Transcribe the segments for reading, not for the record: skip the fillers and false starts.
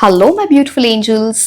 Hello my beautiful angels,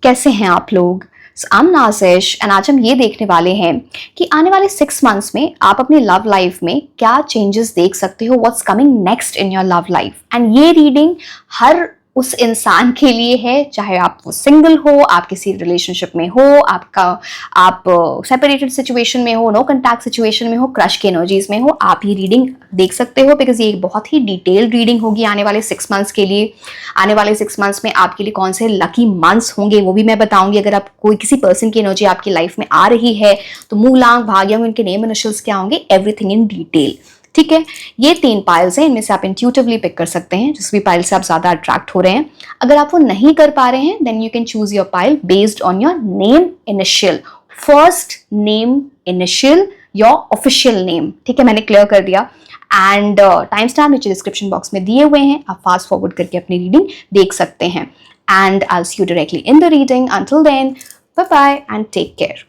कैसे हैं आप लोग। आई एम नाजिश एंड आज हम ये देखने वाले हैं कि आने वाले 6 मंथ्स में आप अपनी लव लाइफ में क्या चेंजेस देख सकते हो, what's coming next in your love life. And ये रीडिंग हर उस इंसान के लिए है, चाहे आप वो सिंगल हो, आप किसी रिलेशनशिप में हो, आप सेपरेटेड सिचुएशन में हो, नो कॉन्टैक्ट सिचुएशन में हो, क्रश की एनर्जीज में हो, आप ये रीडिंग देख सकते हो। बिकॉज ये एक बहुत ही डिटेल्ड रीडिंग होगी आने वाले 6 मंथ्स के लिए। आने वाले 6 मंथ्स में आपके लिए कौन से लकी मंथ्स होंगे वो भी मैं बताऊंगी। अगर आप कोई किसी पर्सन की एनर्जी आपकी लाइफ में आ रही है तो मूलांक, भाग्य, उनके नेम इनिशियल्स क्या होंगे, एवरीथिंग इन डिटेल। ठीक है, ये 3 पाइल्स हैं, इनमें से आप इंट्यूटिवली पिक कर सकते हैं जिस भी पाइल से आप ज्यादा अट्रैक्ट हो रहे हैं। अगर आप वो नहीं कर पा रहे हैं then you can choose your pile based on your name initial, first name initial, your official name. ठीक है, मैंने क्लियर कर दिया। एंड टाइम स्टैम्प नीचे डिस्क्रिप्शन बॉक्स में दिए हुए हैं, आप फास्ट फॉरवर्ड करके अपनी रीडिंग देख सकते हैं। And I will see you directly in the reading. Until then, bye bye and take care.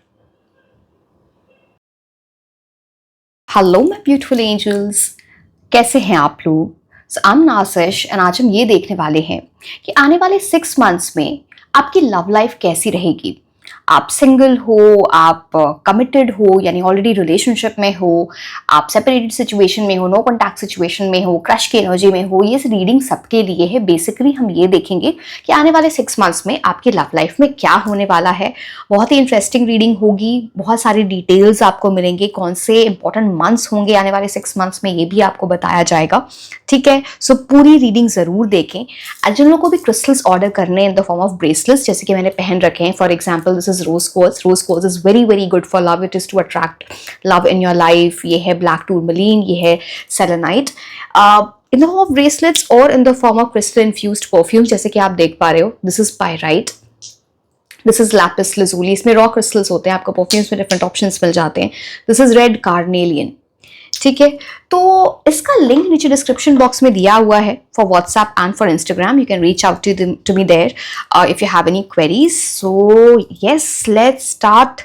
Hello my beautiful angels, कैसे हैं आप लोग। आई एम नाजिश एंड आज हम ये देखने वाले हैं कि आने वाले 6 मंथ्स में आपकी लव लाइफ कैसी रहेगी। आप सिंगल हो, आप कमिटेड हो यानी ऑलरेडी रिलेशनशिप में हो, आप सेपरेटेड सिचुएशन में हो, नो कॉन्टैक्ट सिचुएशन में हो, क्रश की एनर्जी में हो, ये रीडिंग सबके लिए है। बेसिकली हम ये देखेंगे कि आने वाले 6 मंथ्स में आपकी लव लाइफ में क्या होने वाला है। बहुत ही इंटरेस्टिंग रीडिंग होगी, बहुत सारी डिटेल्स आपको मिलेंगे, कौन से इंपॉर्टेंट मंथ्स होंगे आने वाले 6 मंथ्स में ये भी आपको बताया जाएगा। ठीक है, सो पूरी रीडिंग जरूर देखें। एंड जिन लोगों को भी क्रिस्टल्स ऑर्डर करने in the form of bracelets, जैसे कि मैंने पहन रखे हैं, for example this is rose quartz. Rose quartz is very very good for love, it is to attract love in your life. ये है ब्लैक टूरमलीन, ये है selenite, in the form of bracelets और in the form of crystal infused perfume, जैसे कि आप देख पा रहे हो। This is pyrite, this is lapis lazuli, इसमें रॉ क्रिस्टल्स होते हैं, आपको परफ्यूम्स में डिफरेंट ऑप्शंस मिल जाते हैं। This is red carnelian. ठीक है, तो इसका लिंक नीचे डिस्क्रिप्शन बॉक्स में दिया हुआ है for WhatsApp and for Instagram. You can reach out to me there if you have any queries. So yes, let's start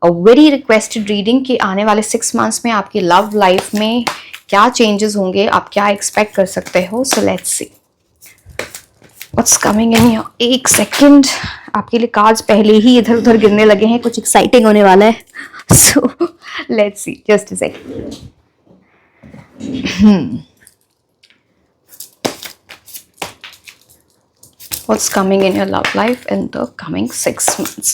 a very requested reading कि आने वाले 6 मंथ्स में आपकी लव लाइफ में क्या चेंजेस होंगे, आप क्या एक्सपेक्ट कर सकते हो। So let's see what's coming in your. एक सेकेंड, आपके लिए कार्ड्स पहले ही इधर उधर गिरने लगे हैं, कुछ एक्साइटिंग होने वाला है। So let's see, just a second. What's coming in your love life in the coming 6 months?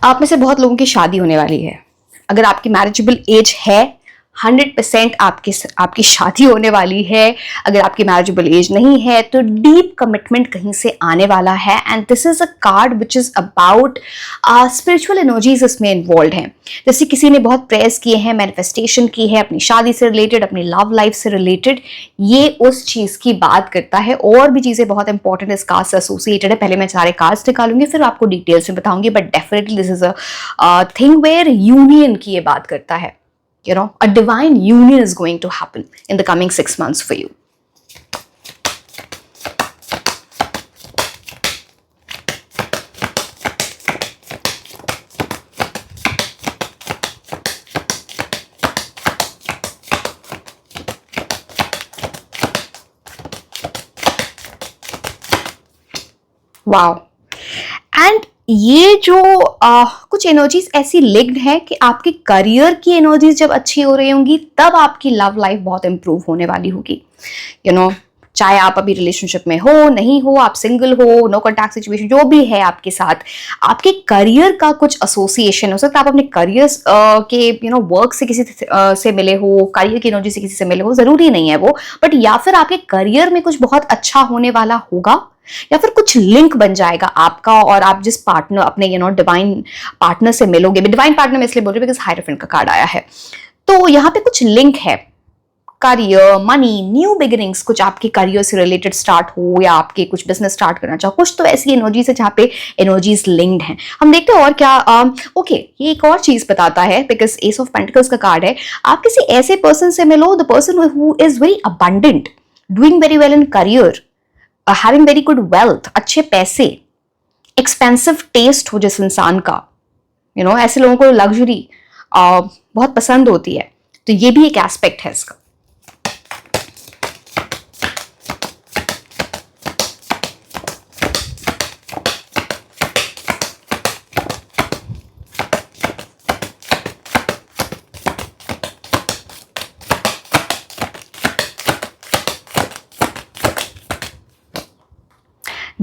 आप में से बहुत लोगों की शादी होने वाली है। अगर आपकी मैरिजेबल एज है 100% आपकी शादी होने वाली है। अगर आपकी मैरिजेबल एज नहीं है तो डीप कमिटमेंट कहीं से आने वाला है। And this is a card which is about spiritual energies इसमें इन्वॉल्व हैं। जैसे किसी ने बहुत प्रेयर्स किए हैं, मैनिफेस्टेशन की है अपनी शादी से रिलेटेड, अपनी लव लाइफ से रिलेटेड, ये उस चीज की बात करता है। और भी चीजें बहुत इंपॉर्टेंट इस कार्ड से एसोसिएटेड है। पहले मैं सारे कार्ड्स निकालूंगी फिर आपको डिटेल्स में बताऊंगी, but definitely this is a thing where union की ये बात करता है। You know, a divine union is going to happen in the coming 6 months for you. Wow. And ये जो कुछ एनर्जीज ऐसी लिंक्ड है कि आपके करियर की एनर्जीज जब अच्छी हो रही होंगी तब आपकी लव लाइफ बहुत इंप्रूव होने वाली होगी। यू नो, चाहे आप अभी रिलेशनशिप में हो, नहीं हो, आप सिंगल हो, नो कॉन्टैक्ट सिचुएशन जो भी है आपके साथ, आपके करियर का कुछ एसोसिएशन हो सकता है। आप अपने करियर के वर्क से किसी से मिले हो, करियर की एनर्जी से किसी से मिले हो, जरूरी नहीं है वो, बट या फिर आपके करियर में कुछ बहुत अच्छा होने वाला होगा, या फिर कुछ लिंक बन जाएगा आपका और आप जिस पार्टनर अपने डिवाइन पार्टनर से मिलोगे। डिवाइन पार्टनर में इसलिए बोल रही हूँ बिकॉज हायरोफेंट का कार्ड आया है, तो यहाँ पे कुछ लिंक है। करियर, मनी, न्यू बिगिनिंग्स, कुछ आपके करियर से रिलेटेड स्टार्ट हो या आपके कुछ बिजनेस स्टार्ट करना चाहो, कुछ तो ऐसी एनर्जीज है जहाँ पे एनर्जीज लिंक्ड हैं। हम देखते हैं और क्या। ओके, ये एक और चीज बताता है बिकॉज एस ऑफ पेंटिकल्स का कार्ड है। आप किसी ऐसे पर्सन से मिलो, the person who is very abundant, doing very well in career, having very good wealth, अच्छे पैसे, एक्सपेंसिव टेस्ट हो जिस इंसान का, ऐसे लोगों को लग्जरी बहुत पसंद होती है, तो ये भी एक एस्पेक्ट है इसका।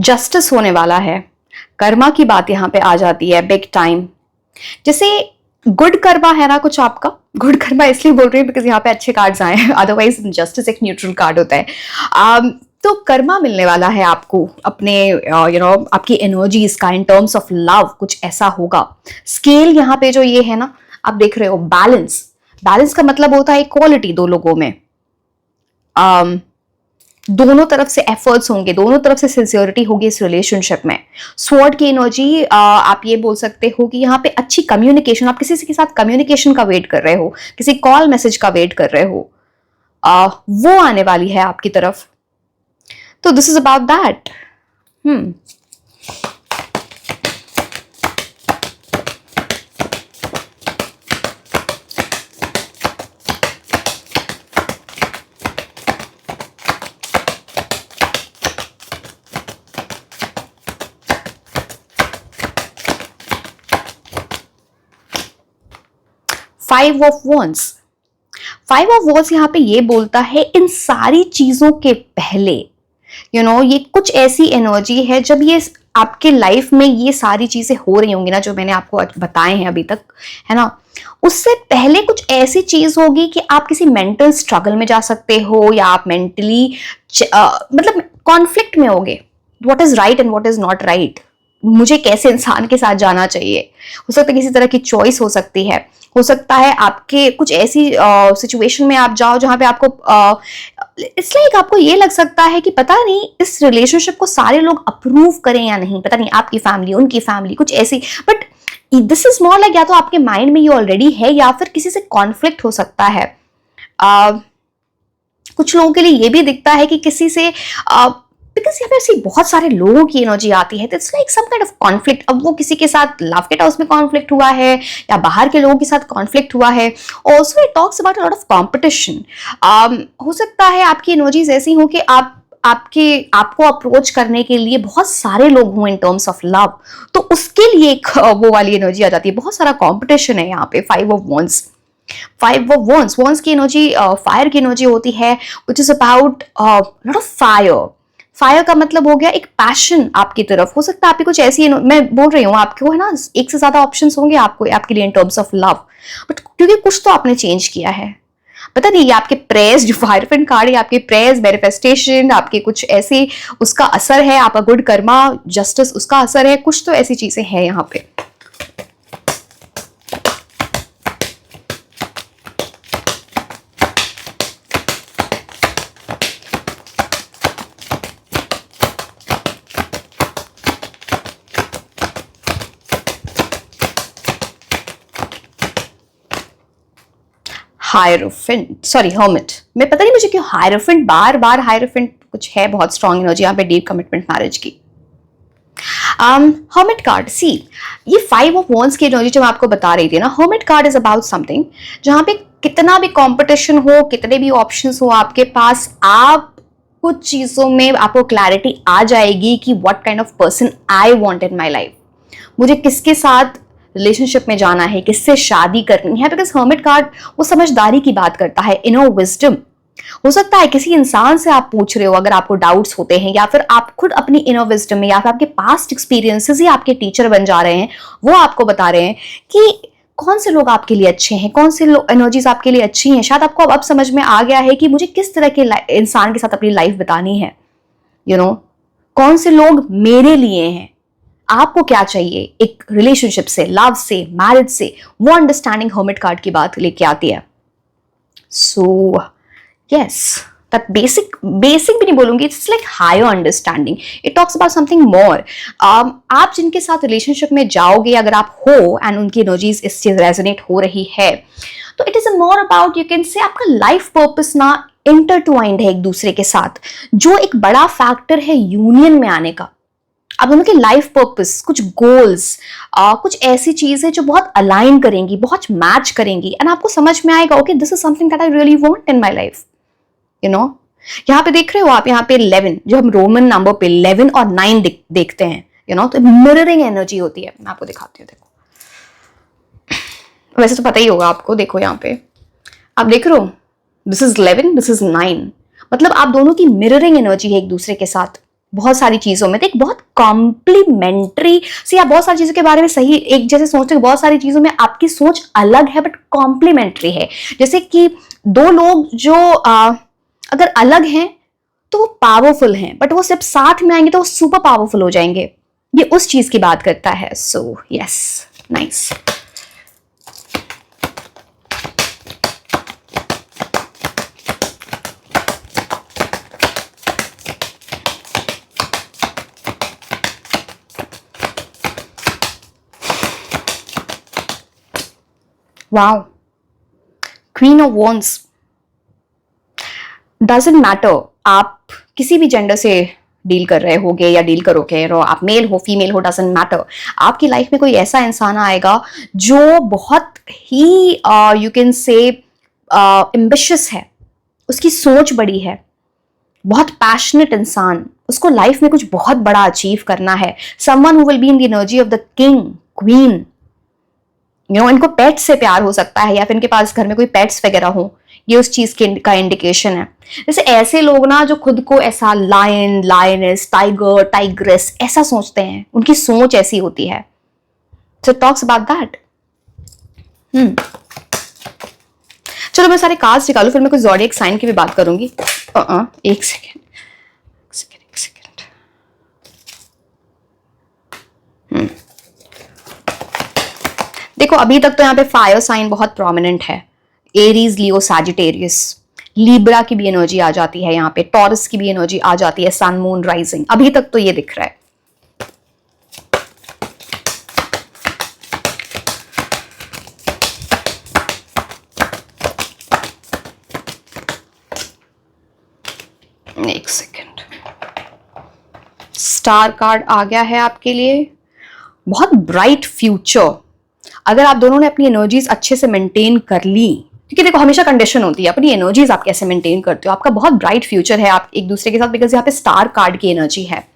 जस्टिस होने वाला है, कर्मा की बात यहां पे आ जाती है बिग टाइम। जैसे गुड कर्मा है ना कुछ आपका, गुड कर्मा इसलिए बोल रही हूँ बिकॉज यहाँ पे अच्छे कार्ड्स आए हैं, अदरवाइज जस्टिस एक न्यूट्रल कार्ड होता है। तो कर्मा मिलने वाला है आपको अपने आपकी एनर्जीज का, इन टर्म्स ऑफ लव कुछ ऐसा होगा। स्केल यहाँ पे जो ये है ना, आप देख रहे हो बैलेंस, बैलेंस का मतलब होता है इक्वालिटी दो लोगों में, दोनों तरफ से एफर्ट्स होंगे, दोनों तरफ से सिंसियरिटी होगी इस रिलेशनशिप में। स्वॉर्ड की एनर्जी, आप ये बोल सकते हो कि यहाँ पे अच्छी कम्युनिकेशन, आप किसी के साथ कम्युनिकेशन का वेट कर रहे हो, किसी कॉल मैसेज का वेट कर रहे हो, वो आने वाली है आपकी तरफ। तो this is about that. 5 of wands, 5 of wands यहाँ पे ये बोलता है इन सारी चीजों के पहले ये कुछ ऐसी एनर्जी है, जब ये आपके लाइफ में ये सारी चीजें हो रही होंगी ना जो मैंने आपको बताए हैं अभी तक, है ना, उससे पहले कुछ ऐसी चीज होगी कि आप किसी मेंटल स्ट्रगल में जा सकते हो, या आप मेंटली मतलब कॉन्फ्लिक्ट में होगे, what is right and what is not right, मुझे कैसे इंसान के साथ जाना चाहिए। हो सकता है किसी तरह की चॉइस हो सकती है, हो सकता है आपके कुछ ऐसी सिचुएशन में आप जाओ जहां पे आपको इट्स लाइक आपको ये लग सकता है कि पता नहीं इस रिलेशनशिप को सारे लोग अप्रूव करें या नहीं, पता नहीं आपकी फैमिली उनकी फैमिली कुछ ऐसी, but this is more like या तो आपके माइंड में ये ऑलरेडी है या फिर किसी से कॉन्फ्लिक्ट हो सकता है। कुछ लोगों के लिए ये भी दिखता है कि किसी से बिकॉज यहाँ पे ऐसी बहुत सारे लोगों की एनर्जी आती है, it's like some kind of conflict. अब वो किसी के साथ लव के हाउस में कॉन्फ्लिक्ट हुआ है या बाहर के लोगों के साथ कॉन्फ्लिक्ट हुआ है। Also it talks about a lot of competition. हो सकता है आपकी एनर्जीज ऐसी हो कि आपको अप्रोच करने के लिए बहुत सारे लोग हों इन टर्म्स ऑफ लव, तो उसके लिए एक वो वाली एनर्जी आ जाती है, बहुत सारा कॉम्पिटिशन है यहाँ पे। 5 of wands, 5 of wands, wands की एनर्जी फायर की एनर्जी होती है, which is about lot of fire. Fire का मतलब हो गया एक पैशन आपकी तरफ। हो सकता है आपकी कुछ ऐसी, मैं बोल रही हूँ आपको है ना, एक से ज्यादा ऑप्शंस होंगे आपके लिए इन टर्म्स ऑफ लव, बट क्योंकि कुछ तो आपने चेंज किया है, पता नहीं ये आपके प्रेयर्स, जो फायरफिन कार्ड है, आपके प्रेयर्स, मैनिफेस्टेशन, आपके कुछ ऐसे उसका असर है, आपका गुड कर्मा, जस्टिस उसका असर है, कुछ तो ऐसी चीजें हैं यहाँ पे। हायरोफेंट, सॉरी हर्मिट, मैं पता नहीं मुझे क्यों हायरोफेंट, बार बार हायरोफेंट, कुछ है बहुत स्ट्रॉन्ग एनर्जी यहाँ पे, डीप कमिटमेंट मैरिज की। हर्मिट कार्ड, सी ये 5 ऑफ वॉन्ड्स की एनर्जी जो मैं आपको बता रही थी ना, hermit card is about something जहां पे कितना भी कंपटीशन हो, कितने भी ऑप्शंस हो आपके पास, आप कुछ चीजों में आपको क्लैरिटी आ जाएगी कि what kind of person I want in my life, मुझे किसके साथ रिलेशनशिप में जाना है, किससे शादी करनी है। बिकॉज हर्मिट कार्ड वो समझदारी की बात करता है, इनर विजडम। हो सकता है किसी इंसान से आप पूछ रहे हो अगर आपको डाउट्स होते हैं, या फिर आप खुद अपनी इनर विजडम में या फिर आपके पास्ट एक्सपीरियंसेस ही आपके टीचर बन जा रहे हैं, वो आपको बता रहे हैं कि कौन से लोग आपके लिए अच्छे हैं, कौन से एनर्जीज आपके लिए अच्छी हैं। शायद आपको अब समझ में आ गया है कि मुझे किस तरह के इंसान के साथ अपनी लाइफ बितानी है, कौन से लोग मेरे लिए हैं। आपको क्या चाहिए एक रिलेशनशिप से, लव से, मैरिज से, वो अंडरस्टैंडिंग हर्मिट कार्ड की बात लेके आती है। सो यस, दैट बेसिक भी नहीं बोलूंगी, it's like higher understanding, it talks about something more. आप जिनके साथ रिलेशनशिप में जाओगे, अगर आप हो एंड उनकी एनर्जीज इस चीज रेजोनेट हो रही है, तो it is more about, you can say आपका लाइफ पर्पस ना इंटरट्वाइंड है एक दूसरे के साथ, जो एक बड़ा फैक्टर है यूनियन में आने का। आप दोनों के लाइफ पर्पस, कुछ गोल्स, कुछ ऐसी चीजें जो बहुत अलाइन करेंगी, बहुत मैच करेंगी, एंड आपको समझ में आएगा okay this is something that I really want in my life, you know. यहाँ पे देख रहे हो आप, यहाँ पे 11, जो हम रोमन नंबर पे 11 और 9 देखते हैं, यू नो, तो मिररिंग एनर्जी होती है। मैं आपको दिखाती हूँ, देखो, वैसे तो पता ही होगा आपको, देखो यहाँ पे आप देख रहे हो, दिस इज 11, दिस इज 9, मतलब आप दोनों की मिररिंग एनर्जी है एक दूसरे के साथ बहुत सारी चीजों में। तो एक बहुत कॉम्प्लीमेंट्री से, आप बहुत सारी चीजों के बारे में सही एक जैसे सोचते हो, बहुत सारी चीजों में आपकी सोच अलग है बट कॉम्प्लीमेंट्री है। जैसे कि दो लोग जो अगर अलग हैं तो वो पावरफुल हैं, बट वो जब साथ में आएंगे तो वो सुपर पावरफुल हो जाएंगे। ये उस चीज की बात करता है। So yes, nice. Wow, queen of wands. Doesn't matter आप किसी भी जेंडर से डील कर रहे होगे या डील करोगे, आप मेल हो फीमेल हो, डजंट मैटर। आपकी लाइफ में कोई ऐसा इंसान आएगा जो बहुत ही यू कैन से एम्बिशियस है, उसकी सोच बड़ी है, बहुत पैशनेट इंसान, उसको लाइफ में कुछ बहुत बड़ा अचीव करना है। Someone who will be in the energy of the king, queen, you know. इनको पेट्स से प्यार हो सकता है या फिर इनके पास घर में कोई पेट्स वगैरह हो, ये उस चीज का इंडिकेशन है। जैसे ऐसे लोग ना जो खुद को ऐसा लायन, लायनेस, टाइगर, टाइग्रेस ऐसा सोचते हैं, उनकी सोच ऐसी होती है। So talks about that. चलो मैं सारे कार्ड्स निकालू, फिर मैं कुछ ज़ोडिएक साइन की भी बात करूंगी। एक सेकेंड। देखो अभी तक तो यहाँ पे फायर साइन बहुत प्रोमिनेंट है, एरीज, लियो, सैजिटेरियस। लिब्रा की भी एनर्जी आ जाती है यहाँ पे, टॉरस की भी एनर्जी आ जाती है, सन, मून, राइजिंग। अभी तक तो ये दिख रहा है। एक सेकेंड, स्टार कार्ड आ गया है आपके लिए। बहुत ब्राइट फ्यूचर, अगर आप दोनों ने अपनी एनर्जीज अच्छे से मेंटेन कर ली, क्योंकि देखो हमेशा कंडीशन होती है अपनी एनर्जीज आप कैसे मेंटेन करते हो। आपका बहुत ब्राइट फ्यूचर है आप एक दूसरे के साथ, बिकॉज यहाँ पे स्टार कार्ड की एनर्जी है।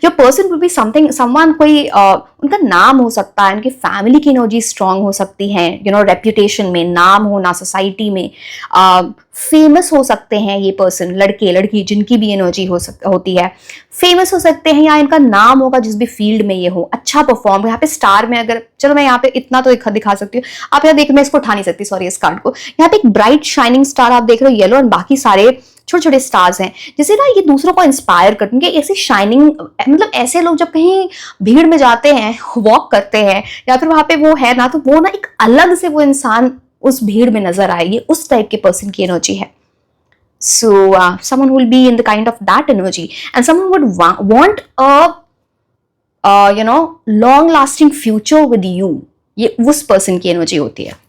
Your person will be something, someone, कोई उनका नाम हो सकता है, उनकी फैमिली की एनर्जी स्ट्रांग हो सकती है, यू नो, रेप्यूटेशन में नाम होना, सोसाइटी में फेमस हो सकते हैं ये पर्सन, लड़के लड़की जिनकी भी एनर्जी होती है, फेमस हो सकते हैं, या इनका नाम होगा जिस भी फील्ड में ये हो, अच्छा परफॉर्म। यहाँ पे स्टार में अगर, चलो मैं यहाँ पे इतना तो दिखा सकती हूँ, आप यहाँ देख, मैं इसको उठा नहीं सकती सॉरी इस कार्ड को। यहाँ पे एक ब्राइट शाइनिंग स्टार आप देख रहे हो, येलो, और बाकी सारे छोटे छोटे स्टार्स हैं, जिसे ना ये दूसरों को इंस्पायर करते हैं। ऐसी शाइनिंग, मतलब ऐसे लोग जब कहीं भीड़ में जाते हैं, वॉक करते हैं, या फिर वहां पे वो है ना, तो वो ना एक अलग से वो इंसान उस भीड़ में नजर आए, ये उस टाइप के पर्सन की एनर्जी है। So someone will be in the kind of that energy, and someone would want a you know, long lasting future with you. ये उस पर्सन की एनर्जी होती है।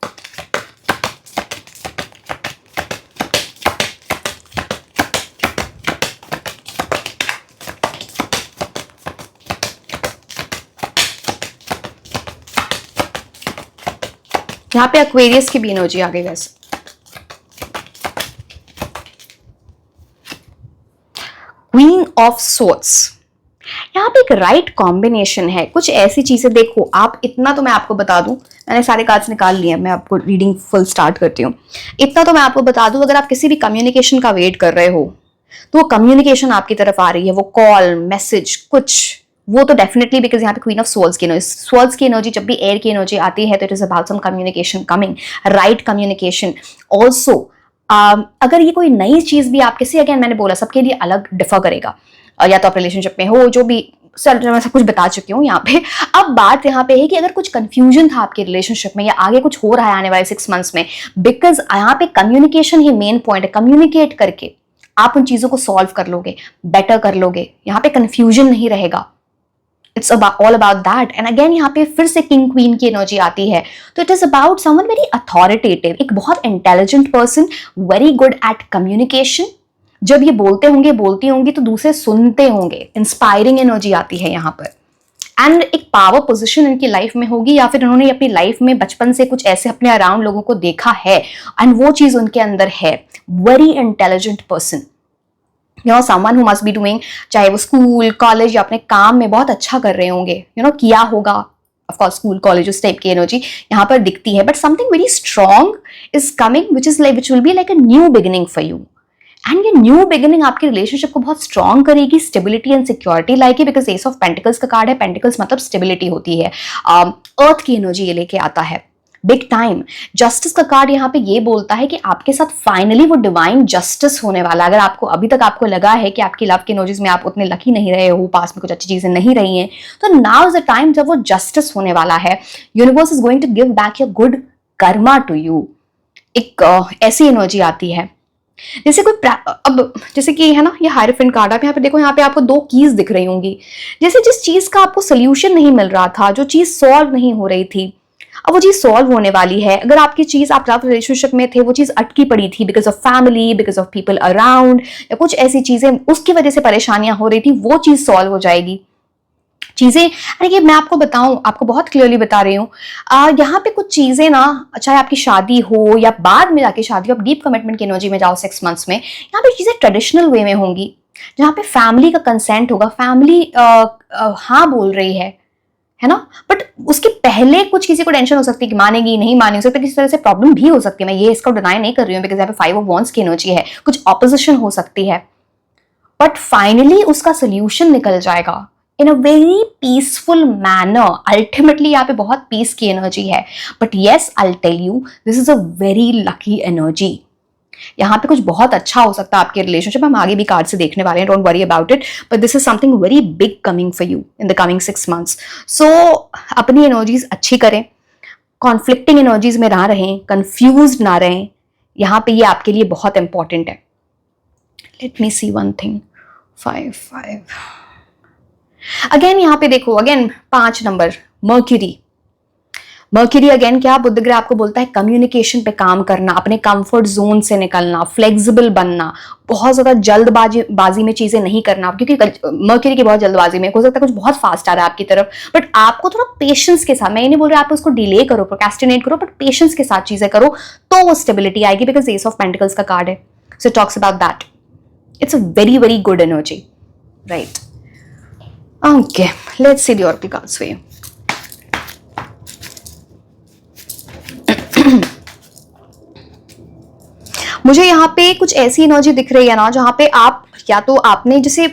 यहाँ पे एक्वेरियस की भी एनर्जी आ गई वैसे। क्वीन ऑफ सोर्ड्स, यहाँ पे एक राइट कॉम्बिनेशन है। कुछ ऐसी चीजें देखो आप, इतना तो मैं आपको बता दूं, मैंने सारे कार्ड्स निकाल लिए, मैं आपको रीडिंग फुल स्टार्ट करती हूँ। इतना तो मैं आपको बता दूं, अगर आप किसी भी कम्युनिकेशन का वेट कर रहे हो तो वो कम्युनिकेशन आपकी तरफ आ रही है, वो कॉल, मैसेज, कुछ, वो तो डेफिनेटली, बिकॉज यहाँ पे क्वीन ऑफ सोल्स की एनर्जी, सोल्स की एनर्जी जब भी एयर की एनर्जी आती है तो it is about some communication coming, right communication. Also अगर ये कोई नई चीज भी आप किसी, अगेन मैंने बोला सबके लिए अलग डिफर करेगा, या तो आप रिलेशनशिप में हो, जो भी, सर मैं सब कुछ बता चुकी हूँ यहाँ पे। अब बात यहाँ पे है कि अगर कुछ कंफ्यूजन था आपके रिलेशनशिप में, या आगे कुछ हो रहा है आने वाले 6 मंथ्स में, बिकॉज यहाँ पे कम्युनिकेशन ही मेन पॉइंट है। कम्युनिकेट करके आप उन चीजों को सॉल्व कर लोगे, बेटर कर लोगे, यहाँ पे कंफ्यूजन नहीं रहेगा। It's all about that. And again यहाँ पे फिर से किंग क्वीन की एनर्जी आती है, तो it is about someone very authoritative, एक बहुत intelligent person, very good at communication. जब ये बोलते होंगे बोलती होंगी तो दूसरे सुनते होंगे, इंस्पायरिंग एनर्जी आती है यहाँ पर। एंड एक पावर पोजीशन इनकी लाइफ में होगी, या फिर इन्होंने अपनी लाइफ में बचपन से कुछ ऐसे अपने अराउंड लोगों को देखा है एंड वो चीज उनके अंदर है। Very intelligent person, someone who must be doing, चाहे वो स्कूल कॉलेज या अपने काम में बहुत अच्छा कर रहे होंगे, किया होगा। ऑफ कोर्स स्कूल कॉलेज उस टाइप की एनर्जी यहाँ पर दिखती है, but something very strong is coming which will be like a new beginning for you. And ये न्यू बिगिनिंग आपकी रिलेशनशिप को बहुत स्ट्रॉन्ग करेगी, स्टेबिलिटी एंड सिक्योरिटी लाएगी, बिकॉज एस ऑफ पेंटिकल्स का कार्ड है, पेंटिकल्स मतलब स्टेबिलिटी होती है, अर्थ की एनर्जी ये लेके आता है बिग टाइम। जस्टिस का कार्ड यहाँ पे ये बोलता है कि आपके साथ फाइनली वो डिवाइन जस्टिस होने वाला है। अगर आपको अभी तक आपको लगा है कि आपकी लव की एनर्जीज में आप उतने लकी नहीं रहे हो, पास में कुछ अच्छी चीजें नहीं रही हैं, तो नाउ इज द टाइम जब वो जस्टिस होने वाला है। Universe is going to give back your good karma to you. एक ऐसी एनर्जी आती है जैसे कोई अब जैसे कि है ना, ये हायरफेंट कार्ड, आप यहाँ पे देखो, यहाँ पे आपको 2 कीज दिख रही होंगी। जैसे जिस चीज का आपको सोल्यूशन नहीं मिल रहा था, जो चीज सॉल्व नहीं हो रही थी, अब वो चीज सॉल्व होने वाली है। अगर आपकी चीज, आप लव रिलेशनशिप में थे, वो चीज अटकी पड़ी थी because of family, because of people around, या कुछ ऐसी चीजें उसकी वजह से परेशानियां हो रही थी, वो चीज सॉल्व हो जाएगी। चीजें, ये मैं आपको बताऊं, आपको बहुत क्लियरली बता रही हूँ, यहाँ पे कुछ चीजें ना, चाहे आपकी शादी हो या बाद में जाके शादी हो, आप डीप कमिटमेंट की एनर्जी में जाओ 6 मंथ्स में, यहाँ पे चीजें ट्रेडिशनल वे में होंगी, जहाँ पे फैमिली का कंसेंट होगा, फैमिली हाँ बोल रही है ना। बट उसके पहले कुछ किसी को टेंशन हो सकती है कि मानेगी नहीं मानेगी, हो सकता है किसी तरह से प्रॉब्लम भी हो सकती है। मैं ये इसको डिनाई नहीं कर रही हूँ, बिकॉज यहाँ पे 5 ऑफ वॉन्ड्स की एनर्जी है, कुछ ऑपोजिशन हो सकती है, बट फाइनली उसका सोल्यूशन निकल जाएगा in a very peaceful manner. Ultimately यहाँ पे बहुत पीस की एनर्जी है, but yes I tell you, this is a very lucky energy. यहाँ पे कुछ बहुत अच्छा हो सकता है आपके रिलेशनशिप, हम आगे भी कार्ड से देखने वाले हैं, don't worry about it, but this is something very big coming for you in the coming 6 months. So अपनी एनर्जीज अच्छी करें, कॉन्फ्लिक्टिंग एनर्जीज में ना रहें, कंफ्यूज ना रहें, यहाँ पे ये आपके लिए बहुत इंपॉर्टेंट है। लेट मी सी वन थिंग, 5 अगेन यहाँ पे देखो, again 5 number mercury. Mercury again क्या, बुध ग्रह आपको बोलता है कम्युनिकेशन पे काम करना, अपने कंफर्ट जोन से निकलना, फ्लेक्सिबल बनना, बहुत ज्यादा जल्दबाजी में चीजें नहीं करना, क्योंकि मर्क्यूरी की बहुत जल्दबाजी में हो सकता है कुछ बहुत फास्ट आ रहा है आपकी तरफ, बट आपको थोड़ा पेशेंस के साथ, मैं ये नहीं बोल रही आप उसको डिले करो, प्रोक्रेस्टिनेट करो, बट पेशेंस के साथ चीजें करो तो वो स्टेबिलिटी आएगी, बिकॉज एस ऑफ पेंटिकल्स का कार्ड है, so talks about that. It's a very very good energy, right? Okay, let's see the oracle cards for you. मुझे यहाँ पे कुछ ऐसी एनर्जी दिख रही है ना, जहाँ पे आप, या तो आपने जैसे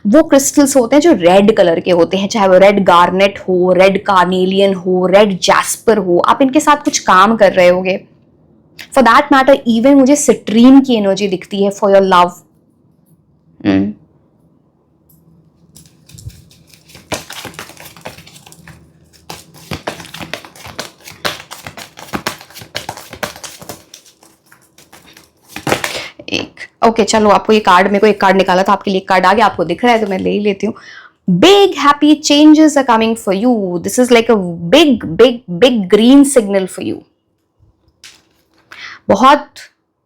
वो क्रिस्टल्स होते हैं जो रेड कलर के होते हैं, चाहे वो रेड गार्नेट हो, रेड कार्नेलियन हो, रेड जैस्पर हो, आप इनके साथ कुछ काम कर रहे होगे। फॉर दैट मैटर इवन मुझे सिट्रीन की एनर्जी दिखती है फॉर योर लव। ओके चलो, आपको ये कार्ड, मेरे को एक कार्ड निकाला था आपके लिए, एक कार्ड आ गया, आपको दिख रहा है तो मैं ले ही लेती हूँ। Big happy changes are coming for you, this is like a big big big green signal for you. बहुत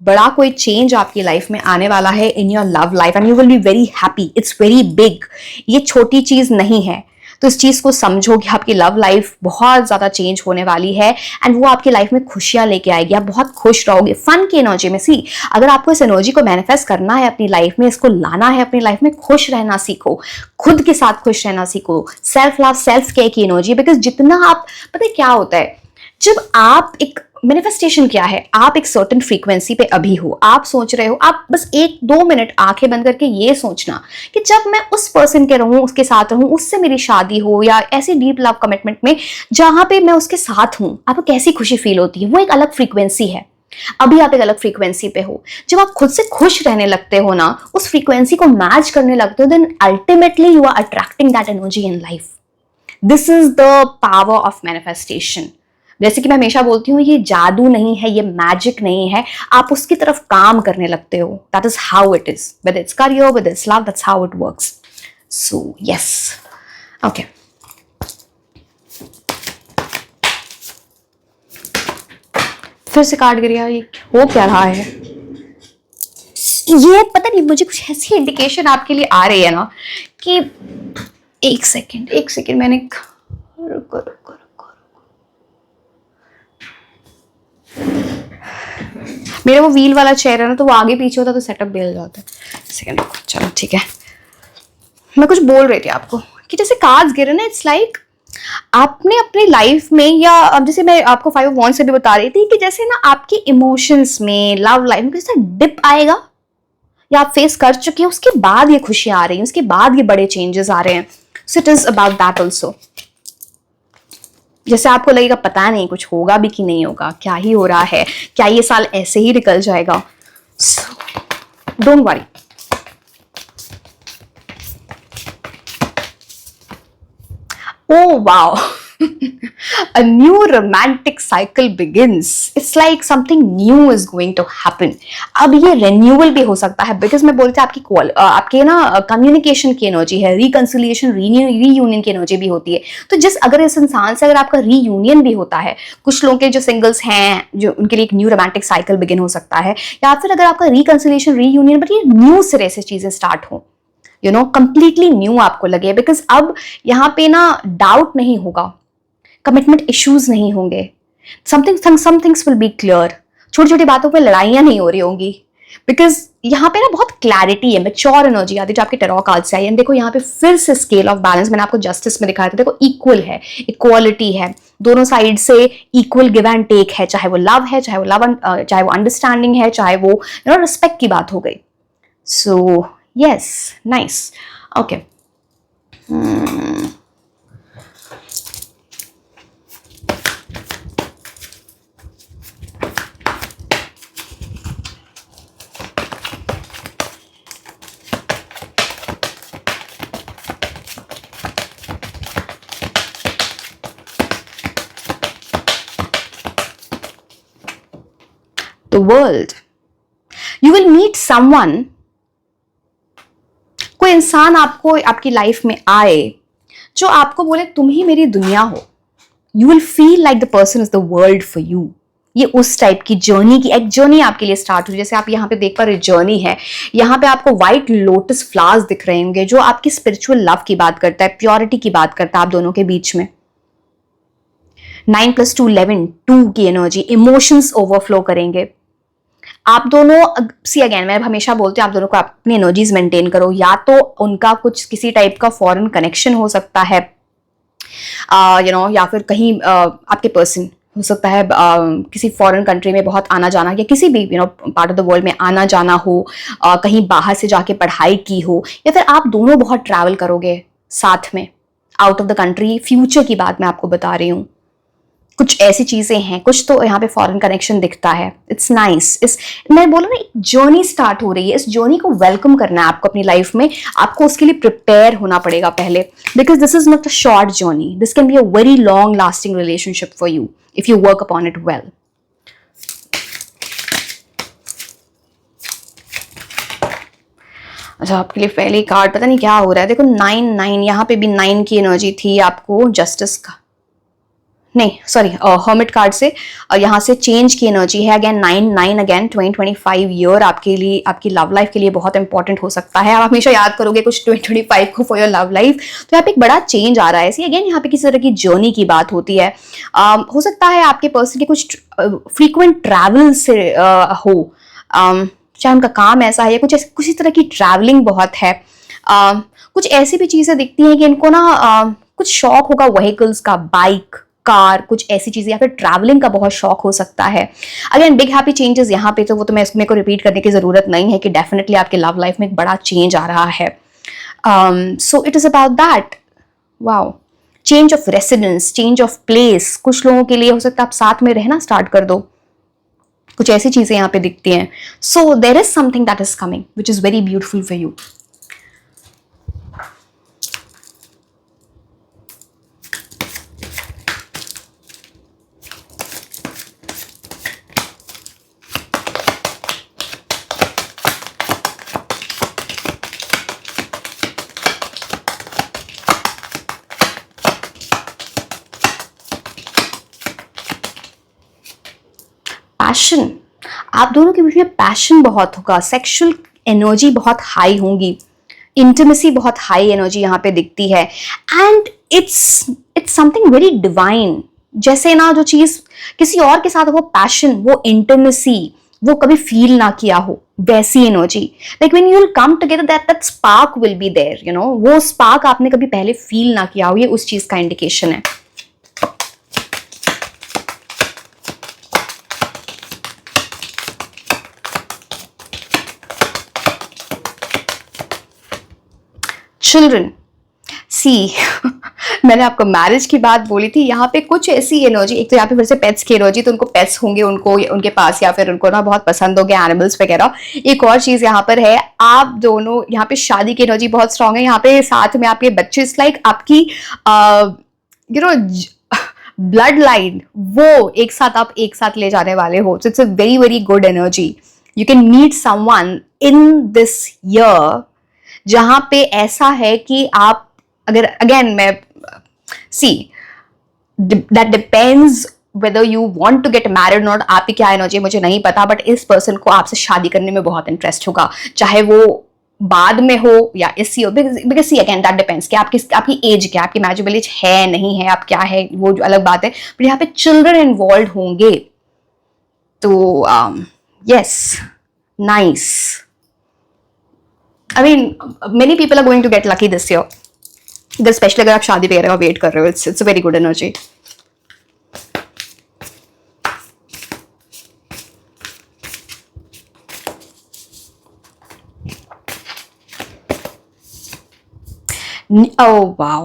बड़ा कोई चेंज आपकी लाइफ में आने वाला है in your love life, and you will be very happy. It's very big, ये छोटी चीज नहीं है, तो इस चीज को समझो कि आपकी लव लाइफ बहुत ज्यादा चेंज होने वाली है, एंड वो आपकी लाइफ में खुशियां लेके आएगी, आप बहुत खुश रहोगे फन की एनर्जी में। सी, अगर आपको इस एनर्जी को मैनिफेस्ट करना है अपनी लाइफ में, इसको लाना है अपनी लाइफ में, खुश रहना सीखो, खुद के साथ खुश रहना सीखो, सेल्फ लव सेल्फ केयर की एनर्जी। बिकॉज जितना आप, पता है क्या होता है, जब आप एक मैनिफेस्टेशन क्या है, आप एक सर्टेन फ्रीक्वेंसी पे अभी हो, आप सोच रहे हो, आप बस 1-2 मिनट आंखें बंद करके ये सोचना कि जब मैं उस पर्सन के रहूं, उसके साथ रहूं, उससे मेरी शादी हो, या ऐसी डीप लव कमिटमेंट में जहां पे मैं उसके साथ हूं, आपको कैसी खुशी फील होती है। वो एक अलग फ्रीक्वेंसी है, अभी आप एक अलग फ्रीक्वेंसी पे हो। जब आप खुद से खुश रहने लगते हो ना, उस फ्रीक्वेंसी को मैच करने लगते हो, then ultimately you are attracting that energy in life. This is the power of manifestation. जैसे कि मैं हमेशा बोलती हूँ, ये जादू नहीं है, ये मैजिक नहीं है, आप उसकी तरफ काम करने लगते हो। That is how it is, whether it's career, whether it's love, that's how it works. So yes, okay. फिर से कार्ड गिर गया, ये हो क्या रहा है? ये पता नहीं, मुझे कुछ ऐसी इंडिकेशन आपके लिए आ रही है ना कि एक सेकेंड मैंने रुको रुको रुको, मेरा वो व्हील वाला चेयर है ना, तो वो आगे पीछे होता तो सेटअप बेल जाता है। सेकेंड रुको, चलो ठीक है। मैं कुछ बोल रही थी आपको कि जैसे कार्ड्स गिरे ना, इट्स लाइक आपने अपनी लाइफ में, या अब जैसे मैं आपको 5 of Wands से भी बता रही थी कि जैसे ना आपकी इमोशंस में, लव लाइफ में कैसा डिप आएगा या आप फेस कर चुके हैं, उसके बाद ये खुशियां आ रही हैं, उसके बाद ये बड़े चेंजेस आ रहे हैं। So it is about that also. जैसे आपको लगेगा पता नहीं कुछ होगा भी कि नहीं होगा, क्या ही हो रहा है, क्या ये साल ऐसे ही निकल जाएगा। Don't worry. Oh wow. A new romantic cycle begins. It's like something new is going to happen. अब ये renewal भी हो सकता है, because मैं बोलती हूँ आपके ना communication की एनर्जी है, reconciliation, reunion की एनर्जी भी होती है। तो जिस अगर इस इंसान से अगर आपका reunion भी होता है, कुछ लोगों के जो सिंगल्स हैं, जो उनके लिए एक न्यू रोमांटिक साइकिल बिगिन हो सकता है, या फिर अगर आपका reconciliation, reunion, बट ये न्यू सिरे से चीजें स्टार्ट हो, यू नो, कंप्लीटली न्यू आपको लगे, बिकॉज अब यहाँ पे ना डाउट नहीं होगा, कमिटमेंट इश्यूज नहीं होंगे, some things will be clear, छोटी छोटी बातों पे लड़ाइयां नहीं हो रही होंगी, बिकॉज यहाँ पे ना बहुत क्लैरिटी है, मैच्योर एनर्जी आती है जो आपके टेरॉ कार्ड से आई है। देखो यहाँ पे फिर से स्केल ऑफ बैलेंस मैंने आपको जस्टिस में दिखाया था, देखो इक्वल है, इक्वालिटी है, दोनों साइड से इक्वल गिव एंड टेक है, चाहे वो लव है, चाहे वो अंडरस्टैंडिंग है, चाहे वो यू नो रिस्पेक्ट की बात हो गई। सो yes, nice. Okay. The world. You will meet someone. कोई इंसान आपको आपकी लाइफ में आए जो आपको बोले तुम ही मेरी दुनिया हो। You will feel like the person is the world for you. ये उस टाइप की जर्नी की एक जर्नी आपके लिए स्टार्ट हुई, जैसे आप यहाँ पे देख पा रहे जर्नी है, यहाँ पे आपको व्हाइट लोटस फ्लावर्स दिख रहे होंगे जो आपकी स्पिरिचुअल लव की बात करता है, प्योरिटी की बात करता है आप दोनों के बीच में। 9 + 2 11, 2 की एनर्जी, इमोशंस ओवरफ्लो करेंगे आप दोनों। सी अगेन मैं हमेशा बोलती हूँ आप दोनों को अपनी एनर्जीज मेंटेन करो, या तो उनका कुछ किसी टाइप का फॉरेन कनेक्शन हो सकता है, यू नो, या फिर कहीं आपके पर्सन हो सकता है किसी फॉरेन कंट्री में बहुत आना जाना, या किसी भी you know part of the world में आना जाना हो, कहीं बाहर से जाके पढ़ाई की हो, या फिर आप दोनों बहुत ट्रैवल करोगे साथ में out of the country. Future की बात मैं आपको बता रही हूँ, कुछ ऐसी चीजें हैं, कुछ तो यहाँ पे फॉरेन कनेक्शन दिखता है। It's nice. इस मैं बोला ना, एक जर्नी स्टार्ट हो रही है, इस जर्नी को वेलकम करना है आपको अपनी लाइफ में। आपको उसके लिए प्रिपेयर होना पड़ेगा पहले, because this is not a short journey, this can be a very long lasting relationship for you if you work upon it well. अच्छा, आपके लिए पहली कार्ड पता नहीं क्या हो रहा है, देखो 9 यहाँ पे भी 9 की एनर्जी थी आपको, जस्टिस का नहीं सॉरी हर्मिट कार्ड से, यहाँ से चेंज की एनर्जी है। अगेन 9 अगेन 2025 ईयर आपके लिए, आपकी लव लाइफ के लिए बहुत इंपॉर्टेंट हो सकता है। आप हमेशा याद करोगे कुछ 2025 को फॉर योर लव लाइफ, तो यहाँ पे एक बड़ा चेंज आ रहा है। सी अगेन यहाँ पे किसी तरह की जर्नी की बात होती है। हो सकता है आपके पर्सन के कुछ फ्रीक्वेंट ट्रैवल से हो, चाहे उनका काम ऐसा है या कुछ किसी तरह की ट्रैवलिंग बहुत है। कुछ ऐसी भी चीजें दिखती हैं कि इनको ना कुछ शौक होगा व्हीकल्स का, बाइक, कार, कुछ ऐसी चीजें, या फिर ट्रैवलिंग का बहुत शौक हो सकता है। अगेन बिग हैप्पी चेंजेस यहाँ पे, तो वो तो मैं इसमें को रिपीट करने की जरूरत नहीं है कि डेफिनेटली आपके लव लाइफ में एक बड़ा चेंज आ रहा है। So it is about that. Wow, change of residence, change of place, कुछ लोगों के लिए हो सकता है आप साथ में रहना स्टार्ट कर दो, कुछ ऐसी चीजें यहाँ पे दिखती हैं। So there is something that is coming which is very beautiful for you. Passion, आप दोनों के बीच में पैशन बहुत होगा, सेक्सुअल एनर्जी बहुत हाई होंगी, इंटीमेसी बहुत हाई एनर्जी यहाँ पे दिखती है, and it's it's something very divine. जैसे ना जो चीज किसी और के साथ वो पैशन, वो इंटीमेसी वो कभी फील ना किया हो, वैसी energy, like when you will come together that spark will be there, you know, वो स्पार्क आपने कभी पहले फील ना किया हो, ये उस चीज का इंडिकेशन है। चिल्ड्रन, सी मैंने आपको मैरिज की बात बोली थी, यहाँ पे कुछ ऐसी एनर्जी, एक तो यहाँ पे फिर से पेट्स की एनर्जी, तो उनको पेट्स होंगे उनको उनके पास, या फिर उनको ना बहुत पसंद हो गए एनिमल्स वगैरह। एक और चीज यहाँ पर है, आप दोनों यहाँ पे शादी की एनर्जी बहुत स्ट्रांग है, यहाँ पे साथ में आपके बच्चे, इट्स लाइक आपकी यू नो ब्लड लाइन, वो एक साथ आप एक साथ ले जाने वाले हो। So it's a very very good energy. You can meet someone in this year जहां पे ऐसा है कि आप, अगर अगेन मैं see that depends whether you want to get married not, आपकी क्या एनर्जी मुझे नहीं पता, बट इस पर्सन को आपसे शादी करने में बहुत इंटरेस्ट होगा, चाहे वो बाद में हो या इसी हो, because see again that depends कि आपकी एज क्या, आपकी मैरिजेबल एज है नहीं है, आप क्या है, वो जो अलग बात है, बट यहाँ पे चिल्ड्रन इन्वॉल्व होंगे। तो yes, nice. I mean, many people are going to get lucky this year. Especially अगर आप शादी वगैरह का वेट कर रहे हो, it's a very good energy. Oh wow.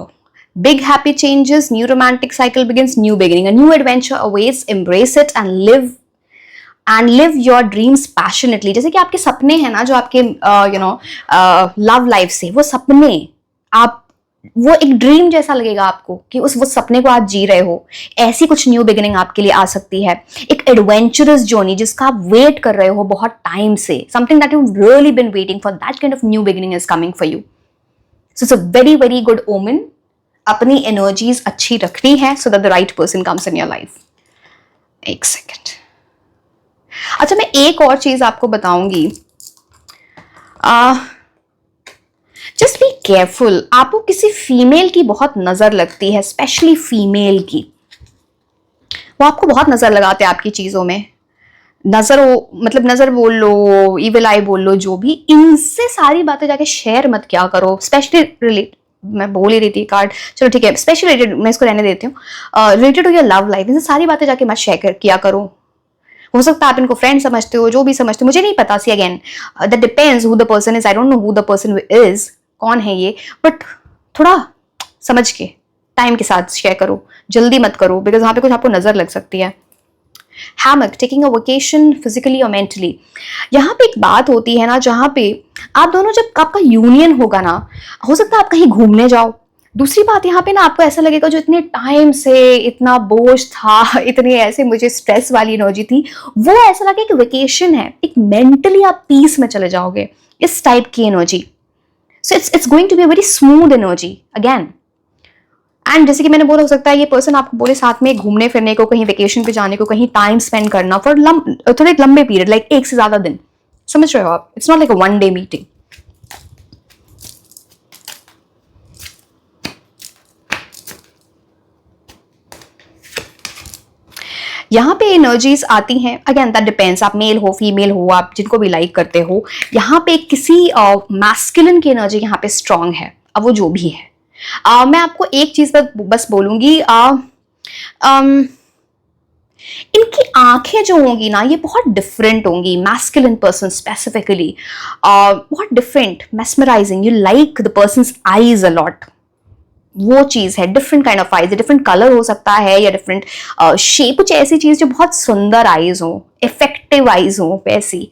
Big happy changes, new romantic cycle begins, new beginning, a new adventure awaits, embrace it and live your dreams passionately. जैसे कि आपके सपने हैं ना, जो आपके लव लाइफ से, वो सपने आप, वो एक ड्रीम जैसा लगेगा आपको कि वो सपने को आप जी रहे हो। ऐसी कुछ न्यू बिगिनिंग आपके लिए आ सकती है, एक एडवेंचरस जर्नी जिसका आप वेट कर रहे हो बहुत टाइम से, something that you really been waiting for, that kind of new beginning is coming for you. So it's a very very good omen. अपनी एनर्जीज अच्छी रखनी है so that the right person comes in your life. एक second. अच्छा, मैं एक और चीज आपको बताऊंगी, जस्ट बी केयरफुल। आपको किसी फीमेल की बहुत नजर लगती है, स्पेशली फीमेल की, वो आपको बहुत नजर लगाते हैं आपकी चीजों में। नजर हो, मतलब नजर बोल लो, इविल आई बोल लो, जो भी, इनसे सारी बातें जाके शेयर मत क्या करो, स्पेशली रिलेट, मैं बोल ही रही थी कार्ड, चलो ठीक है, स्पेशली रिलेटेड मैं इसको रहने देती हूँ, related to your love life, इनसे सारी बातें जाके मत शेयर किया करो। हो सकता है आप इनको फ्रेंड समझते हो, जो भी समझते हो, मुझे नहीं पता, see again that depends who the person is, I don't know who the person is, कौन है ये, बट थोड़ा समझ के टाइम के साथ शेयर करो, जल्दी मत करो, बिकॉज वहां पे कुछ आपको नजर लग सकती है। Hammock, taking a vacation physically और मेंटली, यहाँ पे एक बात होती है ना, जहाँ पे आप दोनों, जब आपका यूनियन होगा ना, हो सकता है आप कहीं घूमने जाओ। दूसरी बात, यहाँ पे ना आपको ऐसा लगेगा जो इतने टाइम से इतना बोझ था, इतनी ऐसे मुझे स्ट्रेस वाली एनर्जी थी, वो ऐसा लगे कि वेकेशन है, एक मेंटली आप पीस में चले जाओगे, इस टाइप की energy. So it's going to be a very smooth energy again. And जैसे कि मैंने बोला, हो सकता है ये पर्सन आपको बोले साथ में घूमने फिरने को, कहीं वेकेशन पे जाने को, कहीं टाइम स्पेंड करना फॉर थोड़े एक लंबे पीरियड, लाइक एक से ज्यादा दिन, समझ रहे हो आप, it's not like a one day meeting. यहाँ पे एनर्जीज आती हैं, अगेन दैट डिपेंड्स, आप मेल हो फीमेल हो, आप जिनको भी लाइक करते हो, यहाँ पे किसी मैस्कुलिन की एनर्जी यहाँ पे स्ट्रांग है, अब वो जो भी है। मैं आपको एक चीज बस बोलूंगी, इनकी आंखें जो होंगी ना, ये बहुत डिफरेंट होंगी, मैस्कुलिन पर्सन स्पेसिफिकली, बहुत different, mesmerising, you like the persons eyes a lot, वो चीज है, different kind of eyes, different colour हो सकता है या डिफरेंट शेप, कुछ ऐसी चीज जो बहुत सुंदर आईज हो, इफेक्टिव आईज हो, वैसी।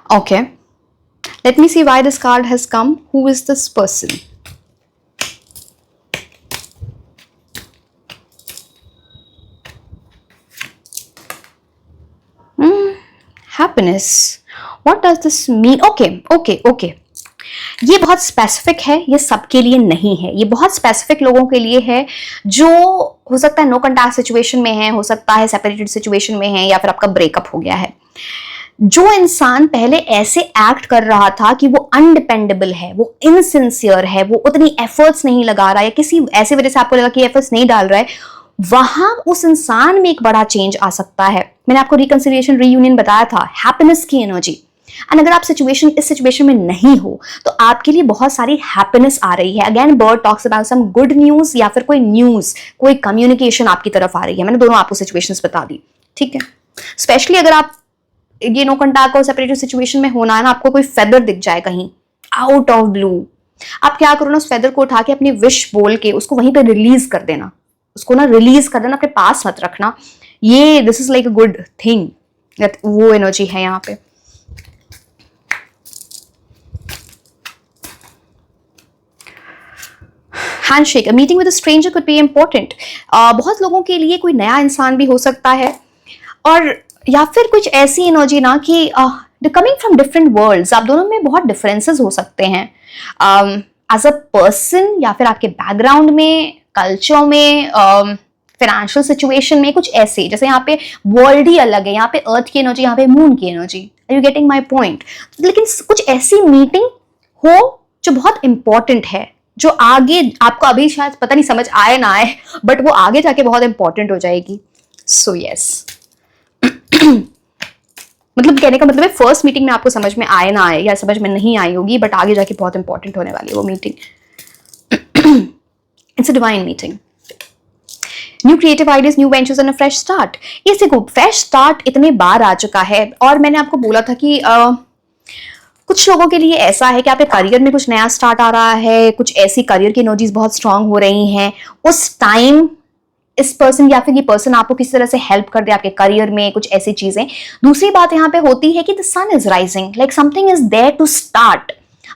Okay, let me see why this card has come. Who is this person? Happiness. What does this mean? Okay. ये बहुत स्पेसिफिक है, ये सबके लिए नहीं है, ये बहुत स्पेसिफिक लोगों के लिए है जो हो सकता है नो कॉन्टैक्ट सिचुएशन में है, हो सकता है सेपरेटेड सिचुएशन में है, या फिर आपका ब्रेकअप हो गया है। जो इंसान पहले ऐसे एक्ट कर रहा था कि वो अनडिपेंडेबल है, वो इनसिंसियर है, वो उतनी एफर्ट्स नहीं लगा रहा है, या किसी ऐसे वजह से आपको लगा कि एफर्ट्स नहीं डाल रहा है, वहां उस इंसान में एक बड़ा चेंज आ सकता है। मैंने आपको रिकंसिलिएशन, रीयूनियन बताया था, हैप्पीनेस की एनर्जी। एंड अगर आप इस सिचुएशन में नहीं हो तो आपके लिए बहुत सारी हैप्पीनेस आ रही है। Again bird talks about some good news, या फिर कोई न्यूज, कोई कम्युनिकेशन आपकी तरफ आ रही है। मैंने दोनों आपको सिचुएशंस बता दी, ठीक है। स्पेशली अगर आप ये नो कॉन्टैक्ट और सेपरेटेड सिचुएशन में होना है ना, आपको कोई फेदर दिख जाए कहीं आउट ऑफ ब्लू, आप क्या करो ना, उस फेदर को उठा के अपनी विश बोल के उसको वहीं पे रिलीज कर देना, उसको ना रिलीज कर देना, अपने पास मत रखना। ये this is like a good thing, वो एनर्जी है यहाँ पे। Handshake, meeting with a stranger could be important. बहुत लोगों के लिए कोई नया इंसान भी हो सकता है, और या फिर कुछ ऐसी एनर्जी ना कि कमिंग फ्रॉम डिफरेंट वर्ल्ड्स, आप दोनों में बहुत डिफरेंसेस हो सकते हैं एज अ पर्सन, या फिर आपके बैकग्राउंड में, कल्चर में, फाइनेंशियल सिचुएशन में, कुछ ऐसे। जैसे यहाँ पे वर्ल्ड ही अलग है, यहाँ पे अर्थ की एनर्जी, यहाँ पे मून की energy. Are you getting my point? लेकिन कुछ ऐसी मीटिंग हो जो बहुत इंपॉर्टेंट है, जो आगे आपको अभी शायद पता नहीं समझ आए ना आए, बट वो आगे जाके बहुत इंपॉर्टेंट हो जाएगी। सो यस, मतलब कहने का मतलब है फर्स्ट मीटिंग में आपको समझ में आए ना आए, या समझ में नहीं आई होगी, बट आगे जाके बहुत इंपॉर्टेंट होने वाली है वो meeting. It's a divine meeting. New creative ideas, new ventures and a fresh start. ये देखो, फ्रेश स्टार्ट इतने बार आ चुका है, और मैंने आपको बोला था कि कुछ लोगों के लिए ऐसा है कि आपके करियर में कुछ नया स्टार्ट आ रहा है, कुछ ऐसी करियर की एनर्जीज बहुत स्ट्रांग हो रही हैं। उस टाइम इस पर्सन या फिर ये पर्सन आपको किसी तरह से हेल्प कर दे आपके करियर में, कुछ ऐसी चीजें। दूसरी बात यहाँ पे होती है कि the sun is rising, like something is there to start.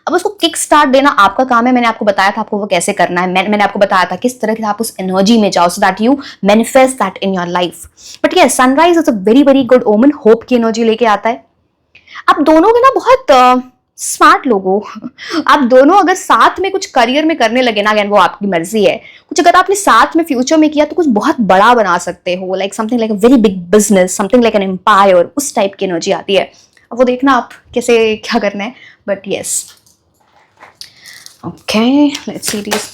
अब उसको किक स्टार्ट देना आपका काम है। मैंने आपको बताया था आपको वो कैसे करना है, मैंने आपको बताया था किस तरह से आप उस एनर्जी में जाओ so that you manifest that in your life. But yes, sunrise is a very very good ओमन, होप की एनर्जी लेके आता है। आप दोनों के ना बहुत स्मार्ट लोग हो। आप दोनों अगर साथ में कुछ करियर में करने लगे ना, अगेन वो आपकी मर्जी है, कुछ अगर आपने साथ में फ्यूचर में किया तो कुछ बहुत बड़ा बना सकते हो, like something like a very big business, something like an empire, उस टाइप की एनर्जी आती है। अब वो देखना आप कैसे क्या करना है, but yes. Okay, let's see this.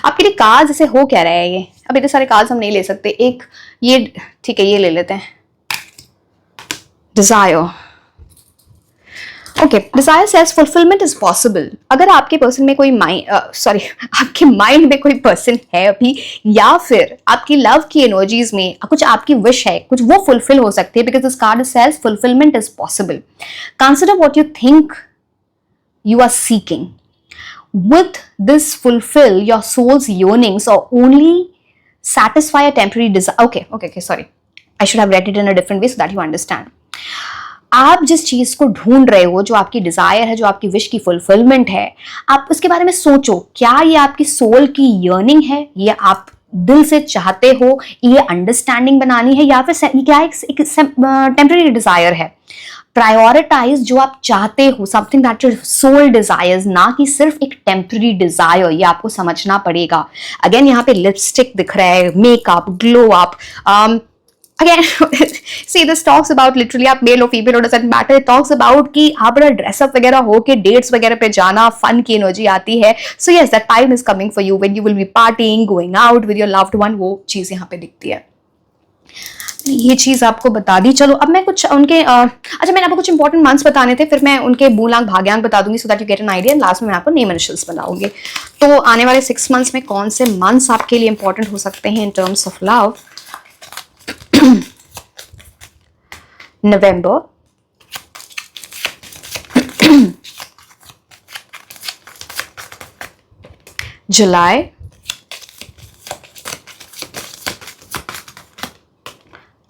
आपके लिए कार्ड जैसे हो क्या रहा है ये? अब इतने सारे कार्ड्स हम नहीं ले सकते, एक ये ठीक है, ये ले लेते हैं, desire. Okay, desire sales fulfilment is possible. अगर आपके पर्सन में कोई आपके माइंड में कोई पर्सन है अभी, या फिर आपकी लव की एनर्जीज में कुछ आपकी विश है, कुछ वो फुलफिल हो सकती है, because this card sales fulfilment is possible. Consider what you think you are seeking. With this fulfill your soul's yearnings or only satisfy a temporary desire. Okay, sorry. I should have read it in a different way so that you understand. आप जिस चीज को ढूंढ रहे हो, जो आपकी Dzire है, जो आपकी विश की फुलफिलमेंट है, आप उसके बारे में सोचो। क्या ये आपकी सोल की यर्निंग है, ये आप दिल से चाहते हो, ये अंडरस्टैंडिंग बनानी है, या फिर क्या एक टेम्पररी डिजायर है? प्रायोरिटाइज जो आप चाहते हो, something that your soul desires, ना कि सिर्फ एक टेम्पररी डिजायर। ये आपको समझना पड़ेगा। अगेन यहाँ पे लिपस्टिक दिख रहा है, makeup, glow up. Again see this talks about literally आप मेल और female doesn't matter, it talks about कि आप बड़ा ड्रेसअप वगैरह हो के डेट्स वगैरह पे जाना, फन की एनर्जी आती है। So yes, that time is coming for you when you will be parting, going out with your loved one. वो चीज यहाँ पे दिखती है। ये चीज आपको बता दी। चलो अब मैं कुछ उनके अच्छा, मैंने आपको कुछ इंपॉर्टेंट मंथ्स बताने थे, फिर मैं उनके मूलांक भाग्यांक बता दूंगी so that you get an idea. Last में मैं आपको नेम इनिशियल्स बताऊंगी। तो आने वाले 6 मंथ्स में कौन से मंथ्स आपके लिए इंपॉर्टेंट हो सकते हैं इन टर्म्स ऑफ लव? नवंबर, जुलाई,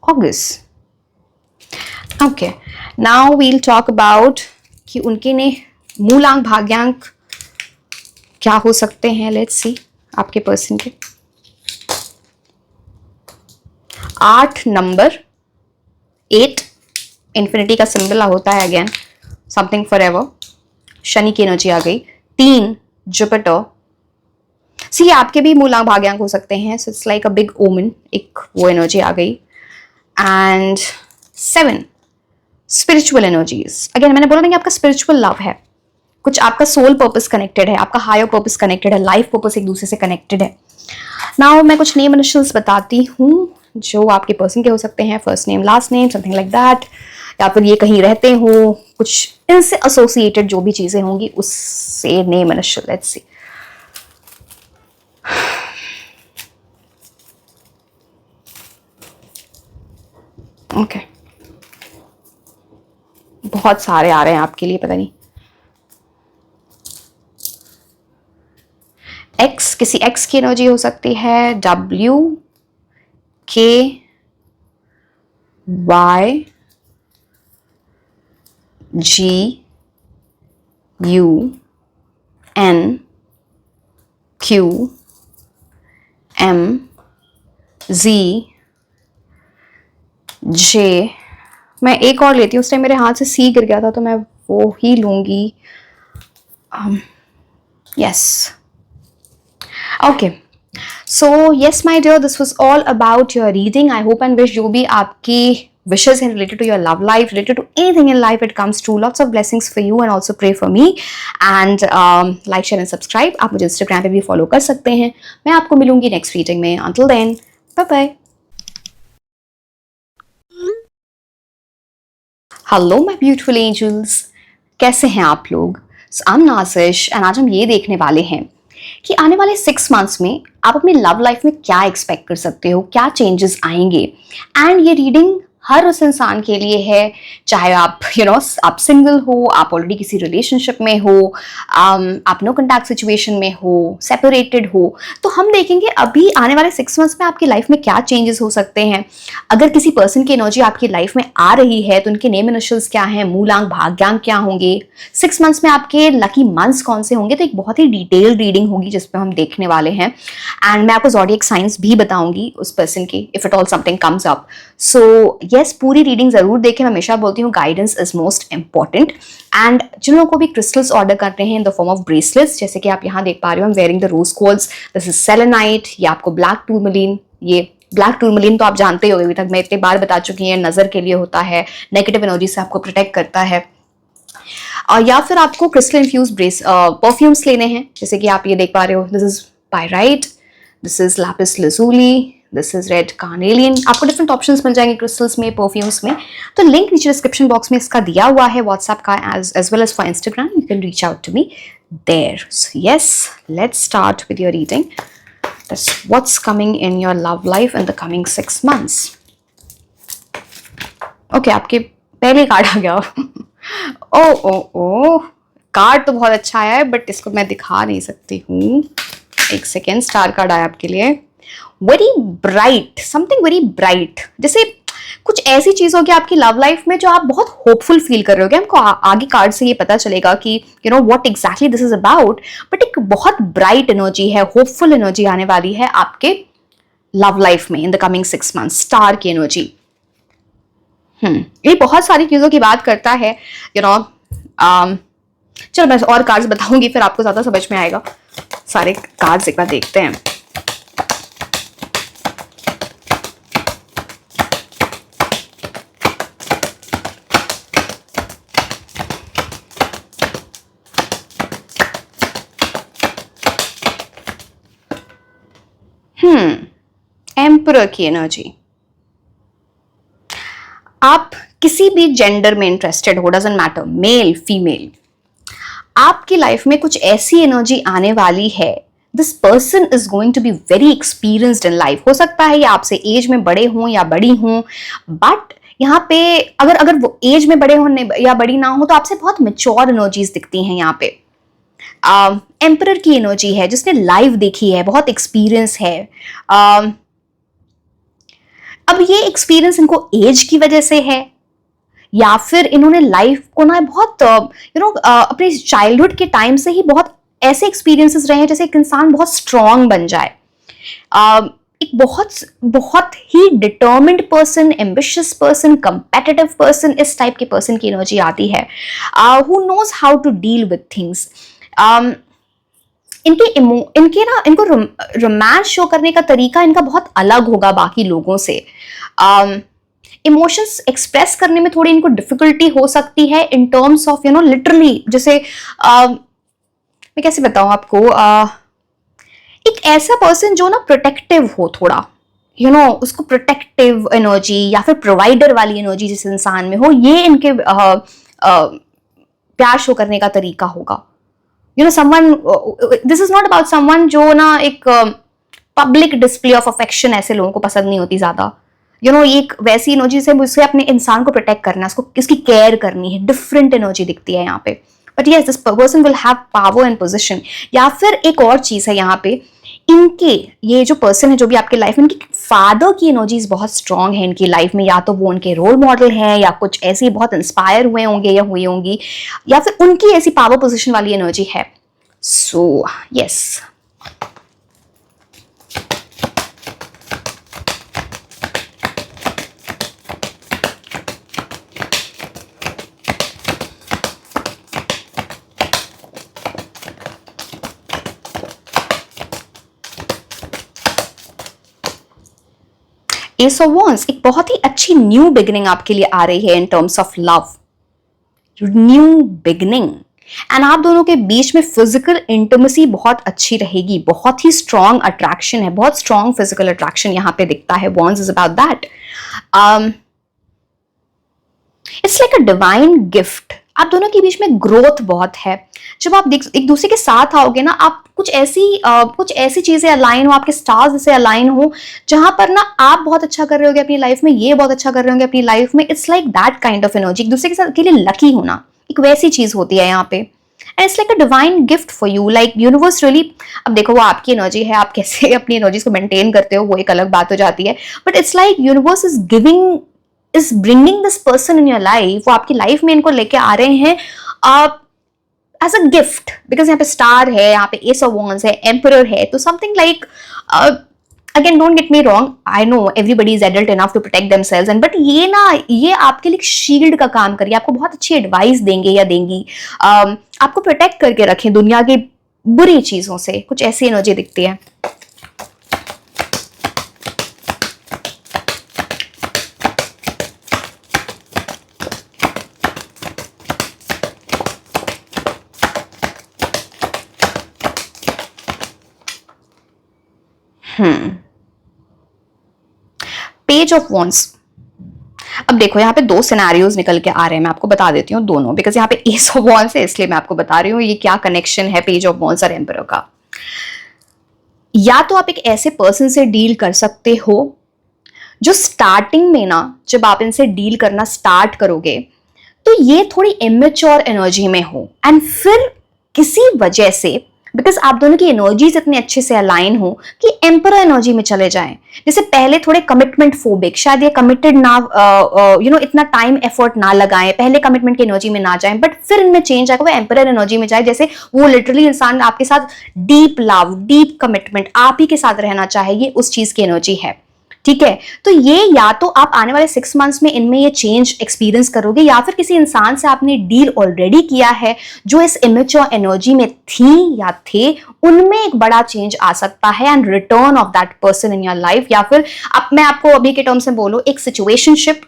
अगस्त। Okay, now we'll talk about कि उनके ने मूलांक भाग्यांक क्या हो सकते हैं। लेट्स सी आपके पर्सन के 8 नंबर, 8 इन्फिनिटी का सिंबल होता है, again something for ever. Shani की एनर्जी आ गई। 3 जुपिटर। सी आपके भी मूलांक भाग्यांक हो सकते हैं, so it's like a big ओमन, एक वो एनर्जी आ गई। And 7 spiritual energies. अगेन मैंने बोला ना कि आपका स्पिरिचुअल लव है, कुछ आपका सोल पर्पस कनेक्टेड है, आपका हायर पर्पस कनेक्टेड है, लाइफ पर्पस एक दूसरे से कनेक्टेड है। नाउ मैं कुछ नेम इनिशियल्स बताती हूँ जो आपके पर्सन के हो सकते हैं, first name last name something like that, या फिर ये कहीं रहते हो, कुछ इनसे एसोसिएटेड जो भी चीजें होंगी उससे name initial. Let's see. Okay, बहुत सारे आ रहे हैं आपके लिए, पता नहीं। एक्स, किसी एक्स की एनर्जी हो सकती है। W K Y G U N Q M Z J। मैं एक और लेती हूँ, उस टाइम मेरे हाथ से सी गिर गया था तो मैं वो ही लूंगी। Yes, okay. So yes my dear, this was all about your reading. I hope and wish जो भी आपकी wishes हैं related to your love life, related to anything in life, it comes true. Lots of blessings for you and also pray for me. And like, share and subscribe. आप मुझे Instagram पे भी follow कर सकते हैं। मैं आपको मिलूंगी next reading में। Until then, bye bye. Hello my beautiful angels. कैसे हैं आप लोग? So, I'm नाज़िश and आज हम ये देखने वाले हैं कि आने वाले 6 मंथ्स में आप अपनी लव लाइफ में क्या एक्सपेक्ट कर सकते हो, क्या चेंजेस आएंगे। एंड ये रीडिंग हर उस इंसान के लिए है, चाहे आप आप सिंगल हो, आप ऑलरेडी किसी रिलेशनशिप में हो, आप नो कॉन्टैक्ट सिचुएशन में हो, सेपरेटेड हो। तो हम देखेंगे अभी आने वाले 6 मंथ्स में आपकी लाइफ में क्या चेंजेस हो सकते हैं। अगर किसी पर्सन की एनर्जी आपकी लाइफ में आ रही है तो उनके नेम इनिशियल्स क्या हैं, मूलांक भाग्यांक क्या होंगे, 6 मंथ्स में आपके लकी मंथ्स कौन से होंगे। तो एक बहुत ही डिटेल्ड रीडिंग होगी जिसपे हम देखने वाले हैं। एंड मैं आपको ज़ोडिएक साइंस भी बताऊंगी उस पर्सन की, if it all something comes up. So yes, पूरी रीडिंग जरूर देखें। मैं हमेशा बोलती हूँ guidance is most important. And जिन लोगों को भी क्रिस्टल्स ऑर्डर करते हैं in the form of bracelets, जैसे कि आप यहाँ देख पा रहे हो, I am wearing the rose quartz, this is selenite, ये आपको ब्लैक टूरमलीन, ये ब्लैक टूरमलीन तो आप जानते हो, अभी तक मैं इतने बार बता चुकी हूँ, नजर के लिए होता है, नेगेटिव एनर्जी से आपको प्रोटेक्ट करता है। या फिर आपको क्रिस्टल इन्फ्यूज परफ्यूम्स लेने हैं, जैसे कि आप ये देख पा रहे हो, this is pyrite, this is lapis lazuli, this is red carnelian. आपको डिफरेंट ऑप्शंस मिल जाएंगे क्रिस्टल्स में, परफ्यूम्स में। तो लिंक नीचे डिस्क्रिप्शन बॉक्स में इसका दिया हुआ है, व्हाट्सएप का as well as for Instagram. You can reach out to me there. So yes, let's start with your reading. That's what's coming in your love life in the coming 6 months. Okay, आपके पहले card आ गया। ओ card तो बहुत अच्छा आया है, but इसको मैं दिखा नहीं सकती हूँ। एक सेकेंड, स्टार कार्ड आया आपके लिए। Very bright, something very bright, जैसे कुछ ऐसी चीज होगी आपकी लव लाइफ में जो आप बहुत होपफुल फील कर रहे होगे। हमको आगे कार्ड से ये पता चलेगा कि what exactly this is about, but एक बहुत ब्राइट एनर्जी है, होपफुल एनर्जी आने वाली है आपके लव लाइफ में इन द कमिंग 6 मंथ्स। स्टार की एनर्जी, ये बहुत सारी चीजों की बात करता है। चलो मैं और कार्ड्स बताऊंगी, फिर आपको ज्यादा समझ में आएगा। सारे कार्ड्स एक बार देखते हैं। एम्परर की एनर्जी। आप किसी भी जेंडर में इंटरेस्टेड हो, डजंट मैटर, मेल फीमेल, आपकी लाइफ में कुछ ऐसी एनर्जी आने वाली है। This person is going to be very experienced in life. हो सकता है ये आपसे एज में बड़े हों या बड़ी हों, बट यहाँ पे अगर वो एज में बड़े हों या बड़ी ना हो तो आपसे बहुत मेच्योर एनर्जीज दिखती हैं यहाँ पे। एम्परर की एनर्जी है, जिसने लाइव देखी है, बहुत एक्सपीरियंस है। अब ये एक्सपीरियंस इनको एज की वजह से है, या फिर इन्होंने लाइफ को ना बहुत अपने चाइल्डहुड के टाइम से ही बहुत ऐसे एक्सपीरियंसेस रहे हैं जैसे एक इंसान बहुत स्ट्रांग बन जाए। एक बहुत ही determined person, ambitious person, competitive person, इस टाइप के पर्सन की एनर्जी आती है। Who knows how to deal with things. इनको रोमांस शो करने का तरीका इनका बहुत अलग होगा बाकी लोगों से। इमोशंस एक्सप्रेस करने में थोड़ी इनको डिफिकल्टी हो सकती है इन टर्म्स ऑफ लिटरली, जैसे मैं कैसे बताऊं आपको, एक ऐसा पर्सन जो ना प्रोटेक्टिव हो थोड़ा, उसको प्रोटेक्टिव एनर्जी या फिर प्रोवाइडर वाली एनर्जी जिस इंसान में हो, ये इनके प्यार शो करने का तरीका होगा। Someone, this is not about someone जो ना एक पब्लिक डिस्प्ले ऑफ अफेक्शन, ऐसे लोगों को पसंद नहीं होती ज्यादा। एक वैसी एनर्जी से मुझसे अपने इंसान को प्रोटेक्ट करना है, उसको इसकी केयर करनी है, डिफरेंट एनर्जी दिखती है यहाँ पे। But yes, this person will have power and position. या फिर एक और चीज है यहाँ पे, इनके ये जो पर्सन है जो भी आपके लाइफ में, इनकी फादर की एनर्जीज बहुत स्ट्रांग है इनकी लाइफ में। या तो वो उनके रोल मॉडल हैं, या कुछ ऐसे बहुत इंस्पायर हुए होंगे या हुई होंगी, या फिर उनकी ऐसी पावर पोजिशन वाली एनर्जी है। So yes, S of wands एक बहुत ही अच्छी न्यू बिगिनिंग आपके लिए आ रही है इन terms of love, new beginning. And आप दोनों के बीच में फिजिकल इंटिमेसी बहुत अच्छी रहेगी, बहुत ही स्ट्रॉन्ग अट्रैक्शन है, बहुत स्ट्रॉन्ग फिजिकल अट्रैक्शन यहां पे दिखता है। Wands is about that, it's like a divine gift. आप दोनों के बीच में ग्रोथ बहुत है। जब आप एक दूसरे के साथ आओगे ना, आप कुछ ऐसी चीजें अलाइन हो, आपके स्टार्स जैसे अलाइन हो, जहां पर ना आप बहुत अच्छा कर रहे होगे अपनी लाइफ में, ये बहुत अच्छा कर रहे होंगे अपनी लाइफ में। It's like that kind of energy, एक दूसरे के साथ के लिए लकी होना, एक वैसी चीज होती है यहाँ पे। And it's like a divine gift for you, like universe really, अब देखो वो आपकी एनर्जी है, आप कैसे अपनी एनर्जीज को मेंटेन करते हो वो एक अलग बात हो जाती है। But it's like universe is bringing this person in your life. वो आपकी लाइफ में इनको लेके आ रहे हैं एज अ गिफ्ट, बिकॉज यहाँ पे स्टार है, यहाँ पे एस ऑफ वॉन्ड्स है, एम्परर है, तो something like, again don't get me wrong, I know everybody is adult enough to protect themselves and, but ये आपके लिए शील्ड का काम करिए, आपको बहुत अच्छी एडवाइस देंगे या देंगी, आपको प्रोटेक्ट करके रखें दुनिया की बुरी चीजों से। कुछ ऐसी एनर्जी दिखती है। पेज ऑफ वॉन्ड्स, अब देखो यहाँ पे दो सिनेरियोज निकल के आ रहे हैं, मैं आपको बता देती हूँ दोनों, बिकॉज यहाँ पे एस ऑफ वॉन्ड्स है इसलिए मैं आपको बता रही हूँ ये क्या कनेक्शन है पेज ऑफ वॉन्ड्स और एम्परर का। या तो आप एक ऐसे पर्सन से डील कर सकते हो जो स्टार्टिंग में ना, जब आप इनसे डील करना स्टार्ट करोगे तो ये थोड़ी इमेच्योर एनर्जी में हो, एंड फिर किसी वजह से, बिकॉज आप दोनों की एनर्जीज इतने अच्छे से अलाइन हो कि एम्परर एनर्जी में चले जाएं। जैसे पहले थोड़े कमिटमेंट फोबिक, शायद ये कमिटेड ना, इतना टाइम एफर्ट ना लगाएं, पहले कमिटमेंट की एनर्जी में ना जाएं, बट फिर इनमें चेंज आएगा, वो एम्परर एनर्जी में जाए, जैसे वो लिटरली इंसान आपके साथ डीप लव, डीप कमिटमेंट आप ही के साथ रहना चाहे, ये उस चीज की एनर्जी है। ठीक है, तो ये या तो आप आने वाले 6 मंथ्स में इनमें ये चेंज एक्सपीरियंस करोगे, या फिर किसी इंसान से आपने डील ऑलरेडी किया है जो इस इमेच्योर एनर्जी में थी या थे, उनमें एक बड़ा चेंज आ सकता है and return of that person in your life. या फिर मैं आपको अभी के टर्म्स में बोलूं, एक सिचुएशनशिप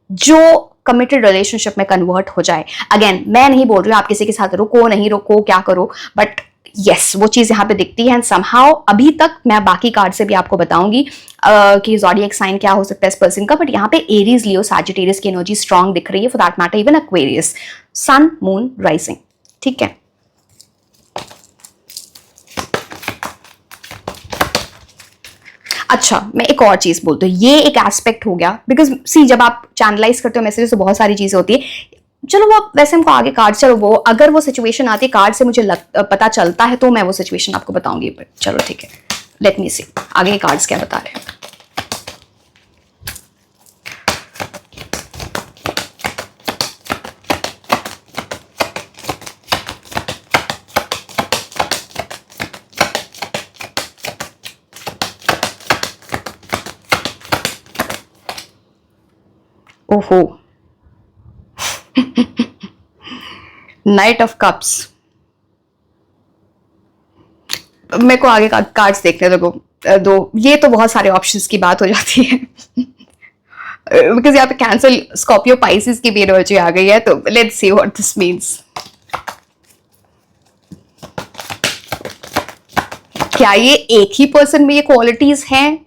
जो कमिटेड रिलेशनशिप में कन्वर्ट हो जाए। अगेन मैं नहीं बोल रही हूं आप किसी के साथ रुको नहीं रुको क्या करो, बट यस वो चीज यहां पे दिखती है। एंड समहाउ अभी तक मैं बाकी कार्ड से भी आपको बताऊंगी कि ज़ोडिएक साइन क्या हो सकता है इस पर्सन का, बट यहाँ पे एरीज, लियो, सैजिटेरियस की एनर्जी स्ट्रांग दिख रही है, for that matter even Aquarius, sun, moon, rising. ठीक है, अच्छा मैं एक और चीज बोलती हूँ, ये एक एस्पेक्ट हो गया, बिकॉज सी जब आप चैनलाइज करते हो मैसेज तो बहुत सारी चीजें होती है। चलो वो वैसे हमको आगे कार्ड, चलो वो अगर वो सिचुएशन आती है कार्ड से मुझे पता चलता है तो मैं वो सिचुएशन आपको बताऊंगी, बट चलो ठीक है, लेट मी सी आगे कार्ड्स क्या बता रहे हैं। ओहो, नाइट ऑफ कप्स, मेरे को आगे कार्ड्स देखने दो। ये तो बहुत सारे ऑप्शंस की बात हो जाती है बिकॉज यहाँ पे कैंसल, स्कॉर्पियो, पाइसेस की भी एनर्जी आ गई है, तो let's see what this means. क्या ये एक ही पर्सन में ये क्वालिटीज हैं,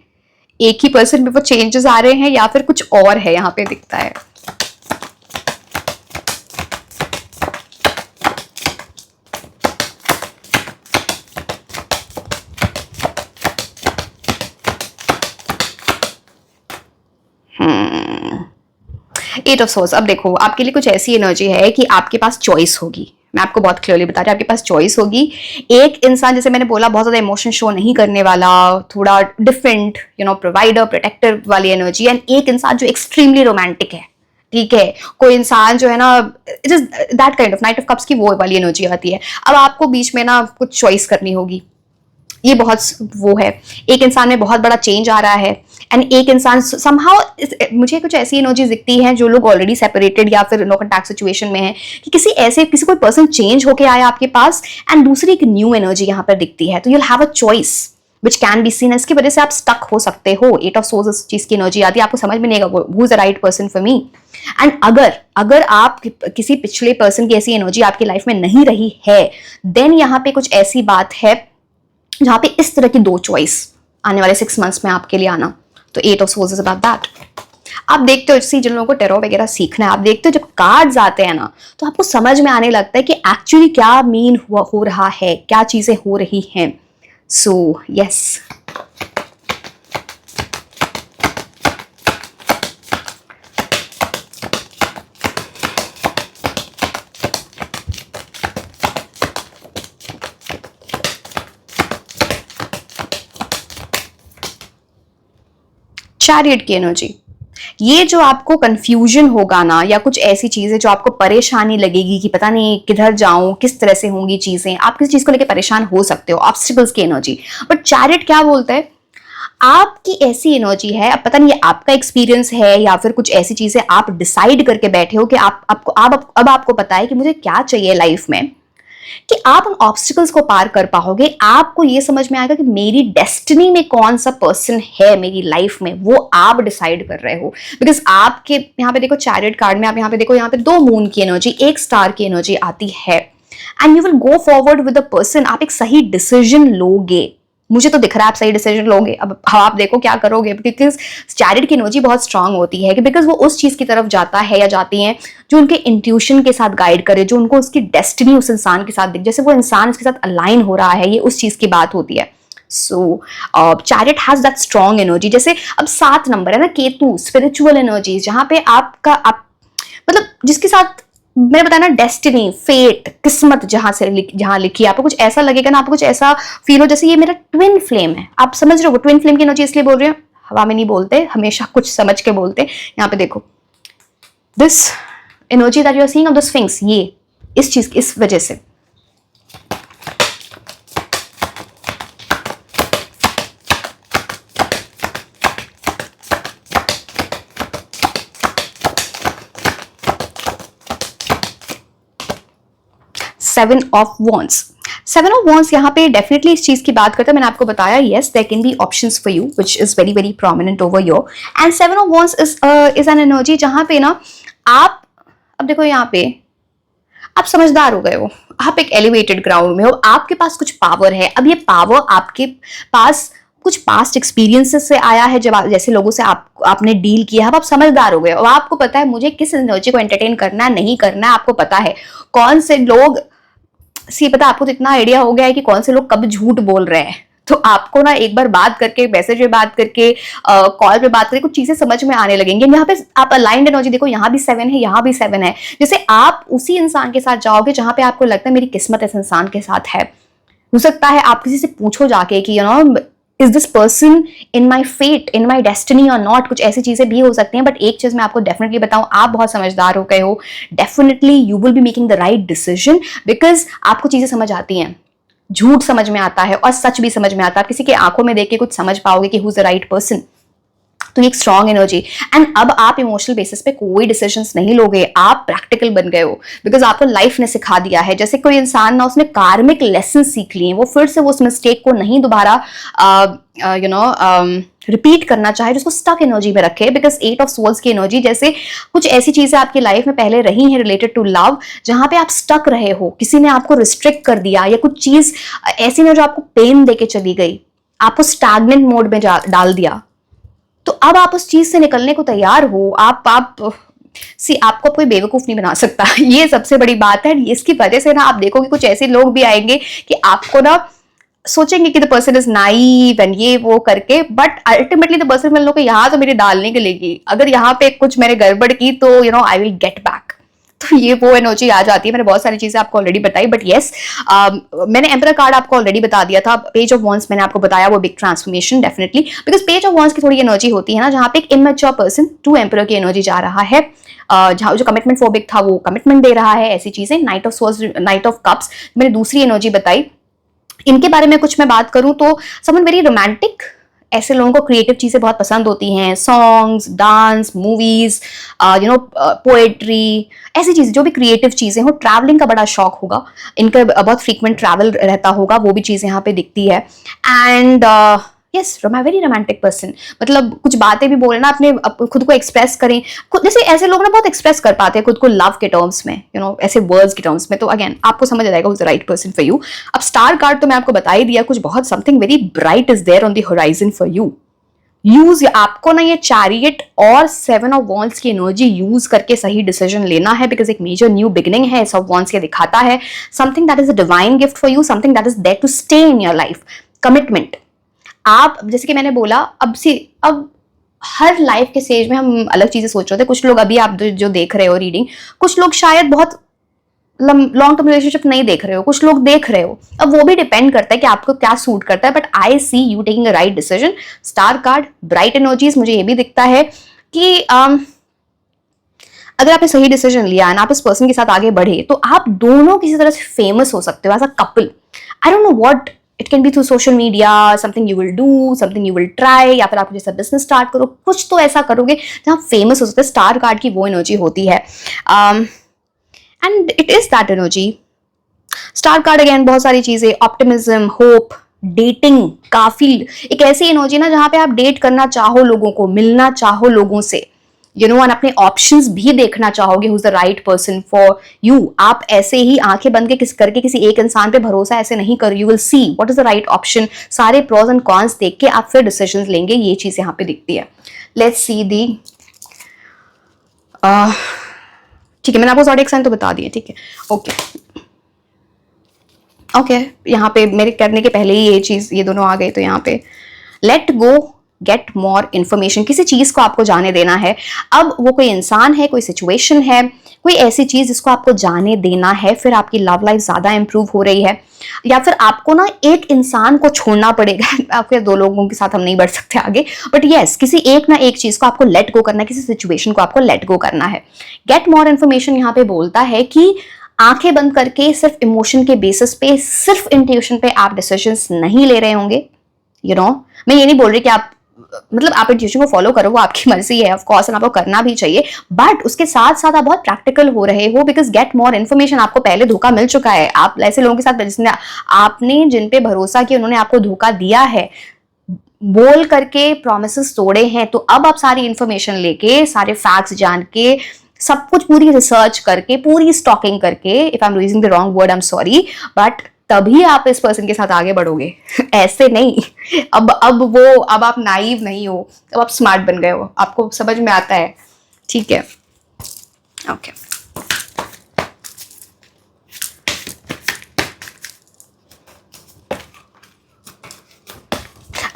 एक ही पर्सन में वो चेंजेस आ रहे हैं, या फिर कुछ और है यहाँ पे दिखता है। Eight of swords. अब देखो, आपके लिए कुछ ऐसी एनर्जी है कि आपके पास चॉइस होगी। मैं आपको बहुत क्लियरली बता रही हूँ, आपके पास चॉइस होगी। एक इंसान, जैसे मैंने बोला, बहुत ज्यादा इमोशन शो नहीं करने वाला, थोड़ा डिफरेंट, प्रोवाइडर, प्रोटेक्टर वाली एनर्जी, एंड एक इंसान जो एक्सट्रीमली रोमांटिक है। ठीक है, कोई इंसान जो है ना, it is that kind of night of cups की वो वाली एनर्जी आती है। अब आपको बीच में ना कुछ चॉइस करनी होगी। ये बहुत वो है, एक इंसान में बहुत बड़ा चेंज आ रहा है, एंड एक इंसान समहाउ, मुझे कुछ ऐसी एनर्जीज दिखती हैं जो लोग ऑलरेडी सेपरेटेड या फिर नो कॉन्टैक्ट सिचुएशन में है, कि किसी कोई पर्सन चेंज होके आया आपके पास, एंड दूसरी एक न्यू एनर्जी यहाँ पर दिखती है। तो you'll have a choice which can be seen. इसकी वजह से आप स्टक हो सकते हो। एट ऑफ सोर्स इस चीज की एनर्जी आती है, आपको समझ में नहीं आएगा who is the right person for me. And अगर आप किसी पिछले पर्सन की ऐसी एनर्जी आपकी लाइफ में नहीं रही है, देन यहाँ पे कुछ ऐसी बात है जहां पे इस तरह की दो चॉइस आने वाले 6 मंथ्स में आपके लिए आना। तो eight of swords is about that. आप देखते हो, जिन लोगों को टेरो वगैरह सीखना है, आप देखते हो जब कार्ड्स आते हैं ना, तो आपको समझ में आने लगता है कि एक्चुअली क्या मीन हो रहा है, क्या चीजें हो रही हैं। सो यस, चैरियट की एनर्जी। ये जो आपको कंफ्यूजन होगा ना, या कुछ ऐसी चीजें जो आपको परेशानी लगेगी कि पता नहीं किधर जाऊं, किस तरह से होंगी चीजें, आप किसी चीज को लेकर परेशान हो सकते हो, ऑब्स्टिकल्स की एनर्जी। बट चैरियट क्या बोलता है, आपकी ऐसी एनर्जी है, अब पता नहीं ये आपका एक्सपीरियंस है या फिर कुछ ऐसी चीजें आप डिसाइड करके बैठे हो कि अब आपको पता है कि मुझे क्या चाहिए लाइफ में, कि आप उन ऑब्स्टिकल्स को पार कर पाओगे। आपको ये समझ में आएगा कि मेरी डेस्टिनी में कौन सा पर्सन है मेरी लाइफ में, वो आप डिसाइड कर रहे हो। बिकॉज आपके यहाँ पे देखो, चैरियट कार्ड में आप यहाँ पे देखो, यहाँ पे 2 मून की एनर्जी, 1 स्टार की एनर्जी आती है, and you will go forward with the person. आप एक सही डिसीजन लोगे, मुझे तो दिख रहा है आप सही डिसीजन लोगे। अब आप देखो क्या करोगे, बिकॉज चैरियट की एनर्जी बहुत स्ट्रांग होती है, कि बिकॉज वो उस चीज की तरफ जाता है या जाती है जो उनके इंट्यूशन के साथ गाइड करे, जो उनको उसकी डेस्टिनी उस इंसान के साथ दिख, जैसे वो इंसान उसके साथ अलाइन हो रहा है, ये उस चीज की बात होती है। So chariot has that strong energy. जैसे अब 7 नंबर है ना, केतु, स्पिरिचुअल एनर्जी, जहां पे आप मतलब जिसके साथ मैंने बताया ना, डेस्टिनी, फेट, किस्मत जहां लिखी है, आपको कुछ ऐसा लगेगा ना, आपको कुछ ऐसा फील हो जैसे ये मेरा ट्विन फ्लेम है। आप समझ रहे हो, ट्विन फ्लेम की एनर्जी इसलिए बोल रही हूँ, हवा में नहीं बोलते, हमेशा कुछ समझ के बोलते। यहाँ पे देखो, this energy that you are seeing of the sphinx, ये इस चीज की, इस वजह से। Seven of wands. 7 of wands यहाँ पे डेफिनेटली इस चीज की बात करता है, मैंने आपको बताया, yes there can be options for you which is very very prominent over your, and 7 of wands is an energy जहां पे ना आप, अब देखो यहाँ पे आप समझदार हो गए हो, आप एक एलिवेटेड ग्राउंड में हो, आपके पास कुछ पावर है। अब ये पावर आपके पास कुछ पास्ट एक्सपीरियंसेस से आया है, जब जैसे लोगों से आपने डील किया, अब आप समझदार हो गए और आपको पता है मुझे किस एनर्जी को एंटरटेन करना है, नहीं करना है। आपको पता है कौन से लोग, सी पता आपको तो इतना आइडिया हो गया है कि कौन से लोग कब झूठ बोल रहे हैं। तो आपको ना एक बार बात करके, मैसेज पे बात करके, कॉल पे बात करके कुछ चीजें समझ में आने लगेंगे। यहाँ पे आप अलाइंड एनर्जी देखो, यहाँ भी 7 है, यहाँ भी 7 है। जैसे आप उसी इंसान के साथ जाओगे जहां पे आपको लगता है मेरी किस्मत इस इंसान के साथ है। हो सकता है आप किसी से पूछो जाके कि is this person in my fate, in my destiny और नॉट, कुछ ऐसी चीजें भी हो सकती हैं। बट एक चीज मैं आपको डेफिनेटली बताऊं, आप बहुत समझदार हो गए हो, definitely you will be making the right decision, because आपको चीजें समझ आती हैं, झूठ समझ में आता है और सच भी समझ में आता है। आप किसी के आंखों में देख के कुछ समझ पाओगे कि who is the right person. तो एक स्ट्रॉन्ग एनर्जी। एंड अब आप इमोशनल बेसिस पे कोई डिसीजंस नहीं लोगे, आप प्रैक्टिकल बन गए हो, बिकॉज आपको लाइफ ने सिखा दिया है। जैसे कोई इंसान ना, उसने कार्मिक लेसन सीख लिए, वो फिर से वो उस मिस्टेक को नहीं दोबारा रिपीट करना चाहे, जिसको स्टक एनर्जी में रखे। बिकॉज 8 ऑफ सोल्स की एनर्जी जैसे कुछ ऐसी चीजें आपकी लाइफ में पहले रही हैं रिलेटेड टू लव, जहां पे आप स्टक रहे हो, किसी ने आपको रिस्ट्रिक्ट कर दिया, या कुछ चीज ऐसी ने जो आपको पेन देके चली गई, आपको स्टैग्नेंट मोड में डाल दिया, तो अब आप उस चीज से निकलने को तैयार हो। आप आपको कोई बेवकूफ नहीं बना सकता। ये सबसे बड़ी बात है। इसकी वजह से ना आप देखोगे कुछ ऐसे लोग भी आएंगे कि आपको ना सोचेंगे कि the person is naive and ये वो करके, बट अल्टीमेटली द पर्सन मिल लो कि यहाँ तो मेरी दाल नहीं गलेगी, अगर यहाँ पे कुछ मैंने गड़बड़ की तो आई विल गेट बैक। तो ये वो एनर्जी आ जाती है। मैंने बहुत सारी चीजें आपको ऑलरेडी बताई, बट येस, मैंने एम्परर कार्ड आपको ऑलरेडी बता दिया था। पेज ऑफ वॉन्ड्स मैंने आपको बताया, वो big transformation definitely, because page of wands की थोड़ी एनर्जी होती है ना, जहां पे एक इमैच्योर पर्सन टू एम्परर की एनर्जी जा रहा है, जहां जो कमिटमेंट फोबिक था वो कमिटमेंट दे रहा है, ऐसी चीजें। Night of source, night of cups, मैंने दूसरी एनर्जी बताई। इनके बारे में कुछ मैं बात करूं तो समवन वेरी रोमांटिक, ऐसे लोगों को क्रिएटिव चीजें बहुत पसंद होती हैं, सॉन्ग्स, डांस, मूवीज, पोएट्री, ऐसी चीजें जो भी क्रिएटिव चीजें हो। ट्रैवलिंग का बड़ा शौक होगा इनका, बहुत फ्रीक्वेंट ट्रैवल रहता होगा, वो भी चीजें यहाँ पे दिखती है। And yes, very romantic person, मतलब कुछ बातें भी बोलना, अपने खुद को एक्सप्रेस करें। जैसे ऐसे लोग ना बहुत एक्सप्रेस कर पाते हैं खुद को लव के टर्म्स में, ऐसे वर्ड्स के टर्म्स में। तो अगेन आपको समझ आ जाएगा who's the right person for you। अब स्टार कार्ड तो मैं आपको बता ही दिया, कुछ बहुत something very bright is there on the horizon for you. Use, आपको ना ये चैरियट और 7 ऑफ वॉन्ड्स की एनर्जी यूज करके सही डिसीजन लेना है, बिकॉज एक मेजर न्यू बिगिनिंग है। एस ऑफ वॉन्ड्स के दिखाता है something that is a divine gift for you, something that is there to stay in your life. Commitment, आप जैसे कि मैंने बोला, अब हर लाइफ के स्टेज में हम अलग चीजें सोच रहे थे। कुछ लोग अभी आप जो देख रहे हो रीडिंग, कुछ लोग शायद बहुत लॉन्ग टर्म रिलेशनशिप नहीं देख रहे हो, कुछ लोग देख रहे हो। अब वो भी डिपेंड करता है कि आपको क्या सूट करता है, but I see you taking a right decision. Star card, bright energies, मुझे ये भी दिखता है कि अगर आपने सही डिसीजन लिया है ना, आप इस पर्सन के साथ आगे बढ़े, तो आप दोनों किसी तरह से फेमस हो सकते हो as a couple. I don't know what, it can be through social media, something you will do, something you will try, या फिर आप जैसा बिजनेस स्टार्ट करो, कुछ तो ऐसा करोगे जहां फेमस हो सकते हैं। स्टार कार्ड की वो एनर्जी होती है, and it is that energy. Star card again बहुत सारी चीजें, ऑप्टिमिज्म, होप, डेटिंग, काफी एक ऐसी एनर्जी ना जहां पे आप डेट करना चाहो लोगों को, मिलना चाहो लोगों से, और अपने ऑप्शंस भी देखना चाहोगे, who is the right person for you. आप ऐसे ही आंखें बंद के करके किसी एक इंसान पे भरोसा ऐसे नहीं करो। You will see what is the right option, सारे प्रोज एंड कॉन्स देख के आप फिर डिसीजंस लेंगे। ये चीज यहाँ पे दिखती है। लेट्स सी दी, ठीक है, मैंने आपको ज़ोडिएक साइन तो बता दिए, ठीक है, ओके। यहाँ पे मेरे करने के पहले ही ये चीज, ये दोनों आ गए, तो यहाँ पे let go, gate more information, किसी चीज को आपको जाने देना है। अब वो कोई इंसान है, कोई सिचुएशन है, कोई ऐसी चीज जिसको आपको जाने देना है, फिर आपकी लव लाइफ ज्यादा इंप्रूव हो रही है, या फिर आपको ना एक इंसान को छोड़ना पड़ेगा। आपके 2 लोगों के साथ हम नहीं बढ़ सकते आगे, बट यस, किसी एक ना एक चीज को आपको लेट गो करना है, किसी सिचुएशन को आपको लेट गो करना है। गेट मोर इन्फॉर्मेशन यहाँ पे बोलता है कि आंखें बंद करके सिर्फ इमोशन के बेसिस पे, सिर्फ इंट्यूशन पे आप डिसीजंस नहीं ले रहे होंगे। मैं ये नहीं बोल रही कि आप, मतलब आप इंट्यूशन को फॉलो करो, वो आपकी मर्जी है, ऑफ कोर्स, आपको करना भी चाहिए, बट उसके साथ साथ आप बहुत प्रैक्टिकल हो रहे हो, बिकॉज गेट मोर इन्फॉर्मेशन। आपको पहले धोखा मिल चुका है, आप ऐसे लोगों के साथ जिसने आपने जिन पे भरोसा किया, उन्होंने आपको धोखा दिया है, बोल करके प्रॉमिसेस तोड़े हैं। तो अब आप सारी इंफॉर्मेशन लेके, सारे फैक्ट्स जान के, सब कुछ पूरी रिसर्च करके, पूरी स्टॉकिंग करके, if I am using the wrong word, I am sorry, but तभी आप इस पर्सन के साथ आगे बढ़ोगे। ऐसे नहीं। अब आप नाइव नहीं हो, अब आप स्मार्ट बन गए हो, आपको समझ में आता है, ठीक है, ओके।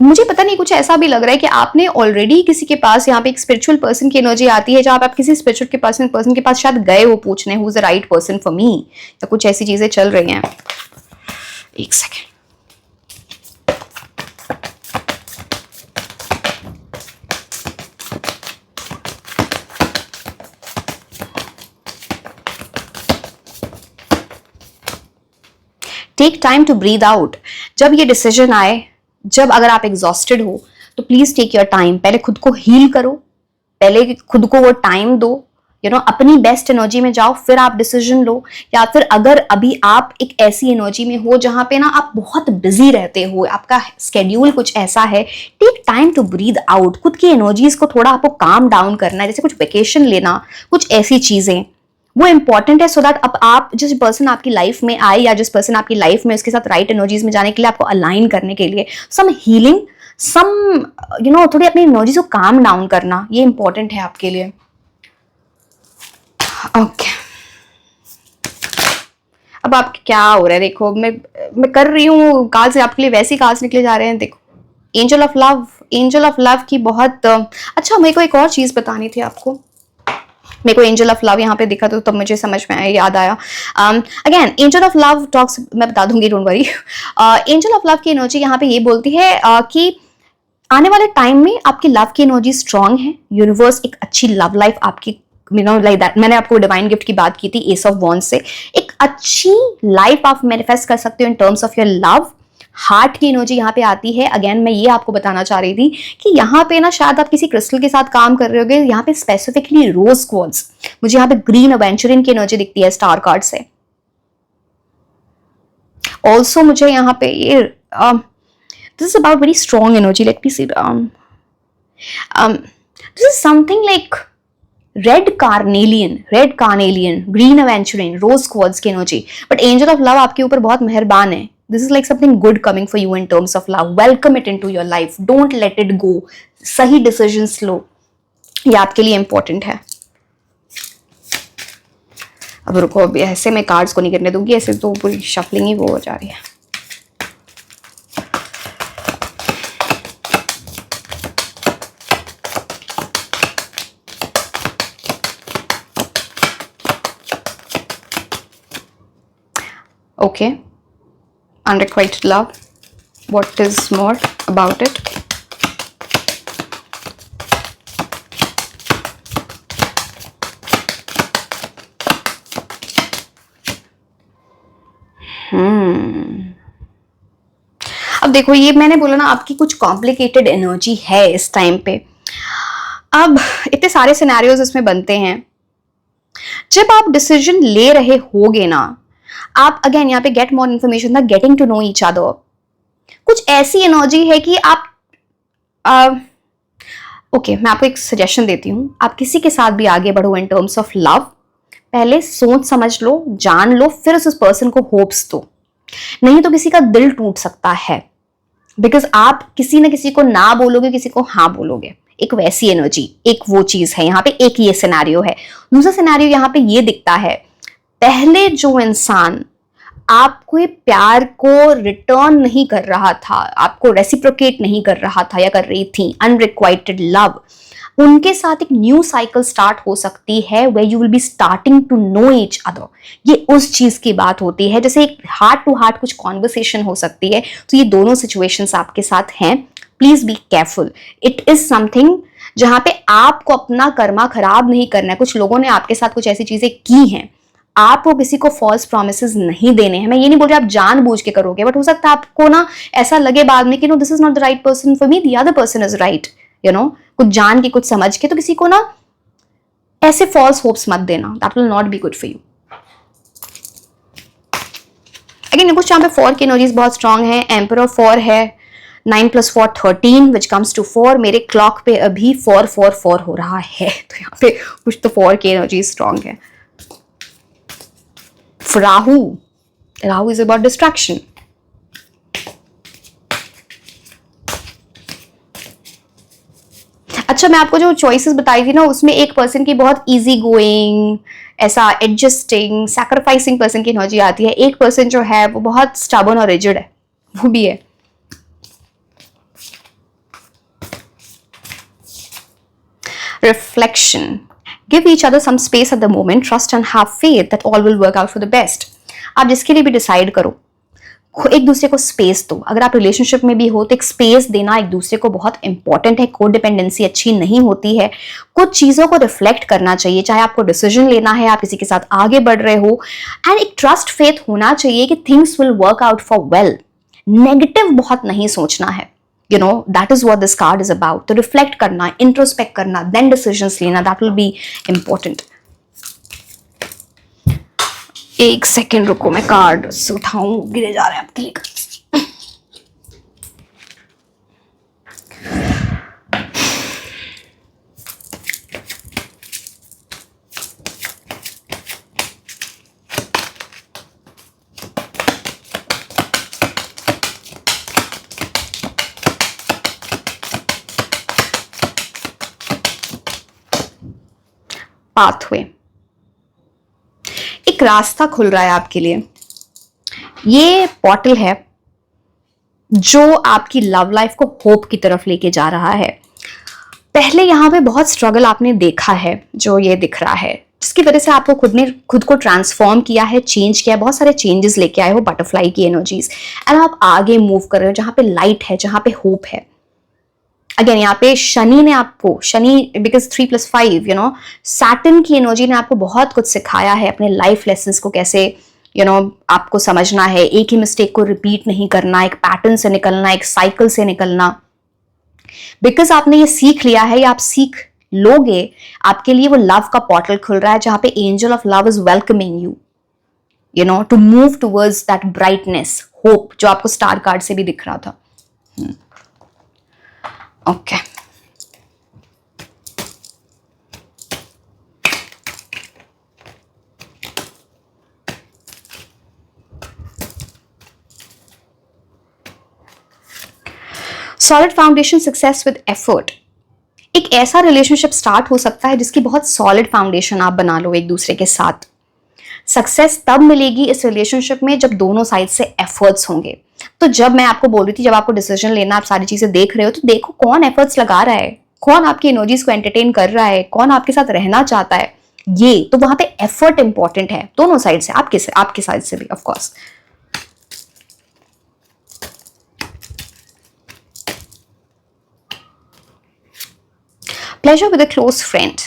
मुझे पता नहीं, कुछ ऐसा भी लग रहा है कि आपने ऑलरेडी किसी के पास, यहाँ पे एक स्पिरिचुअल पर्सन की एनर्जी आती है, जहां आप किसी स्पिरिचुअल के पर्सन के पास शायद गए हो पूछने, who is the right person for me, या कुछ ऐसी चीजें चल रही हैं। एक second, take time to breathe out. जब ये डिसीजन आए, जब अगर आप एग्जॉस्टेड हो, तो प्लीज टेक योर टाइम, पहले खुद को हील करो, पहले खुद को वो टाइम दो, अपनी बेस्ट एनर्जी में जाओ, फिर आप डिसीजन लो। या फिर अगर अभी आप एक ऐसी एनर्जी में हो जहां पे ना आप बहुत बिजी रहते हो, आपका स्केड्यूल कुछ ऐसा है, take time to breathe out. खुद की एनर्जीज को थोड़ा आपको काम डाउन करना है, जैसे कुछ वेकेशन लेना, कुछ ऐसी चीजें वो इंपॉर्टेंट है, सो दैट अब आप जिस पर्सन आपकी लाइफ में आए या जिस पर्सन आपकी लाइफ में उसके साथ राइट एनर्जीज में जाने के लिए आपको अलाइन करने के लिए सम हीलिंग, सम थोड़ी अपनी एनर्जीज को काम डाउन करना, ये इंपॉर्टेंट है आपके लिए। ओके, अब आपके क्या हो रहा है, देखो मैं कर रही हूँ कार्ड्स आपके लिए, वैसे ही कार्ड्स निकले जा रहे हैं। देखो angel of love, angel of love की बहुत अच्छा, मेरे को एक और चीज बतानी थी आपको। मेरे को एंजल ऑफ लव यहाँ पे दिखा तो तब मुझे समझ में आया, याद आया। Again angel of love talks, मैं बता दूंगी, don't worry. Angel of love की एनर्जी यहाँ पे ये बोलती है कि आने वाले टाइम में आपकी लव की एनर्जी स्ट्रांग है। यूनिवर्स एक अच्छी लव लाइफ आपकी, लाइक दैट, मैंने आपको डिवाइन गिफ्ट की बात की थी एस ऑफ वॉन्ड्स से, एक अच्छी लाइफ आप मैनिफेस्ट कर सकते हो इन terms of your love. Heart की एनर्जी यहाँ पे आती है। अगेन मैं ये आपको बताना चाह रही थी कि यहाँ पे ना शायद आप किसी क्रिस्टल के साथ काम कर रहे होगे, यहाँ पे स्पेसिफिकली रोज क्वार्ट्ज, मुझे यहाँ पे ग्रीन एवेंचुरिन की एनर्जी दिखती है स्टार कार्ड से। ऑल्सो मुझे यहाँ पे ये this is about very strong energy, let me see, this is something like red carnelian, green aventurine, rose quartz की energy. But angel of love आपके ऊपर बहुत मेहरबान है। This is like something good coming for you in terms of love. Welcome it into your life, don't let it go, सही decisions लो, ये आपके लिए इंपॉर्टेंट है। अब रुको, अभी ऐसे मैं कार्ड्स को नहीं करने दूंगी, ऐसे तो पूरी शफलिंग ही वो हो जा रही है। Okay, unrequited love, what is more about it? अब देखो, ये मैंने बोला ना आपकी कुछ कॉम्प्लिकेटेड एनर्जी है इस टाइम पे। अब इतने सारे सिनेरियोज इसमें बनते हैं। जब आप डिसीजन ले रहे होगे ना, आप अगेन यहाँ पे गेट मोर इन्फॉर्मेशन था, getting to know each other. कुछ ऐसी एनर्जी है कि आप ओके, मैं आपको एक सजेशन देती हूँ, आप किसी के साथ भी आगे बढ़ो इन टर्म्स ऑफ लव, पहले सोच समझ लो, जान लो, फिर उस पर्सन को होप्स दो, नहीं तो किसी का दिल टूट सकता है। बिकॉज आप किसी ना किसी को ना बोलोगे, किसी को हाँ बोलोगे, एक वैसी एनर्जी, एक वो चीज है यहाँ पे। एक ये सिनेरियो है। दूसरा सिनेरियो यहाँ पे ये दिखता है, पहले जो इंसान आपको प्यार को रिटर्न नहीं कर रहा था, आपको रेसिप्रोकेट नहीं कर रहा था या कर रही थी, अनरिक्वाइटेड लव, उनके साथ एक न्यू साइकिल स्टार्ट हो सकती है, where you will be starting to know each other. ये उस चीज की बात होती है, जैसे एक हार्ट टू हार्ट कुछ कॉन्वर्सेशन हो सकती है। तो ये दोनों सिचुएशंस आपके साथ हैं, please be careful. It is something जहां पे आपको अपना कर्मा खराब नहीं करना है। कुछ लोगों ने आपके साथ कुछ ऐसी चीजें की हैं, आपको किसी को फॉल्स प्रोमिसेस नहीं देने हैं। मैं ये नहीं बोल रही आप जानबूझ के करोगे, बट हो सकता है आपको ना ऐसा लगे बाद में कि no, this is not the right person for me, the other person is right, कुछ जान के, कुछ समझ के। तो किसी को ना ऐसे फॉल्स होप्स मत देना, that will not be good for you. Again कुछ यहाँ पे 4 की एनर्जीज बहुत स्ट्रांग है। एम्परर 4 है, 9 + 4 13 विच कम्स टू 4। मेरे क्लॉक पे अभी 4 4 4 हो रहा है, तो यहाँ पे कुछ तो 4 की एनर्जी स्ट्रांग है। Rahu is about distraction. अच्छा, मैं आपको जो चॉइसेस बताई थी ना, उसमें एक पर्सन की बहुत इजी गोइंग, ऐसा एडजस्टिंग, सैक्रिफाइसिंग पर्सन की एनर्जी आती है। एक पर्सन जो है वो बहुत स्टबर्न और रिजिड है, वो भी है। Reflection, give each other some space at the moment, trust and have faith that all will work out for the best. आप जिसके लिए भी डिसाइड करो, एक दूसरे को स्पेस दो। अगर आप रिलेशनशिप में भी हो तो एक स्पेस देना एक दूसरे को बहुत इंपॉर्टेंट है। कोडिपेंडेंसी अच्छी नहीं होती है। कुछ चीजों को रिफ्लेक्ट करना चाहिए, चाहे आपको डिसीजन लेना है, आप किसी के साथ आगे बढ़ रहे हो, एंड एक ट्रस्ट फेथ होना चाहिए कि things will work out for well. Negative बहुत नहीं सोचना है, that is what this card is about. तो रिफ्लेक्ट करना, इंट्रोस्पेक्ट करना, देन डिसीजंस लेना, दैट विल बी इंपॉर्टेंट. एक सेकेंड रुको, मैं कार्ड से उठाऊं, गिरे जा रहे हैं आपके लिए. पाथवे, एक रास्ता खुल रहा है आपके लिए. ये पोर्टल है जो आपकी लव लाइफ को होप की तरफ लेके जा रहा है. पहले यहां पे बहुत स्ट्रगल आपने देखा है, जो ये दिख रहा है, जिसकी वजह से आपको खुद को ट्रांसफॉर्म किया है, चेंज किया है, बहुत सारे चेंजेस लेके आए हो, बटरफ्लाई की एनर्जीज, एंड आप आगे मूव कर रहे हो जहां पे लाइट है, जहां पे होप है. अगेन यहाँ पे शनि ने आपको, शनि बिकॉज 3+5 सैटर्न की एनर्जी ने आपको बहुत कुछ सिखाया है, अपने लाइफ लेसन्स को कैसे आपको समझना है, एक ही मिस्टेक को रिपीट नहीं करना, एक पैटर्न से निकलना, एक साइकिल से निकलना. बिकॉज आपने ये सीख लिया है या आप सीख लोगे, आपके लिए वो लव का पोर्टल खुल रहा है जहां पे angel of love is welcoming you to move towards that brightness, hope, जो आपको स्टार कार्ड से भी दिख रहा था. Okay. Solid foundation, success with effort. एक ऐसा रिलेशनशिप स्टार्ट हो सकता है जिसकी बहुत सॉलिड फाउंडेशन आप बना लो एक दूसरे के साथ. सक्सेस तब मिलेगी इस रिलेशनशिप में जब दोनों साइड से एफर्ट्स होंगे. तो जब मैं आपको बोल रही थी, जब आपको डिसीजन लेना, आप सारी चीजें देख रहे हो, तो देखो कौन एफर्ट्स लगा रहा है, कौन आपकी एनर्जीज को एंटरटेन कर रहा है, कौन आपके साथ रहना चाहता है. ये तो वहां पे एफर्ट इंपॉर्टेंट है दोनों साइड से, आपके साइड से भी of course. Pleasure with a close friend.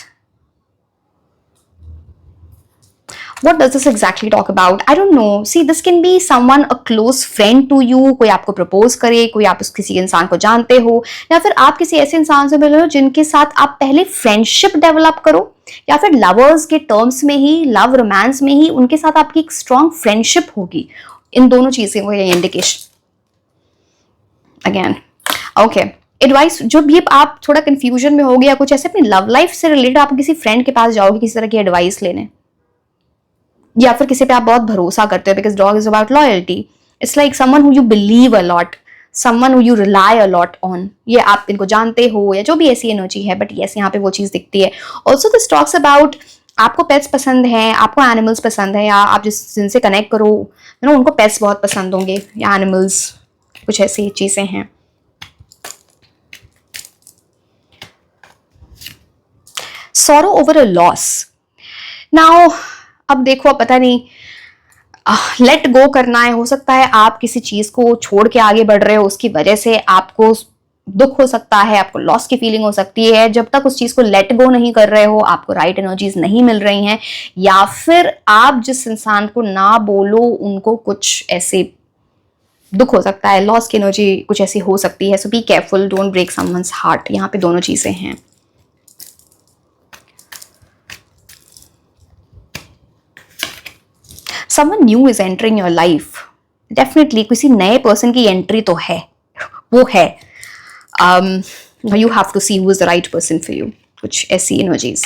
What does this exactly talk about? I don't know. See, this can be someone a close friend to you. कोई आपको प्रपोज करे, कोई आप किसी इंसान को जानते हो, या फिर आप किसी ऐसे इंसान से मिले हो जिनके साथ आप पहले फ्रेंडशिप डेवलप करो, या फिर लवर्स के टर्म्स में ही, लव रोमांस में ही उनके साथ आपकी एक स्ट्रॉन्ग फ्रेंडशिप होगी. इन दोनों चीजें को ये इंडिकेशन. अगेन ओके, एडवाइस, जब भी आप थोड़ा कंफ्यूजन में होगे या कुछ ऐसे अपनी लव लाइफ से रिलेटेड, आप किसी फ्रेंड के पास जाओगे किसी तरह की एडवाइस लेने, या फिर किसी पे आप बहुत भरोसा करते हो, because dog is about loyalty. It's like someone who you believe a lot, someone who you rely a lot on. ये आप इनको जानते हो या जो भी ऐसी एनर्जी है, बट यस यहाँ पे वो चीज दिखती है. ऑल्सो दिस टॉक्स अबाउट आपको पेट्स पसंद हैं, आपको एनिमल्स पसंद है, या आप जिनसे कनेक्ट करो उनको पेट्स बहुत पसंद होंगे या एनिमल्स, कुछ ऐसी चीजें हैं. Sorrow over a loss. Now अब देखो, पता नहीं, लेट गो करना है. हो सकता है आप किसी चीज को छोड़ के आगे बढ़ रहे हो, उसकी वजह से आपको दुख हो सकता है, आपको लॉस की फीलिंग हो सकती है. जब तक उस चीज को लेट गो नहीं कर रहे हो, आपको राइट एनर्जीज नहीं मिल रही हैं, या फिर आप जिस इंसान को ना बोलो उनको कुछ ऐसे दुख हो सकता है, लॉस की एनर्जी कुछ ऐसी हो सकती है. So be careful, don't break someone's heart. यहाँ पे दोनों चीजें हैं. Someone new is entering your life. Definitely किसी नए पर्सन की एंट्री तो है, वो है. You have to see who is the right person for you. कुछ ऐसी energies.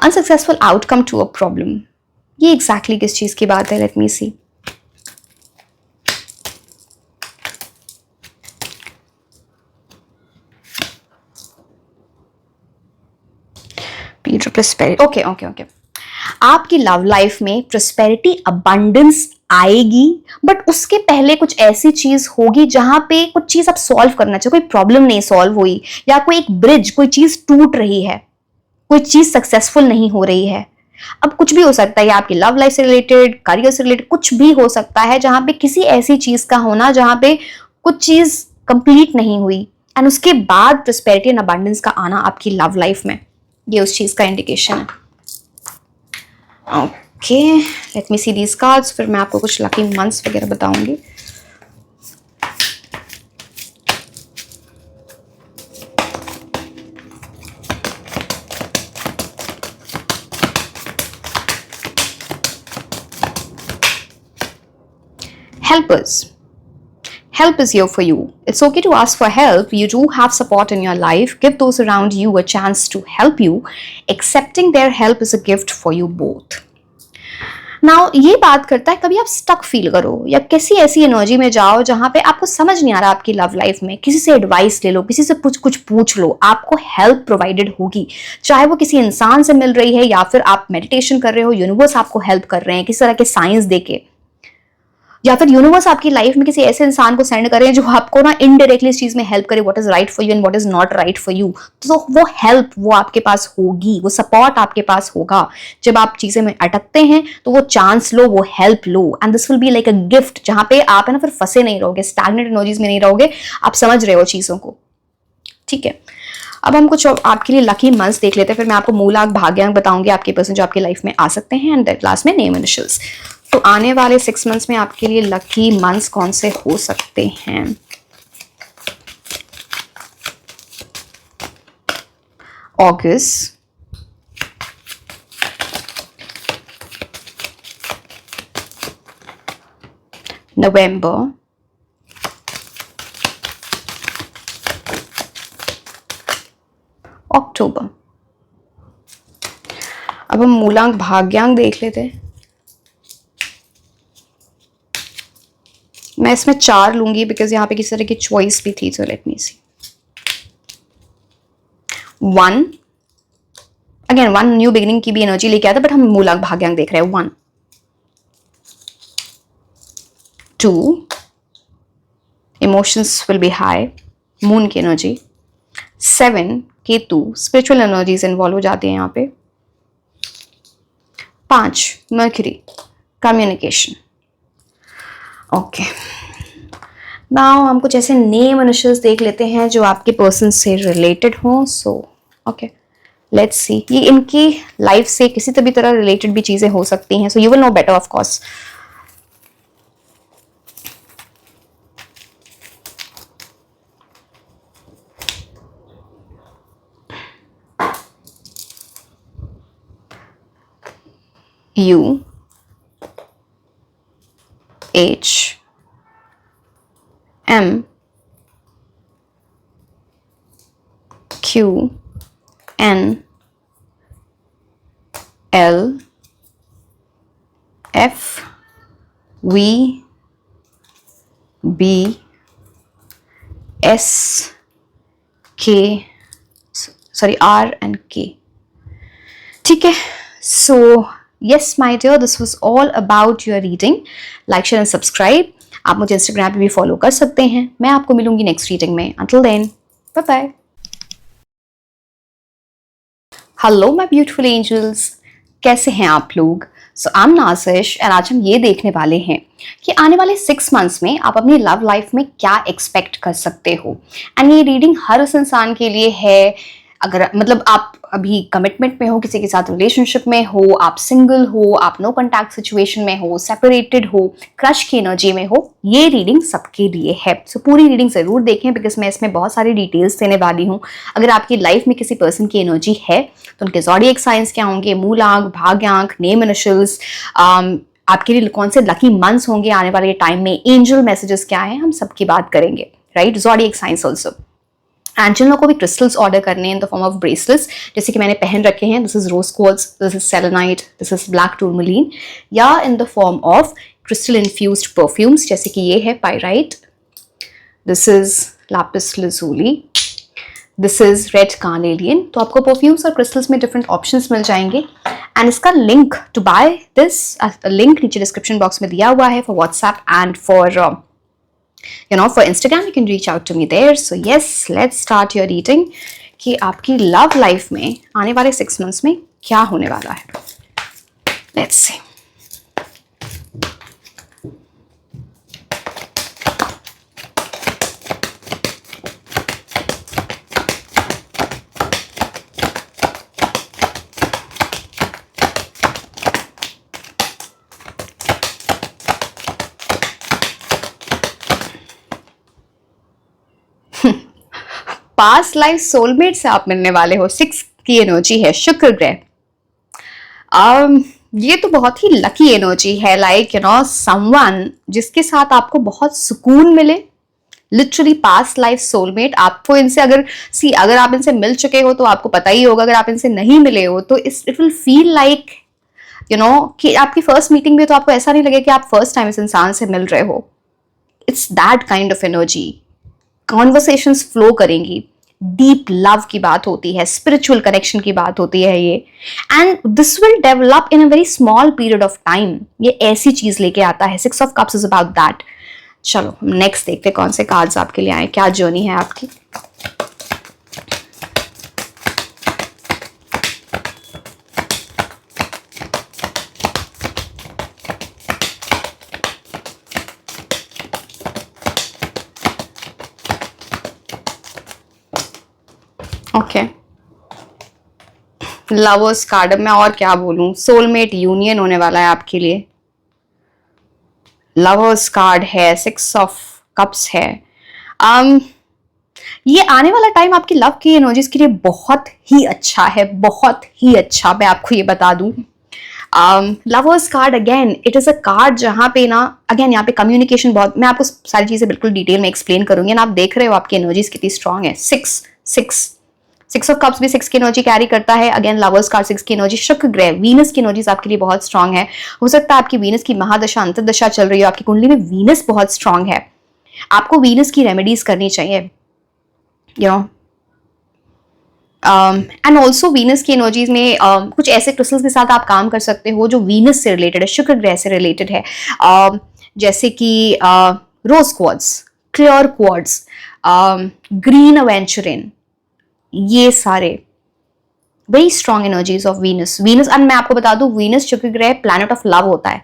Unsuccessful outcome to a problem. ये exactly किस चीज की बात है? Let me see. Okay okay okay, आपकी लव लाइफ में प्रोस्पेरिटी, अबंडेंस आएगी, बट उसके पहले कुछ ऐसी चीज होगी जहां पे कुछ चीज आप सॉल्व करना चाहिए. कोई प्रॉब्लम नहीं सॉल्व हुई, या कोई एक ब्रिज, कोई चीज टूट रही है, कोई चीज सक्सेसफुल नहीं हो रही है. अब कुछ भी हो सकता है, आपकी लव लाइफ से रिलेटेड, करियर से रिलेटेड, कुछ भी हो सकता है जहां पे किसी ऐसी चीज का होना जहां पे कुछ चीज कंप्लीट नहीं हुई, एंड उसके बाद प्रोस्पेरिटी एंड अबंडेंस का आना आपकी लव लाइफ में, ये उस चीज का इंडिकेशन है. Okay, late me see these cards, फिर मैं आपको कुछ लकी मंथ्स वगैरह बताऊंगी। Helpers. Help is here for you. It's okay to ask for help. You do have support in your life. Give those around you a chance to help you. Accepting their help is a gift for you both. Now ये बात करता है, कभी आप stuck feel करो या किसी ऐसी एनर्जी में जाओ जहां पे आपको समझ नहीं आ रहा आपकी लव लाइफ में, किसी से एडवाइस ले लो, किसी से कुछ पूछ लो, आपको हेल्प प्रोवाइडेड होगी। चाहे वो किसी इंसान से मिल रही है या फिर आप मेडिटेशन कर रहे हो, यूनिवर्स आपको हेल्प कर रहे हैं किसी तरह के साइंस देके, या फिर यूनिवर्स आपकी लाइफ में किसी ऐसे इंसान को सेंड करें जो आपको ना इनडायरेक्टली इस चीज में हेल्प करे, what is right for you and what is not right for you. तो वो हेल्प वो आपके पास होगी, वो सपोर्ट आपके पास होगा। जब आप चीजें में अटकते हैं तो वो चांस लो, वो help low, and this will be like a gift, जहां पे आप है ना फिर फंसे नहीं रहोगे, स्टैग्नेंट एनर्जीज में नहीं रहोगे, आप समझ रहे हो चीजों को। ठीक है, अब हम कुछ आपके लिए लकी मंथ्स देख लेते हैं, फिर मैं आपको मूलांक भाग्यांक बताऊंगी आपके पर्सन जो आपकी लाइफ में आ सकते हैं, एंड लास्ट में नेम इनिशियल्स। तो आने वाले 6 मंथ्स में आपके लिए लकी मंथ्स कौन से हो सकते हैं? अगस्त, नवंबर, अक्टूबर। अब हम मूलांक भाग्यांक देख लेते हैं। मैं इसमें 4 लूंगी बिकॉज यहाँ पे किसी तरह की चॉइस भी थी, तो लेट मी सी। 1 अगेन 1 न्यू बिगिनिंग की भी एनर्जी लेके आता, बट हम मूलांक भाग्यांक देख रहे हैं। 1 2 emotions will be high, moon की energy. 7 Ketu, spiritual energies involve हो जाती हैं यहाँ पे। 5 मर्क्यूरी, कम्युनिकेशन। ओके, नाउ हम कुछ ऐसे नेम इनिशियल्स देख लेते हैं जो आपके पर्सन से रिलेटेड हो। सो ओके, लेट्स सी, ये इनकी लाइफ से किसी भी तरह रिलेटेड भी चीजें हो सकती हैं, so you will know better of course. U H M Q N L F V B S K, sorry, R and K. ठीक है, so yes my dear, this was all about your reading. Like, share and subscribe. आप मुझे Instagram पे भी follow कर सकते हैं। मैं आपको मिलूंगी नेक्स्ट रीडिंग में। Until then, bye bye. Hello my beautiful angels, कैसे हैं आप लोग? सो आई एम नाज़िश एंड आज हम ये देखने वाले हैं कि आने वाले 6 मंथ्स में आप अपनी लव लाइफ में क्या एक्सपेक्ट कर सकते हो। एंड ये रीडिंग हर उस इंसान के लिए है, अगर मतलब आप अभी कमिटमेंट में हो, किसी के साथ रिलेशनशिप में हो, आप सिंगल हो, आप नो कॉन्टैक्ट सिचुएशन में हो, सेपरेटेड हो, क्रश की एनर्जी में हो, ये रीडिंग सबके लिए है। सो पूरी रीडिंग जरूर देखें बिकॉज मैं इसमें बहुत सारी डिटेल्स देने वाली हूँ। अगर आपकी लाइफ में किसी पर्सन की एनर्जी है तो उनके ज़ोडिएक साइंस क्या होंगे, मूलांक, भाग्यांक, नेम इनिशियल्स, आपके लिए कौन से लकी मंथ्स होंगे आने वाले टाइम में, एंजल मैसेजेस क्या हैं, हम सबकी बात करेंगे, right? Zodiac science also. And जिन लोगों को भी क्रिस्टल्स ऑर्डर करने हैं in the form of bracelets, जैसे कि मैंने पहन रखे हैं, this is rose quartz, this is selenite, this is black tourmaline, या in the form of crystal infused perfumes, जैसे कि ये है pyrite, this is lapis lazuli, this is red carnelian. तो आपको परफ्यूम्स और क्रिस्टल्स में डिफरेंट ऑप्शंस मिल जाएंगे। एंड इसका link to buy this, link नीचे डिस्क्रिप्शन बॉक्स में दिया हुआ है for WhatsApp and for for Instagram. You can reach out to me there. So yes, let's start your reading कि आपकी लव लाइफ में आने वाले 6 मंथ्स में क्या होने वाला है। Let's see. Past life soulmate से आप मिलने वाले हो। 6 की एनर्जी है, शुक्र ग्रह। ये तो बहुत ही लकी एनर्जी है, लाइक समवन जिसके साथ आपको बहुत सुकून मिले। Literally past life soulmate. आपको इनसे अगर आप इनसे मिल चुके हो तो आपको पता ही होगा, अगर आप इनसे नहीं मिले हो तो इट विल फील लाइक कि आपकी फर्स्ट मीटिंग में तो आपको ऐसा नहीं लगे कि आप फर्स्ट टाइम इस इंसान से मिल रहे हो। It's that kind of energy. Conversations flow करेंगी, डीप लव की बात होती है, स्पिरिचुअल कनेक्शन की बात होती है ये, and this will develop in a very small period of time. ये ऐसी चीज लेके आता है। 6 of cups is about that. चलो नेक्स्ट देखते हैं कौन से कार्ड्स आपके लिए आए, क्या जर्नी है आपकी। Okay, lovers card. मैं और क्या बोलूं, सोलमेट यूनियन होने वाला है आपके लिए। लवर्स कार्ड है, 6 ऑफ कप्स है। ये आने वाला टाइम आपकी लव की एनर्जीज के लिए बहुत ही अच्छा है, बहुत ही अच्छा। मैं आपको ये बता दूं, lovers card again it is a card जहां पे ना अगेन यहाँ पे कम्युनिकेशन बहुत, मैं आपको सारी चीजें बिल्कुल डिटेल में एक्सप्लेन करूंगी ना। आप देख रहे हो आपकी एनर्जीज कितनी स्ट्रांग है। 6 ऑफ कप्स भी 6 की एनर्जी कैरी करता है। अगेन लवर्स कार्ड 6 की एनर्जी। शुक्र ग्रह, वीनस की एनर्जीज आपके लिए बहुत स्ट्रांग है। हो सकता है आपकी वीनस की महादशा अंतर्दशा चल रही हो, आपकी कुंडली में वीनस बहुत स्ट्रांग है। आपको वीनस की रेमेडीज करनी चाहिए, एंड ऑल्सो वीनस की एनर्जीज में कुछ ऐसे क्रिस्टल्स के साथ आप काम कर सकते हो जो वीनस से रिलेटेड है, शुक्र ग्रह से रिलेटेड है। जैसे कि रोज क्वार्ट्ज, क्लियर क्वार्ट्ज, ग्रीन अवेंचुरिन, ये सारे very strong energies of Venus. And मैं आपको बता दूं, वीनस शुक्र ग्रह प्लैनेट ऑफ लव होता है।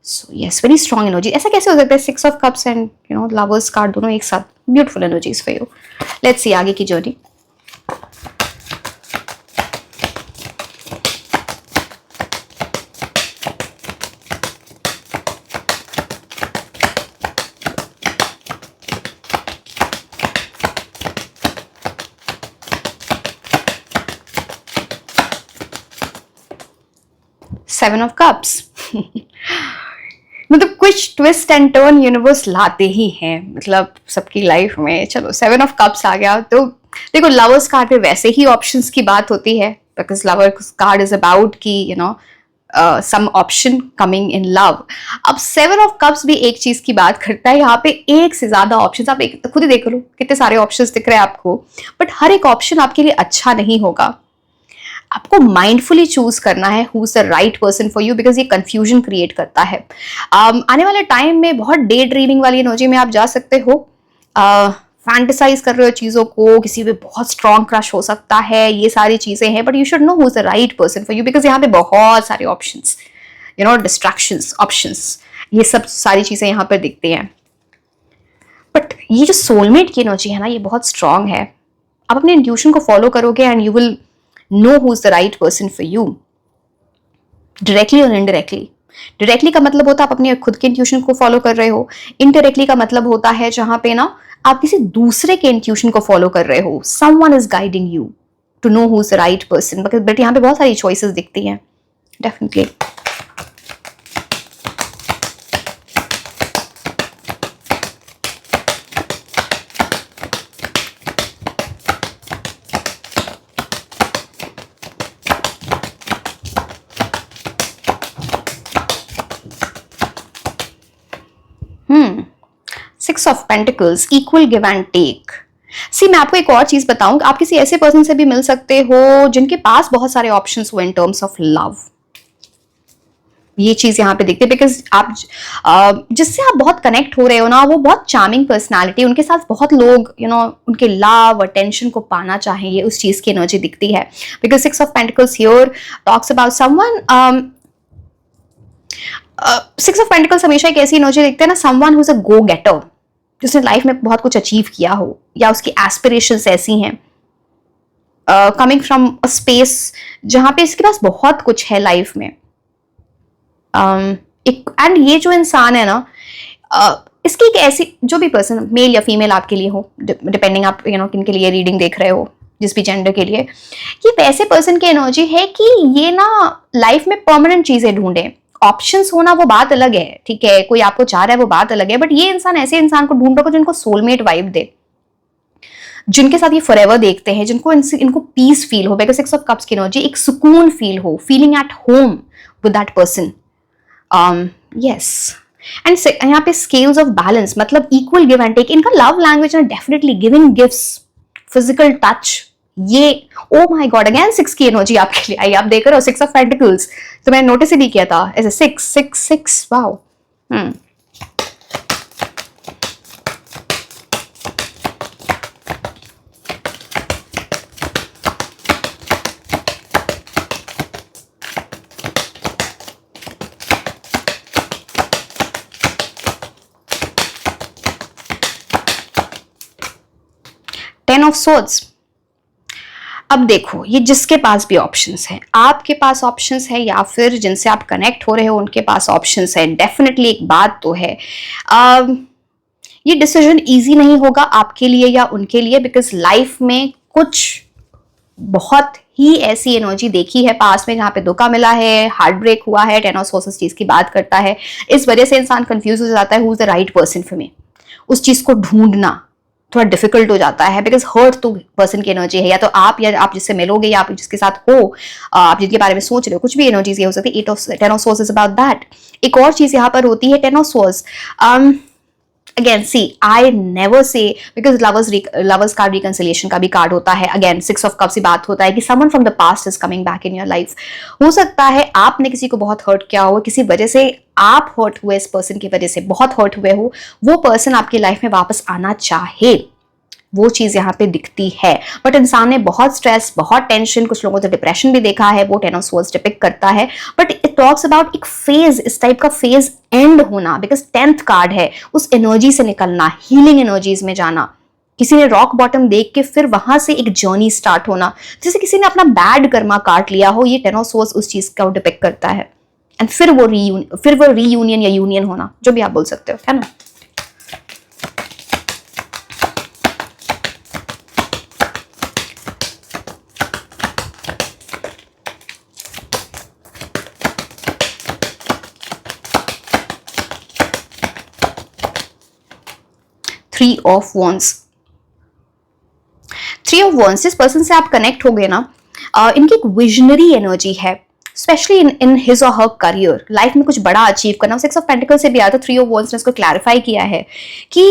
So yes, very strong energy. ऐसा कैसे हो सकता है 6 of cups and lovers card दोनों एक साथ? Beautiful energies for you. Let's see आगे की जर्नी। सेवन ऑफ कप्स मतलब कुछ ट्विस्ट एंड टर्न यूनिवर्स लाते ही हैं, मतलब सबकी लाइफ में। चलो 7 ऑफ कप्स आ गया तो देखो, लवर्स कार्ड पे वैसे ही ऑप्शंस की बात होती है, because lovers card is about कि some option coming in love. अब 7 ऑफ कप्स भी एक चीज की बात करता है, यहाँ पे एक से ज्यादा ऑप्शंस। आप एक खुद ही देख लो कितने सारे ऑप्शंस दिख रहे हैं आपको, बट हर एक ऑप्शन आपके लिए अच्छा नहीं होगा। आपको माइंडफुली चूज करना है who is the right person for you, because ये कंफ्यूजन क्रिएट करता है। आने वाले टाइम में बहुत डे ड्रीमिंग वाली एनर्जी में आप जा सकते हो, फैंटेसाइज कर रहे हो चीजों को, किसी पे बहुत स्ट्रॉन्ग क्रश हो सकता है, ये सारी चीजें हैं। But you should know who is the right person for you, because यहाँ पे बहुत सारे ऑप्शंस, डिस्ट्रैक्शंस, ऑप्शंस, ये सब सारी चीजें यहाँ पर दिखती हैं। बट ये जो सोलमेट की एनर्जी है ना, ये बहुत स्ट्रांग है। आप अपने इंट्यूशन को फॉलो करोगे and you will know who's the right person for you, directly or indirectly. Directly का मतलब होता है आप अपने खुद के इंट्यूशन को फॉलो कर रहे हो। Indirectly का मतलब होता है जहां पे ना आप किसी दूसरे के इंट्यूशन को फॉलो कर रहे हो। Someone is guiding you to know who's the right person. But यहाँ पे बहुत सारी choices दिखती हैं, definitely. Six of pentacles, equal give and take. See मैं आपको एक और चीज बताऊं, आप किसी ऐसे पर्सन से भी मिल सकते हो जिनके पास बहुत सारे ऑप्शंस हो इन टर्म्स ऑफ लव। ये चीज यहाँ पे दिखती है, बिकॉज आप जिससे आप बहुत कनेक्ट हो रहे हो ना, वो बहुत चार्मिंग पर्सनालिटी, उनके साथ बहुत लोग उनके लव अटेंशन को पाना चाहिए, उस चीज की एनर्जी दिखती है। Because 6 of pentacles here talks about someone. 6 of pentacles हमेशा एक ऐसी एनर्जी दिखते हैं ना, someone who is a go getter, जिसने लाइफ में बहुत कुछ अचीव किया हो या उसकी एस्पिरेशंस ऐसी हैं, कमिंग फ्रॉम अ स्पेस जहां पे इसके पास बहुत कुछ है लाइफ में। एंड ये जो इंसान है ना, इसकी एक ऐसी, जो भी पर्सन मेल या फीमेल आपके लिए हो, डिपेंडिंग आप किन के लिए रीडिंग देख रहे हो, जिस भी जेंडर के लिए, ये वैसे पर्सन की एनर्जी है कि ये ना लाइफ में परमानेंट चीजें ढूंढे। ऑप्शंस होना वो बात अलग है, ठीक है, कोई आपको चाह रहा है वो बात अलग है, बट ये इंसान ऐसे इंसान को ढूंढ रहा है जिनको सोलमेट वाइब दे, जिनके साथ ये फॉरएवर देखते हैं, जिनको इनको पीस फील हो, बिकॉज 6 ऑफ कप्स की एनर्जी एक सुकून फील हो, feeling at home with that person. Yes, and यहाँ पे स्केल्स ऑफ बैलेंस, मतलब इक्वल गिव एंड टेक। इनका लव लैंग्वेज है definitely giving gifts, physical touch. ये ओ माय गॉड, अगेन 6 की एनर्जी आपके लिए आई। आप देख रहे हो 6 ऑफ पेंटिकल्स, तो मैंने नोटिस ही नहीं किया था ऐसे 6 6 6, वाओ। 10 of swords. अब देखो, ये जिसके पास भी ऑप्शंस हैं, आपके पास ऑप्शंस है या फिर जिनसे आप कनेक्ट हो रहे हो उनके पास ऑप्शंस है, डेफिनेटली एक बात तो है, ये डिसीजन इजी नहीं होगा आपके लिए या उनके लिए, बिकॉज लाइफ में कुछ बहुत ही ऐसी एनर्जी देखी है पास में जहां पे धोखा मिला है, हार्ट ब्रेक हुआ है। 10 ऑफ सोर्स चीज की बात करता है, इस वजह से इंसान कंफ्यूज हो जाता है who is the right person for मी। उस चीज को ढूंढना थोड़ा डिफिकल्ट हो जाता है, बिकॉज हर्ट तो पर्सन की एनर्जी है, या तो आप जिससे मिलोगे या आप जिसके साथ हो, आप जिनके बारे में सोच रहे हो, कुछ भी एनर्जीज ये हो सकती है। 10 of swords is about that. एक और चीज यहाँ पर होती है 10 of swords. Again see, I never say, because lovers card reconciliation का भी कार्ड होता है। अगेन 6 ऑफ कप्स से बात होता है कि someone from the past is coming back in your life. हो सकता है आपने किसी को बहुत हर्ट किया हो, किसी वजह से आप हर्ट हुए, इस पर्सन की वजह से बहुत हर्ट हुए हो, वो पर्सन आपकी लाइफ में वापस आना चाहे, वो चीज यहाँ पे दिखती है। बट इंसान ने बहुत स्ट्रेस, बहुत टेंशन, कुछ लोगों ने डिप्रेशन भी देखा है, वो 10 ऑफ सोर्स डिपिक्ट करता है। बट इट टॉक्स अबाउट एक फेज, इस टाइप का फेज एंड होना, बिकॉज 10th कार्ड है, उस एनर्जी से निकलना, हीलिंग एनर्जीज में जाना, किसी ने रॉक बॉटम देख के फिर वहां से एक जर्नी स्टार्ट होना, जैसे किसी ने अपना बैड कर्मा काट लिया हो। ये 10 ऑफ सोर्स उस चीज का डिपिक्ट करता है। एंड फिर वो रीयूनियन या यूनियन होना, जो भी आप बोल सकते हो, है ना। Three of wands. Three of wands, जिस पर्सन से आप कनेक्ट हो गए ना, इनकी एक विजनरी एनर्जी है, स्पेशली इन हिज और हर करियर, लाइफ में कुछ बड़ा अचीव करना। 6 ऑफ पेंटिकल्स से भी आया था। 3 ऑफ वॉन्ड्स ने इसको क्लैरिफाई किया है कि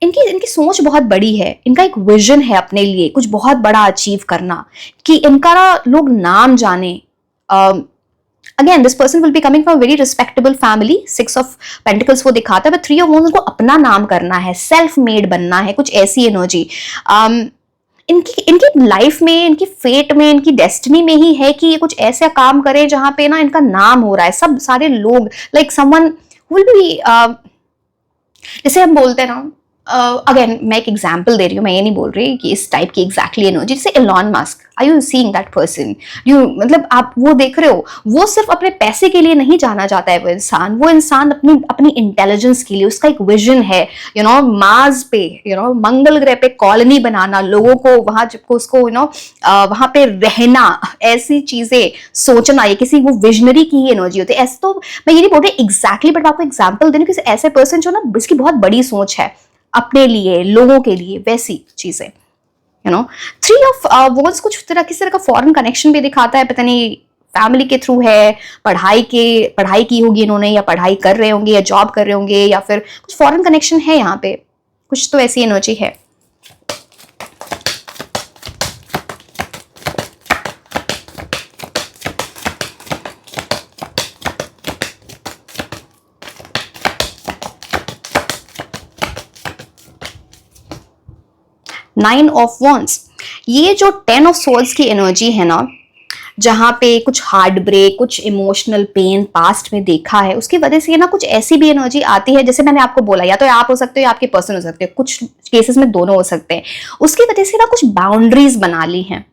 इनकी सोच बहुत बड़ी है, इनका एक विजन है अपने लिए कुछ बहुत बड़ा अचीव करना, कि इनका लोग नाम जाने। Again this person will be coming from very respectable family. 6 of pentacles वो दिखाता है, बट 3 ऑफ वॉन्ड्स को अपना नाम करना है, सेल्फ मेड बनना है, कुछ ऐसी एनर्जी इनकी लाइफ में, इनकी फेट में, इनकी डेस्टिनी में ही है कि ये कुछ ऐसा काम करे जहां पे ना इनका नाम हो रहा है। सब सारे लोग, लाइक समवन विल बी, जैसे हम बोलते हैं ना, अगेन मैं एक एग्जाम्पल दे रही हूँ, मैं ये नहीं बोल रही कि इस टाइप की एग्जैक्टली एनर्जी, जैसे Elon Musk, are you seeing that person? मतलब आप वो देख रहे हो, वो सिर्फ अपने पैसे के लिए नहीं जाना चाहता है। वो इंसान अपनी इंटेलिजेंस के लिए, उसका एक विजन है, मार्स पे, मंगल ग्रह पे कॉलोनी बनाना, लोगों को वहां उसको वहां पे रहना, ऐसी चीजें सोचना, ये किसी वो विजनरी की ही एनर्जी होती है। ऐसे तो मैं ये नहीं बोल रही एग्जैक्टली, बट आपको एग्जाम्पल देने, किसी ऐसे पर्सन जो ना जिसकी बहुत बड़ी सोच है अपने लिए, लोगों के लिए, वैसी चीजें। 3 ऑफ वॉन्ड्स कुछ किसी तरह का फॉरेन कनेक्शन भी दिखाता है, पता नहीं फैमिली के थ्रू है, पढ़ाई की होगी इन्होंने, या पढ़ाई कर रहे होंगे, या जॉब कर रहे होंगे, या फिर कुछ फॉरेन कनेक्शन है यहाँ पे, कुछ तो ऐसी एनर्जी है। नाइन ऑफ वॉन्ड्स, ये जो 10 ऑफ सोर्ड्स की एनर्जी है ना, जहां पे कुछ हार्ट ब्रेक, कुछ इमोशनल पेन पास्ट में देखा है, उसकी वजह से ना कुछ ऐसी भी एनर्जी आती है, जैसे मैंने आपको बोला, या तो आप हो सकते हो या आपके पर्सन हो सकते हो, कुछ केसेस में दोनों हो सकते हैं। उसकी वजह से ना कुछ बाउंड्रीज बना ली हैं,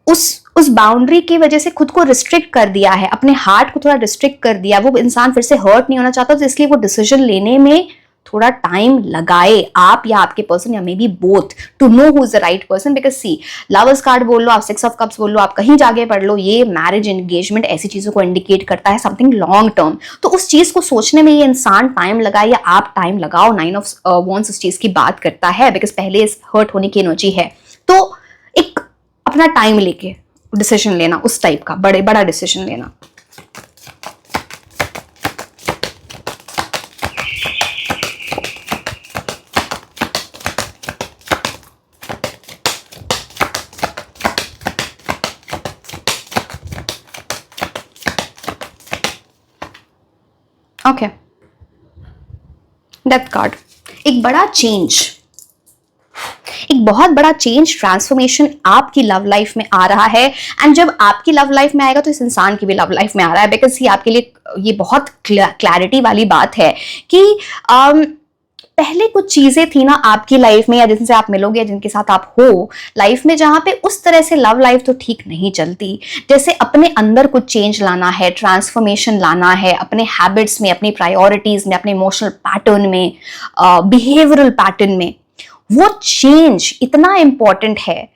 उस बाउंड्री की वजह से खुद को रिस्ट्रिक्ट कर दिया है, अपने हार्ट को थोड़ा रिस्ट्रिक्ट कर दिया, वो इंसान फिर से हर्ट नहीं होना चाहता, तो इसलिए वो डिसीजन लेने में थोड़ा टाइम लगाए, आप या आपके पर्सन या maybe both, to know who is the right person. Because see, lovers card बोल लो, आप सिक्स ऑफ कप्स बोल लो, आप कहीं जाके पढ़ लो, ये मैरिज, एंगेजमेंट ऐसी चीजों को इंडिकेट करता है, समथिंग लॉन्ग टर्म। तो उस चीज को सोचने में ये इंसान टाइम लगाए या आप टाइम लगाओ, नाइन ऑफ वॉन्ड्स उस चीज की बात करता है, बिकॉज पहले हर्ट होने की एनर्जी है। तो एक अपना टाइम लेके डिसीजन लेना, उस टाइप का बड़ा डिसीजन लेना। ओके, डेथ कार्ड, एक बड़ा चेंज, एक बहुत बड़ा चेंज, ट्रांसफॉर्मेशन आपकी लव लाइफ में आ रहा है। एंड जब आपकी लव लाइफ में आएगा तो इस इंसान की भी लव लाइफ में आ रहा है, बिकॉज ये आपके लिए ये बहुत क्लैरिटी वाली बात है कि पहले कुछ चीजें थी ना आपकी लाइफ में, या जिनसे आप मिलोगे या जिनके साथ आप हो लाइफ में, जहां पे उस तरह से लव लाइफ तो ठीक नहीं चलती। जैसे अपने अंदर कुछ चेंज लाना है, ट्रांसफॉर्मेशन लाना है, अपने हैबिट्स में, अपनी प्रायोरिटीज में, अपने इमोशनल पैटर्न में, बिहेवियरल पैटर्न में, वो चेंज इतना इंपॉर्टेंट है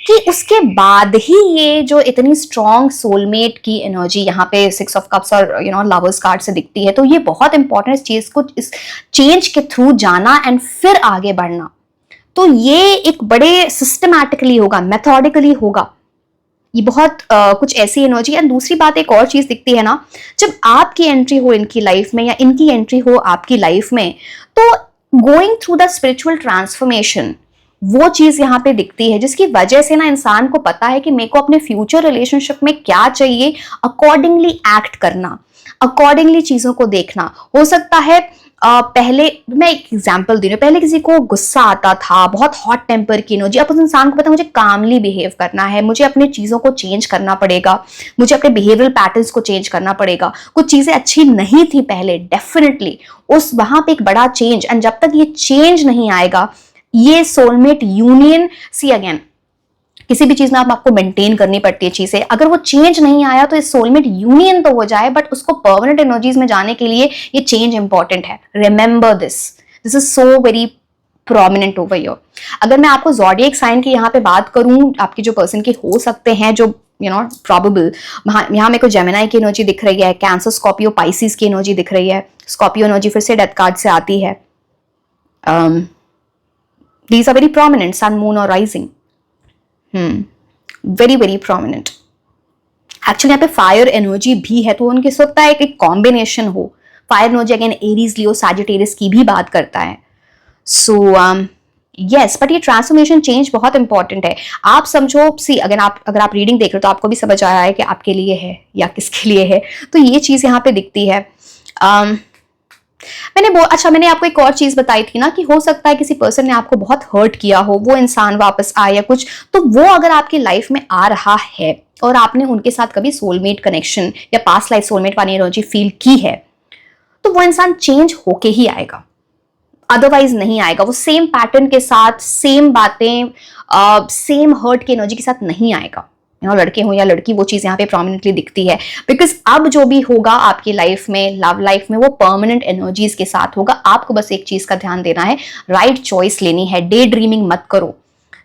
कि उसके बाद ही ये जो इतनी स्ट्रॉन्ग सोलमेट की एनर्जी यहाँ पे सिक्स ऑफ कप्स और लवर्स कार्ड से दिखती है। तो ये बहुत इंपॉर्टेंट चीज को, इस चेंज के थ्रू जाना एंड फिर आगे बढ़ना। तो ये एक बड़े सिस्टमैटिकली होगा, मेथोडिकली होगा, ये बहुत कुछ ऐसी एनर्जी। एंड दूसरी बात, एक और चीज दिखती है ना, जब आपकी एंट्री हो इनकी लाइफ में या इनकी एंट्री हो आपकी लाइफ में, तो going through the spiritual transformation, वो चीज यहाँ पे दिखती है, जिसकी वजह से ना इंसान को पता है कि मेरे को अपने फ्यूचर रिलेशनशिप में क्या चाहिए, अकॉर्डिंगली एक्ट करना, अकॉर्डिंगली चीजों को देखना। हो सकता है पहले, मैं एक एग्जांपल दे रही हूँ, पहले किसी को गुस्सा आता था, बहुत हॉट टेम्पर की एनर्जी, अब उस इंसान को पता है मुझे कामली बिहेव करना है, मुझे अपनी चीजों को चेंज करना पड़ेगा, मुझे अपने बिहेवियरल पैटर्न्स को चेंज करना पड़ेगा। कुछ चीजें अच्छी नहीं थी पहले, डेफिनेटली उस वहां पे एक बड़ा चेंज, एंड जब तक ये चेंज नहीं आएगा, ये सोलमेट यूनियन, सी अगेन, किसी भी चीज में आपको मेंटेन करनी पड़ती है चीजें, अगर वो चेंज नहीं आया तो इस सोलमेट यूनियन तो हो जाए, बट उसको परमानेंट एनर्जीज में जाने के लिए ये चेंज इंपॉर्टेंट है। Remember this is so very prominent over here. अगर मैं आपको ज़ोडिएक साइन की यहाँ पे बात करूं, आपके जो पर्सन के हो सकते हैं, जो प्रॉबेबल, यहाँ मेरे को जेमिनाई की एनर्जी दिख रही है, कैंसर, स्कॉर्पियो, पाइसिस की एनर्जी दिख रही है। स्कॉर्पियो एनर्जी फिर से डेथ कार्ड से आती है। These are very prominent, sun, moon और rising. Very very prominent. Actually यहाँ पे फायर एनर्जी भी है, तो उनके सकता है एक कॉम्बिनेशन हो। Fire energy again Aries, Leo, Sagittarius की भी बात करता है। सो यस, बट ये ट्रांसफॉर्मेशन चेंज बहुत इंपॉर्टेंट है। आप समझो, सी अगर आप रीडिंग देख रहे हो तो आपको भी समझ आया है कि आपके लिए है या किसके लिए है। तो ये चीज यहाँ पे दिखती है। मैंने आपको एक और चीज बताई थी ना कि हो सकता है किसी पर्सन ने आपको बहुत हर्ट किया हो, वो इंसान वापस आए या कुछ, तो वो अगर आपकी लाइफ में आ रहा है और आपने उनके साथ कभी सोलमेट कनेक्शन या पास्ट लाइफ सोलमेट वाली एनर्जी फील की है, तो वो इंसान चेंज होके ही आएगा, अदरवाइज नहीं आएगा। वो सेम पैटर्न के साथ, सेम बातें, सेम हर्ट की एनर्जी के साथ नहीं आएगा। लड़के हो या लड़की, वो चीज यहाँ पे प्रोमिनेंटली दिखती है। बिकॉज अब जो भी होगा आपकी लाइफ में, लव लाइफ में, वो परमानेंट एनर्जीज के साथ होगा। आपको बस एक चीज का ध्यान देना है, राइट चॉइस लेनी है। डे ड्रीमिंग मत करो।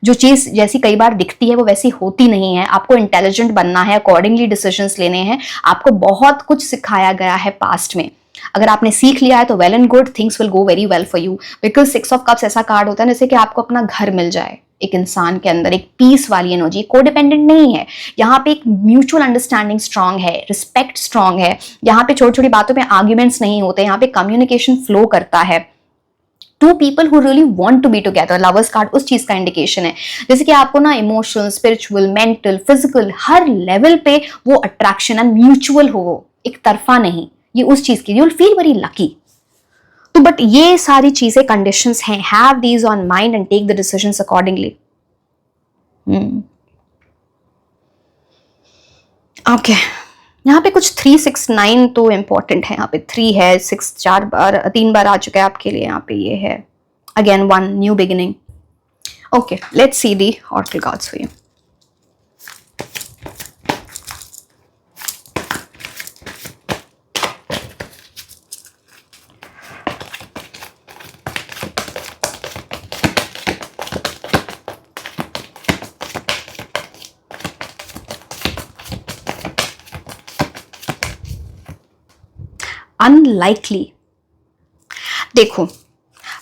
जो चीज जैसी कई बार दिखती है वो वैसी होती नहीं है। आपको इंटेलिजेंट बनना है, अकॉर्डिंगली डिसीजंस लेने हैं। आपको बहुत कुछ सिखाया गया है पास्ट में, अगर आपने सीख लिया है तो well and good, things will go very well for you. Because six of cups ऐसा कार्ड होता है जैसे कि आपको अपना घर मिल जाए, एक इंसान के अंदर एक पीस वाली एनर्जी। कोडिपेंडेंट नहीं है यहाँ पे, एक म्यूचुअल अंडरस्टैंडिंग स्ट्रांग है, रिस्पेक्ट स्ट्रांग है। यहाँ पे छोटी छोटी बातों में आर्ग्यूमेंट्स नहीं होते, यहाँ पे कम्युनिकेशन फ्लो करता है। Two people who really want to be together, lovers card उस चीज का इंडिकेशन है, जैसे कि आपको ना इमोशनल, स्पिरिचुअल, मेंटल, फिजिकल, हर लेवल पे वो अट्रैक्शन है, म्यूचुअल हो, एक तरफा नहीं। ये उस चीज की, you will feel very lucky. तो बट ये सारी चीजें कंडीशंस हैं, have these on mind and take the decisions accordingly. Okay, यहाँ पे कुछ 3, 6, 9 तो इंपॉर्टेंट है। यहाँ पे 3 है, 6 3 बार आ चुका है आपके लिए। यहाँ पे ये है again 1 new beginning. Okay, let's see the oracle cards for you. Unlikely. देखो,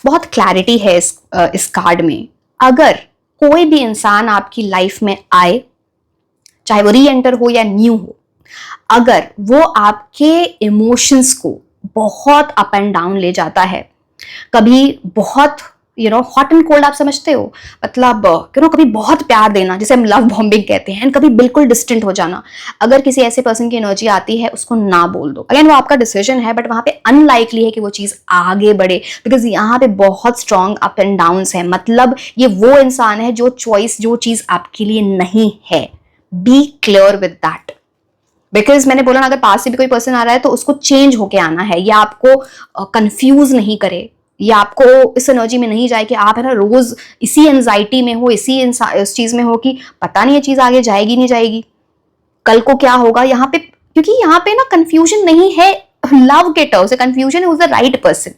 बहुत क्लैरिटी है इस कार्ड में। अगर कोई भी इंसान आपकी लाइफ में आए, चाहे वो री एंटर हो या न्यू हो, अगर वो आपके इमोशंस को बहुत अप एंड डाउन ले जाता है, कभी बहुत हॉट एंड कोल्ड, आप समझते हो, मतलब कभी बहुत प्यार देना जिसे हम लव बॉम्बिंग कहते हैं, कभी बिल्कुल डिस्टेंट हो जाना, अगर किसी ऐसे पर्सन की एनर्जी आती है, उसको ना बोल दो। अगेन वो आपका डिसीजन है, बट वहां पे अनलाइकली है कि वो चीज आगे बढ़े, बिकॉज यहाँ पे बहुत स्ट्रॉन्ग अप एंड डाउन है। मतलब ये वो इंसान है जो चीज आपके लिए नहीं है। Be clear with that. Because मैंने बोला ना, अगर पास से भी कोई पर्सन आ रहा है तो उसको चेंज होके आना है, या आपको कंफ्यूज नहीं करे, या आपको इस एनर्जी में नहीं जाए कि आप है ना रोज इसी एंजाइटी में हो, इस चीज में हो कि पता नहीं ये चीज आगे जाएगी नहीं जाएगी, कल को क्या होगा यहाँ पे। क्योंकि यहाँ पे ना कंफ्यूजन नहीं है लव के टर्म से, कंफ्यूजन है the right person.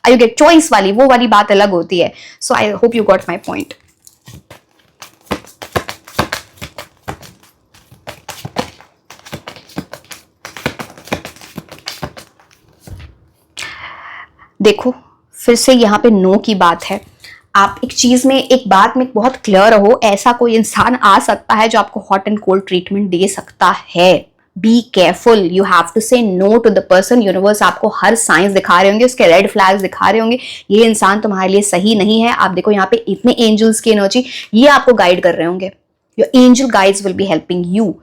I you get choice वाली, वो वाली बात अलग होती है। So I hope you got my point. देखो, फिर से यहाँ पे नो की बात है। आप एक चीज में, एक बात में बहुत क्लियर रहो, ऐसा कोई इंसान आ सकता है जो आपको हॉट एंड कोल्ड ट्रीटमेंट दे सकता है। Be careful, you have to say no to the person. Universe आपको हर साइंस दिखा रहे होंगे, उसके रेड फ्लैग्स दिखा रहे होंगे, ये इंसान तुम्हारे लिए सही नहीं है। आप देखो यहाँ पे इतने एंजल्स की एनर्जी, ये आपको गाइड कर रहे होंगे। Your angel guides will be helping you.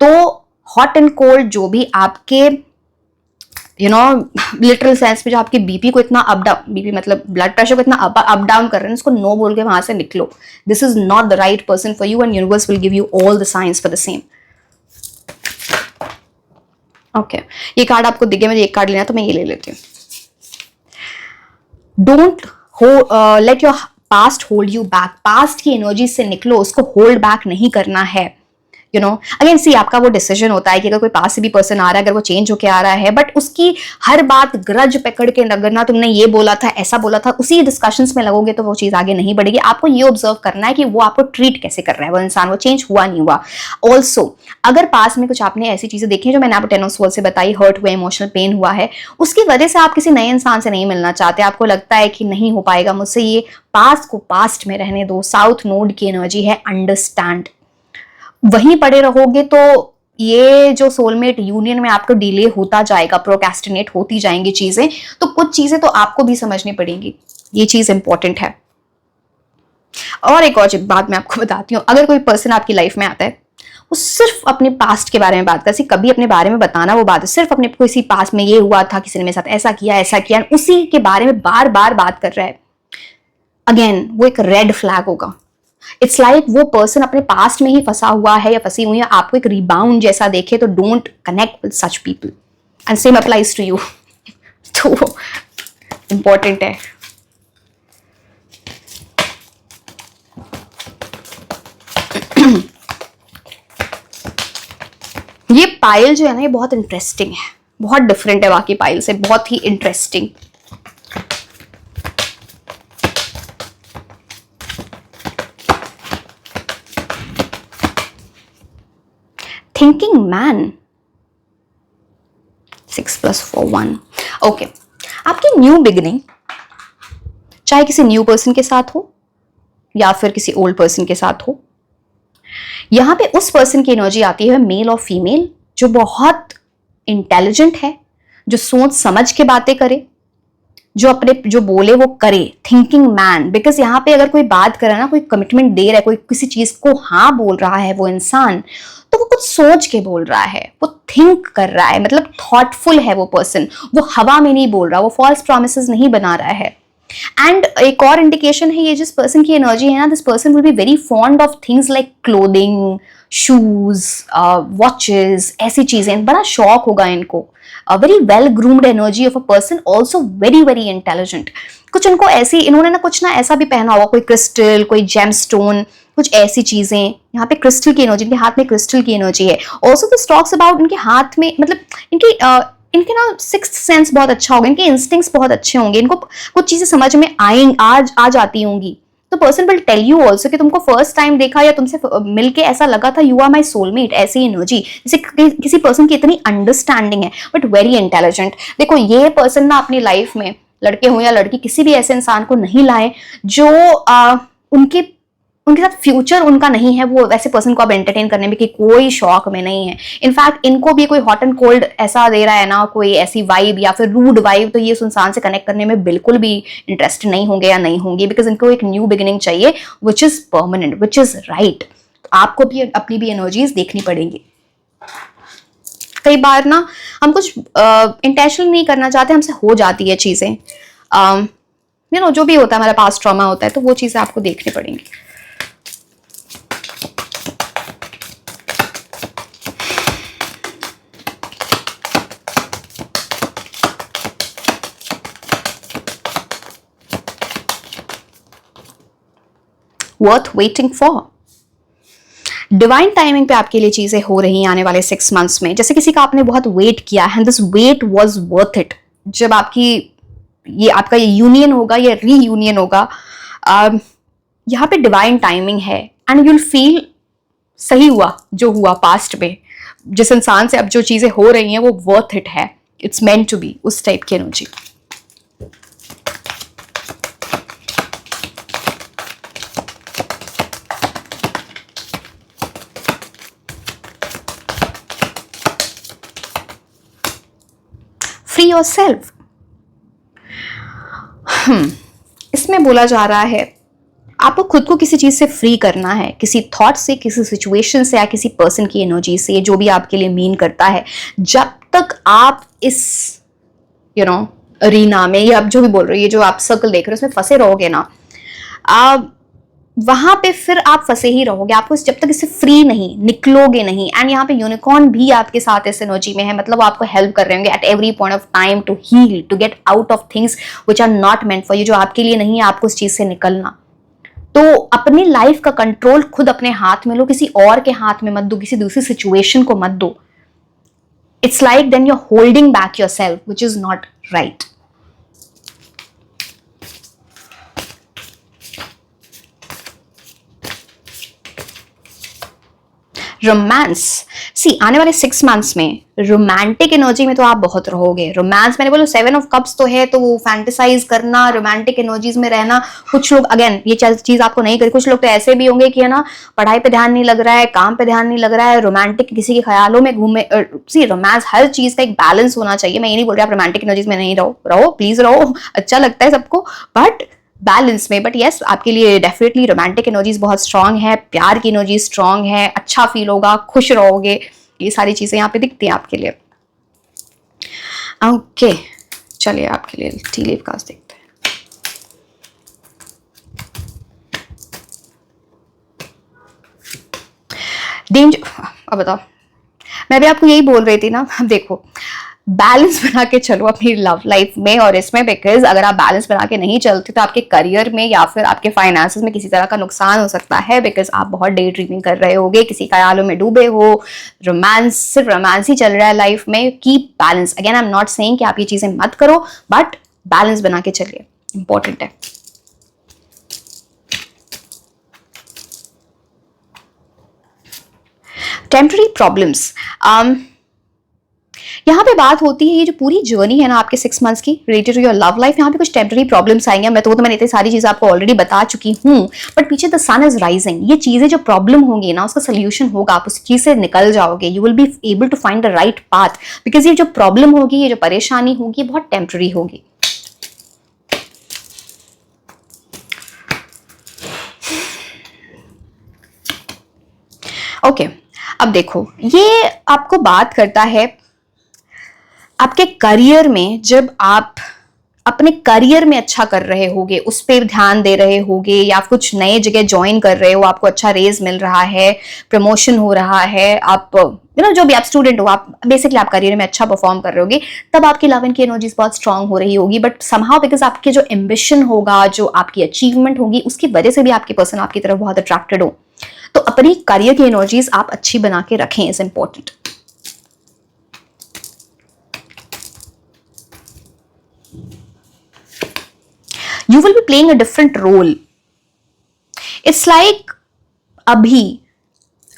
तो हॉट एंड कोल्ड जो भी आपके लिटरल सेंस में जो आपके बीपी को इतना अप डाउन, बीपी मतलब ब्लड प्रेशर को इतना अप डाउन कर रहे हैं, उसको नो बोल के वहां से निकलो। This is not the right person for you and universe will give you all the science for the same. Okay, ये कार्ड आपको दिखे, मुझे एक कार्ड लेना तो मैं ये ले लेती हूँ। Don't let your past hold you back. Past की एनर्जी से निकलो, उसको होल्ड बैक नहीं करना है। अगेन सी, आपका वो डिसीजन होता है कि अगर कोई पास से भी पर्सन आ रहा है, अगर वो चेंज होके आ रहा है, बट उसकी हर बात ग्रज पकड़ के, अगर ना तुमने ये बोला था, ऐसा बोला था, उसी डिस्कशंस में लगोगे तो वो चीज आगे नहीं बढ़ेगी। आपको ये ऑब्जर्व करना है कि वो आपको ट्रीट कैसे कर रहा है, वो इंसान, वो चेंज हुआ नहीं हुआ। ऑल्सो अगर पास में कुछ आपने ऐसी चीजें देखी जो मैंने आपको 10 ऑफ सोल्स से बताई, हर्ट हुआ, इमोशनल पेन हुआ है, उसकी वजह से आप किसी नए इंसान से नहीं मिलना चाहते, आपको लगता है कि नहीं हो पाएगा मुझसे, ये पास्ट को पास्ट में रहने दो। साउथ नोड की एनर्जी है अंडरस्टैंड। वहीं पड़े रहोगे तो ये जो सोलमेट यूनियन में आपको डिले होता जाएगा, प्रोक्रेस्टिनेट होती जाएंगी चीजें। तो कुछ चीजें तो आपको भी समझनी पड़ेंगी, ये चीज इंपॉर्टेंट है। और एक और बात मैं आपको बताती हूँ, अगर कोई पर्सन आपकी लाइफ में आता है, वो सिर्फ अपने पास्ट के बारे में बात करती, कभी अपने बारे में बताना वो बात है, सिर्फ अपने किसी पास्ट में ये हुआ था, किसी ने मेरे साथ ऐसा किया, उसी के बारे में बार बार बात कर रहा है, अगेन वो एक रेड फ्लैग होगा। इट्स लाइक वो पर्सन अपने पास्ट में ही फंसा हुआ है या फंसी हुई है, आपको एक रिबाउंड जैसा देखे, तो don't connect with such people and same applies to you. तो इंपॉर्टेंट है। ये पायल जो है ना, ये बहुत इंटरेस्टिंग है, बहुत डिफरेंट है बाकी पायल से, बहुत ही इंटरेस्टिंग। Thinking man, 6 + 4 1। ओके, आपकी न्यू बिगिनिंग, चाहे किसी न्यू पर्सन के साथ हो या फिर किसी ओल्ड पर्सन के साथ हो, यहां पे उस पर्सन की एनर्जी आती है, मेल और फीमेल, जो बहुत इंटेलिजेंट है, जो सोच समझ के बातें करे, जो बोले वो करे, थिंकिंग मैन। बिकॉज यहाँ पे अगर कोई बात करे ना, कोई कमिटमेंट दे रहा है, कोई किसी चीज को हाँ बोल रहा है वो इंसान, तो वो कुछ सोच के बोल रहा है, वो थिंक कर रहा है, मतलब थॉटफुल है वो पर्सन, वो हवा में नहीं बोल रहा, वो फॉल्स प्रॉमिसेस नहीं बना रहा है। एंड एक और इंडिकेशन है, ये जिस पर्सन की एनर्जी है ना, this person will be very fond of things like clothing, shoes, watches, ऐसी चीजें, बड़ा शौक होगा इनको। Very well groomed energy of a person, also very very intelligent. कुछ उनको ऐसी, इन्होंने ना कुछ ना ऐसा भी पहना होगा, कोई क्रिस्टल, कोई जेमस्टोन, कुछ ऐसी चीजें। यहाँ पे क्रिस्टल की एनर्जी, इनके हाथ में क्रिस्टल की एनर्जी है। ऑल्सो दिस टॉक्स अबाउट इनके हाथ में, मतलब इनके ना सिक्स्थ सेंस बहुत अच्छा होगा, इनके इंस्टिंक्ट्स बहुत अच्छे होंगे, इनको कुछ चीजें समझ में आ जाती होंगी। तो person will tell you also कि तुमको फर्स्ट टाइम देखा या तुमसे मिलके ऐसा लगा था यू आर माई सोलमेट, ऐसी एनर्जी। जैसे किसी पर्सन की इतनी अंडरस्टैंडिंग है बट वेरी इंटेलिजेंट। देखो ये पर्सन ना अपनी लाइफ में, लड़के हो या लड़की, किसी भी ऐसे इंसान को नहीं लाए जो उनके साथ फ्यूचर उनका नहीं है। वो वैसे पर्सन को अब एंटरटेन करने में कि कोई शौक में नहीं है। इनफैक्ट इनको भी कोई हॉट एंड कोल्ड ऐसा दे रहा है ना, कोई ऐसी वाइब या फिर रूड वाइब, तो ये उस इंसान से कनेक्ट करने में बिल्कुल भी इंटरेस्टेड नहीं होंगे या नहीं होंगी, बिकॉज इनको एक न्यू बिगिनिंग चाहिए which is permanent, which is right. आपको भी अपनी भी एनर्जीज देखनी पड़ेंगी। कई बार ना हम कुछ इंटेंशनल नहीं करना चाहते, हमसे हो जाती है चीजें, यू नो जो भी होता है हमारा पास्ट ट्रॉमा होता है, तो वो चीजें आपको देखनी पड़ेंगी। Worth waiting for. Divine timing पे आपके लिए चीजें हो रही हैं आने वाले 6 मंथ्स में। जैसे किसी का आपने बहुत वेट किया and this wait was worth it. जब आपका ये यूनियन होगा, ये रीयूनियन होगा, यहाँ पे डिवाइन टाइमिंग है एंड यूल फील सही हुआ जो हुआ पास्ट में। जिस इंसान से अब जो चीजें हो रही हैं वो वर्थ इट है, इट्स मेंट टू बी, उस टाइप की एनर्जी। Free yourself. इसमें बोला जा रहा है आपको खुद को किसी चीज से फ्री करना है, किसी थॉट से, किसी सिचुएशन से या किसी पर्सन की एनर्जी से, जो भी आपके लिए मीन करता है। जब तक आप इस अरीना में, या आप जो भी बोल रहे हो, ये जो आप सर्कल देख रहे हो, उसमें फंसे रहोगे ना, आप वहां पे फिर आप फंसे ही रहोगे। आपको जब तक इससे फ्री नहीं निकलोगे नहीं। एंड यहाँ पे यूनिकॉर्न भी आपके साथ इस एनर्जी में है, मतलब आपको हेल्प कर रहे होंगे at every point of time to heal, to get out of things which are not meant for you, जो आपके लिए नहीं है, आपको उस चीज से निकलना। तो अपनी लाइफ का कंट्रोल खुद अपने हाथ में लो, किसी और के हाथ में मत दो, किसी दूसरी सिचुएशन को मत दो। It's like then you are holding back your self, which is not right. Romance. See आने वाले 6 मंथ्स में रोमांटिक एनर्जी में तो आप बहुत रहोगे। रोमांस, मैंने बोला 7 ऑफ कप्स तो है, तो वो फैंटेसाइज करना, रोमांटिक एनर्जीज में रहना। कुछ लोग, अगेन ये चीज आपको नहीं करी, कुछ लोग तो ऐसे भी होंगे कि है ना, पढ़ाई पे ध्यान नहीं लग रहा है, काम पे ध्यान नहीं लग रहा है, रोमांटिक किसी के ख्यालों में घूमे। सी रोमांस, हर चीज का एक बैलेंस होना चाहिए। मैं ये नहीं बोल रही आप रोमांटिक एनर्जीज में नहीं रहो प्लीज रहो, अच्छा लगता है सबको, बट बैलेंस में। बट यस, आपके लिए डेफिनेटली रोमांटिक एनर्जीज बहुत स्ट्रांग है, प्यार की एनर्जी स्ट्रांग है, अच्छा फील होगा, खुश रहोगे, ये सारी चीजें यहाँ पे दिखती हैं आपके लिए। ओके, चलिए आपके लिए टी लीफ कार्ड्स देखते हैं। डेंजर, अब बताओ, मैं भी आपको यही बोल रही थी ना। अब देखो, बैलेंस बना के चलो अपनी लव लाइफ में और इसमें, बिकॉज अगर आप बैलेंस बना के नहीं चलते तो आपके करियर में या फिर आपके फाइनेंसेस में किसी तरह का नुकसान हो सकता है, बिकॉज आप बहुत डे ड्रीमिंग कर रहे होगे, किसी ख्यालों में डूबे हो, रोमांस, सिर्फ रोमांस ही चल रहा है लाइफ में। Keep balance. Again I am not saying कि आप ये चीजें मत करो, बट बैलेंस बना के चलिए, इंपॉर्टेंट है। Temporary problems. यहाँ पे बात होती है, ये जो पूरी जर्नी है ना आपके 6 मंथ्स की related to your love life, यहाँ पे कुछ टेम्पररी प्रॉब्लम्स आएंगे। मैंने इतनी सारी चीजें आपको ऑलरेडी बता चुकी हूँ, बट पीछे द सन इज राइजिंग। ये चीजें जो प्रॉब्लम होंगी ना, उसका सोल्यूशन होगा, आप उस चीज से निकल जाओगे। You will be able to find the right path, because ये जो प्रॉब्लम होगी, ये जो परेशानी होगी, बहुत टेम्पररी होगी। ओके, अब देखो, ये आपको बात करता है आपके करियर में। जब आप अपने करियर में अच्छा कर रहे होगे, उस पर ध्यान दे रहे होगे, या कुछ नए जगह ज्वाइन कर रहे हो, आपको अच्छा रेज मिल रहा है, प्रमोशन हो रहा है, आप जो भी आप स्टूडेंट हो, आप बेसिकली आप करियर में अच्छा परफॉर्म कर रहे होगे, तब आपकी लव की एनर्जीज बहुत स्ट्रांग हो रही होगी। बट समहाउ बिकॉज आपके जो एम्बिशन होगा, जो आपकी अचीवमेंट होगी, उसकी वजह से भी आपके पर्सन आपकी तरफ बहुत अट्रैक्टेड हो। तो अपनी करियर की एनर्जीज आप अच्छी बना के रखें, is important. You will be playing a different role it's like अभी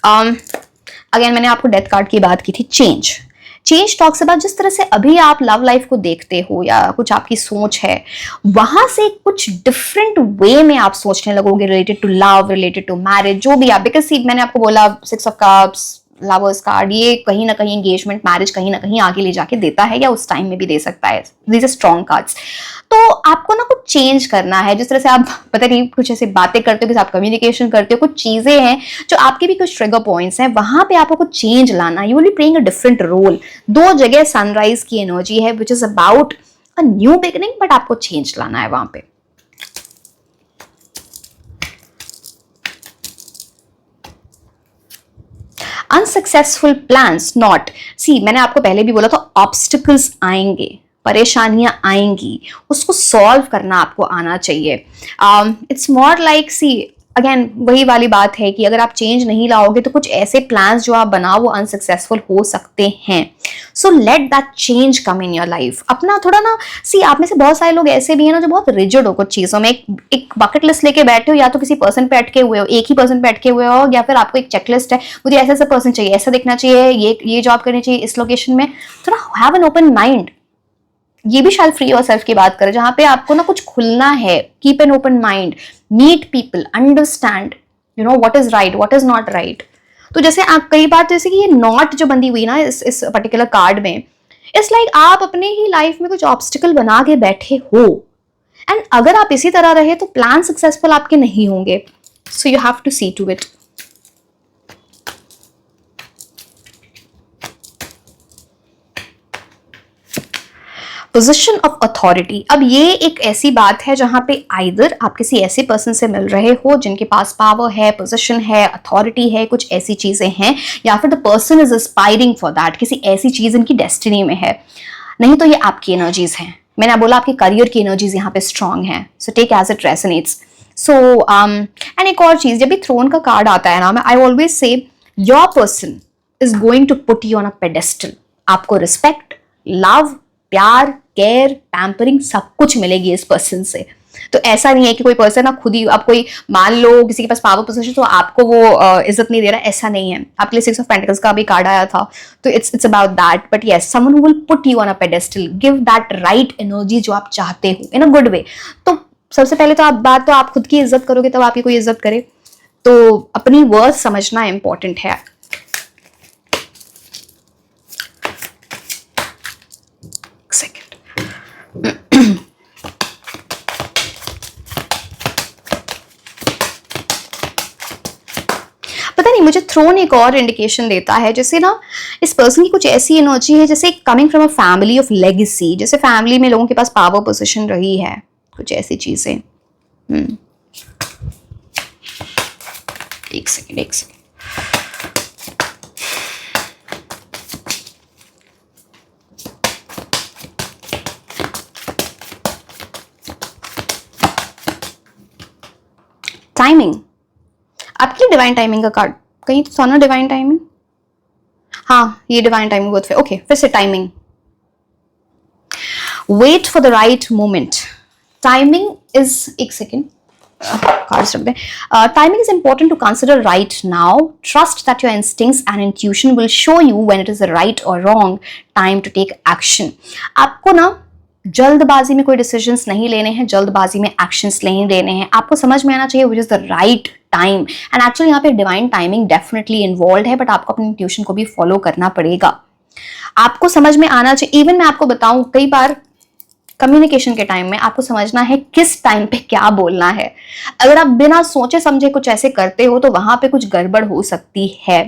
अगेन मैंने आपको डेथ कार्ड की बात की थी, चेंज टॉक्स अबाउट जिस तरह से अभी आप लव लाइफ को देखते हो या कुछ आपकी सोच है, वहां से कुछ डिफरेंट वे में आप सोचने लगोगे related to love, related to marriage, जो भी आप, बिकॉज मैंने आपको बोला 6 of Cups, लवर्स कार्ड, ये कहीं ना कहीं एंगेजमेंट, मैरिज कहीं ना कहीं आगे ले जाके देता है या उस टाइम में भी दे सकता है। These are strong cards. तो आपको ना कुछ चेंज करना है, जिस तरह से आप पता नहीं कुछ ऐसे बातें करते हो कि आप कम्युनिकेशन करते हो, कुछ चीजें हैं जो आपके भी कुछ ट्रिगर पॉइंट्स हैं, वहां पे आपको कुछ चेंज लाना, you will be playing a different role. 2 जगह सनराइज की एनर्जी है which is about a new beginning, but आपको चेंज लाना है वहां पे। अनसक्सेसफुल प्लान्स नॉट, सी मैंने आपको पहले भी बोला था, ऑब्स्टिकल्स आएंगे, परेशानियां आएंगी, उसको सॉल्व करना आपको आना चाहिए। It's more like, see again वही वाली बात है कि अगर आप चेंज नहीं लाओगे तो कुछ ऐसे प्लान्स जो आप बनाओ वो अनसक्सेसफुल हो सकते हैं। So let that change come in your life. अपना थोड़ा ना, सी आप में से बहुत सारे लोग ऐसे भी हैं ना जो बहुत रिजिड हो कुछ चीजों में, एक बकेट लिस्ट लेके बैठे हो, या तो किसी पर्सन पे अटके हुए हो, एक ही पर्सन पे अटके हुए हो, या फिर आपको एक चेकलिस्ट है, मुझे ऐसा ऐसा पर्सन चाहिए, ऐसा दिखना चाहिए, ये जॉब करनी चाहिए इस लोकेशन में। थोड़ा हैव एन ओपन माइंड। ये भी शायद फ्री योर सेल्फ की बात करें, जहां पे आपको ना कुछ खुलना है। Keep an open mind, meet people, understand you know what is right, what is not right. तो जैसे आप कई बार, जैसे कि ये नॉट जो बंदी हुई ना इस पर्टिकुलर कार्ड में, इट्स लाइक आप अपने ही लाइफ में कुछ ऑब्स्टिकल बना के बैठे हो, एंड अगर आप इसी तरह रहे तो प्लान सक्सेसफुल आपके नहीं होंगे। So you have to see to it. Position of authority, अब ये एक ऐसी बात है जहां पे आइदर आप किसी ऐसे पर्सन से मिल रहे हो जिनके पास पावर है, पोजिशन है, अथॉरिटी है, कुछ ऐसी चीजें हैं, या फिर the person is aspiring for that, किसी ऐसी चीज इनकी डेस्टिनी में है। नहीं तो ये आपकी एनर्जीज हैं। मैंने बोला आपकी करियर की एनर्जीज यहाँ पे स्ट्रांग है, so take as it resonates. So and एक और चीज, जब भी थ्रोन का कार्ड आता है ना, I always say your person is going to put you on a pedestal. आपको रिस्पेक्ट, लव, प्यार, केयर, पैम्परिंग सब कुछ मिलेगी इस पर्सन से। तो ऐसा नहीं है कि कोई पर्सन ना खुद ही, आप कोई मान लो किसी के पास पावर पोजीशन तो आपको वो इज्जत नहीं दे रहा, ऐसा नहीं है। आपके लिए 6 of Pentacles का भी कार्ड आया था, तो it's about that. But yes, someone who will put you on a pedestal, give that right energy जो आप चाहते हो इन अ गुड वे। तो सबसे पहले तो आप खुद की इज्जत करोगे तब आपकी कोई इज्जत करे। तो अपनी वर्थ समझना इंपॉर्टेंट है। पता नहीं, मुझे थ्रोन एक और इंडिकेशन देता है, जैसे ना इस पर्सन की कुछ ऐसी एनर्जी है जैसे coming from a family of legacy, जैसे फैमिली में लोगों के पास पावर पोजीशन रही है, कुछ ऐसी चीजें। एक सेकेंड। टाइमिंग, आपके लिए डिवाइन टाइमिंग का कार्ड कहीं तो था ना, डिवाइन टाइमिंग, हाँ ये डिवाइन टाइमिंग बहुत ओके, फिर से timing. Wait for the right moment, timing is, एक सेकेंड कार्ड्स रख दें। Timing is important to consider right now, trust that your instincts and intuition will show you when it is the right और wrong time to take action. आपको ना जल्दबाजी में कोई decisions नहीं लेने हैं, जल्दबाजी में एक्शंस नहीं लेने हैं। आपको समझ में आना चाहिए which is the right time, and actually यहाँ पे डिवाइन टाइमिंग डेफिनेटली इन्वॉल्व है, बट आपको अपनी इंट्यूशन को भी फॉलो करना पड़ेगा। आपको समझ में आना चाहिए। इवन मैं आपको बताऊं, कई बार कम्युनिकेशन के टाइम में आपको समझना है किस टाइम पे क्या बोलना है। अगर आप बिना सोचे समझे कुछ ऐसे करते हो तो वहां पे कुछ गड़बड़ हो सकती है।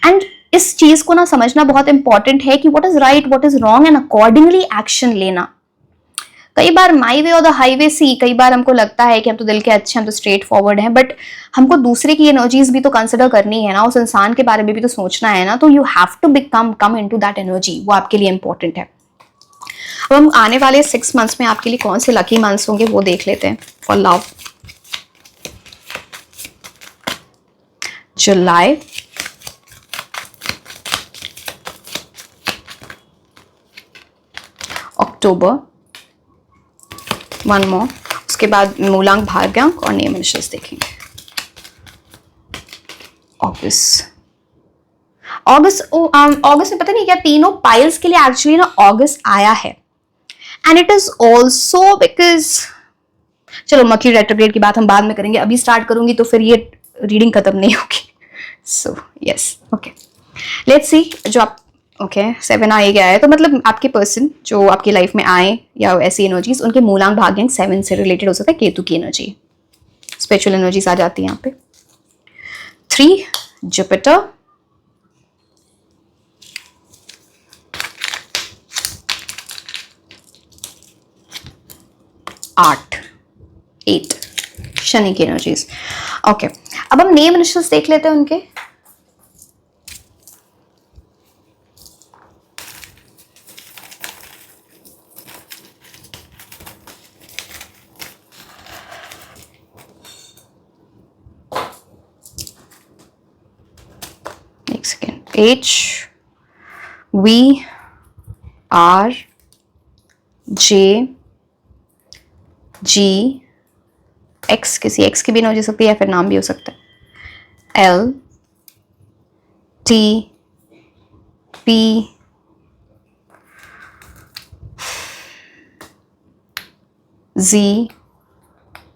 एंड इस चीज को ना समझना बहुत इंपॉर्टेंट है कि what is right, what is wrong, and accordingly action लेना। कई बार माई वे और द हाईवे सी, कई बार हमको लगता है कि हम तो दिल के अच्छे, हम तो स्ट्रेट फॉरवर्ड हैं, बट हमको दूसरे की एनर्जीज भी तो कंसिडर करनी है ना, उस इंसान के बारे में भी तो सोचना है ना। तो you have to come into that energy, वो आपके लिए इंपॉर्टेंट है। अब हम आने वाले 6 मंथ्स में आपके लिए कौन से लकी मंथ्स होंगे वो देख लेते हैं। For love, July, October, one more, उसके बाद मूलांक, भाग्यांक और नेम इनिशियल्स देखेंगे। ऑगस्ट ऑगस्ट में पता नहीं क्या तीनों पाइल्स के लिए एक्चुअली ना अगस्त आया है, and it is also because, चलो मर्क्यूरी रेट्रोग्रेड की बात हम बाद में करेंगे, अभी स्टार्ट करूंगी तो फिर ये रीडिंग खत्म नहीं होगी। So yes, okay, let's see जो आप, ओके 7 आ ही गया है, तो मतलब आपके पर्सन जो आपकी लाइफ में आए या ऐसी एनर्जीज, उनके मूलांक भाग्यांक 7 से रिलेटेड हो सकता है, केतु की एनर्जी, स्पिरिचुअल एनर्जीज आ जाती है यहाँ पे। 3 जुपिटर, 8 शनि की एनर्जीज। ओके, अब हम नेम इनिशियल्स देख लेते हैं उनके। एक second, H V R J G X, किसी X की भी एनर्जी हो सकती है या फिर नाम भी हो सकता है, L T P Z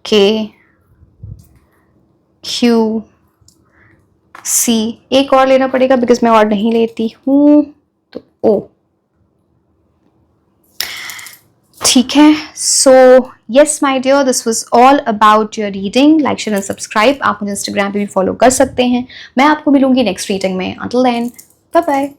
K Q C, एक और लेना पड़ेगा बिकॉज मैं और नहीं लेती हूँ, तो O, ठीक है। So yes my dear, this was all about your reading. Like share and subscribe. आप मुझे इंस्टाग्राम पे भी फॉलो कर सकते हैं। मैं आपको मिलूंगी नेक्स्ट रीडिंग में। Until then, bye bye.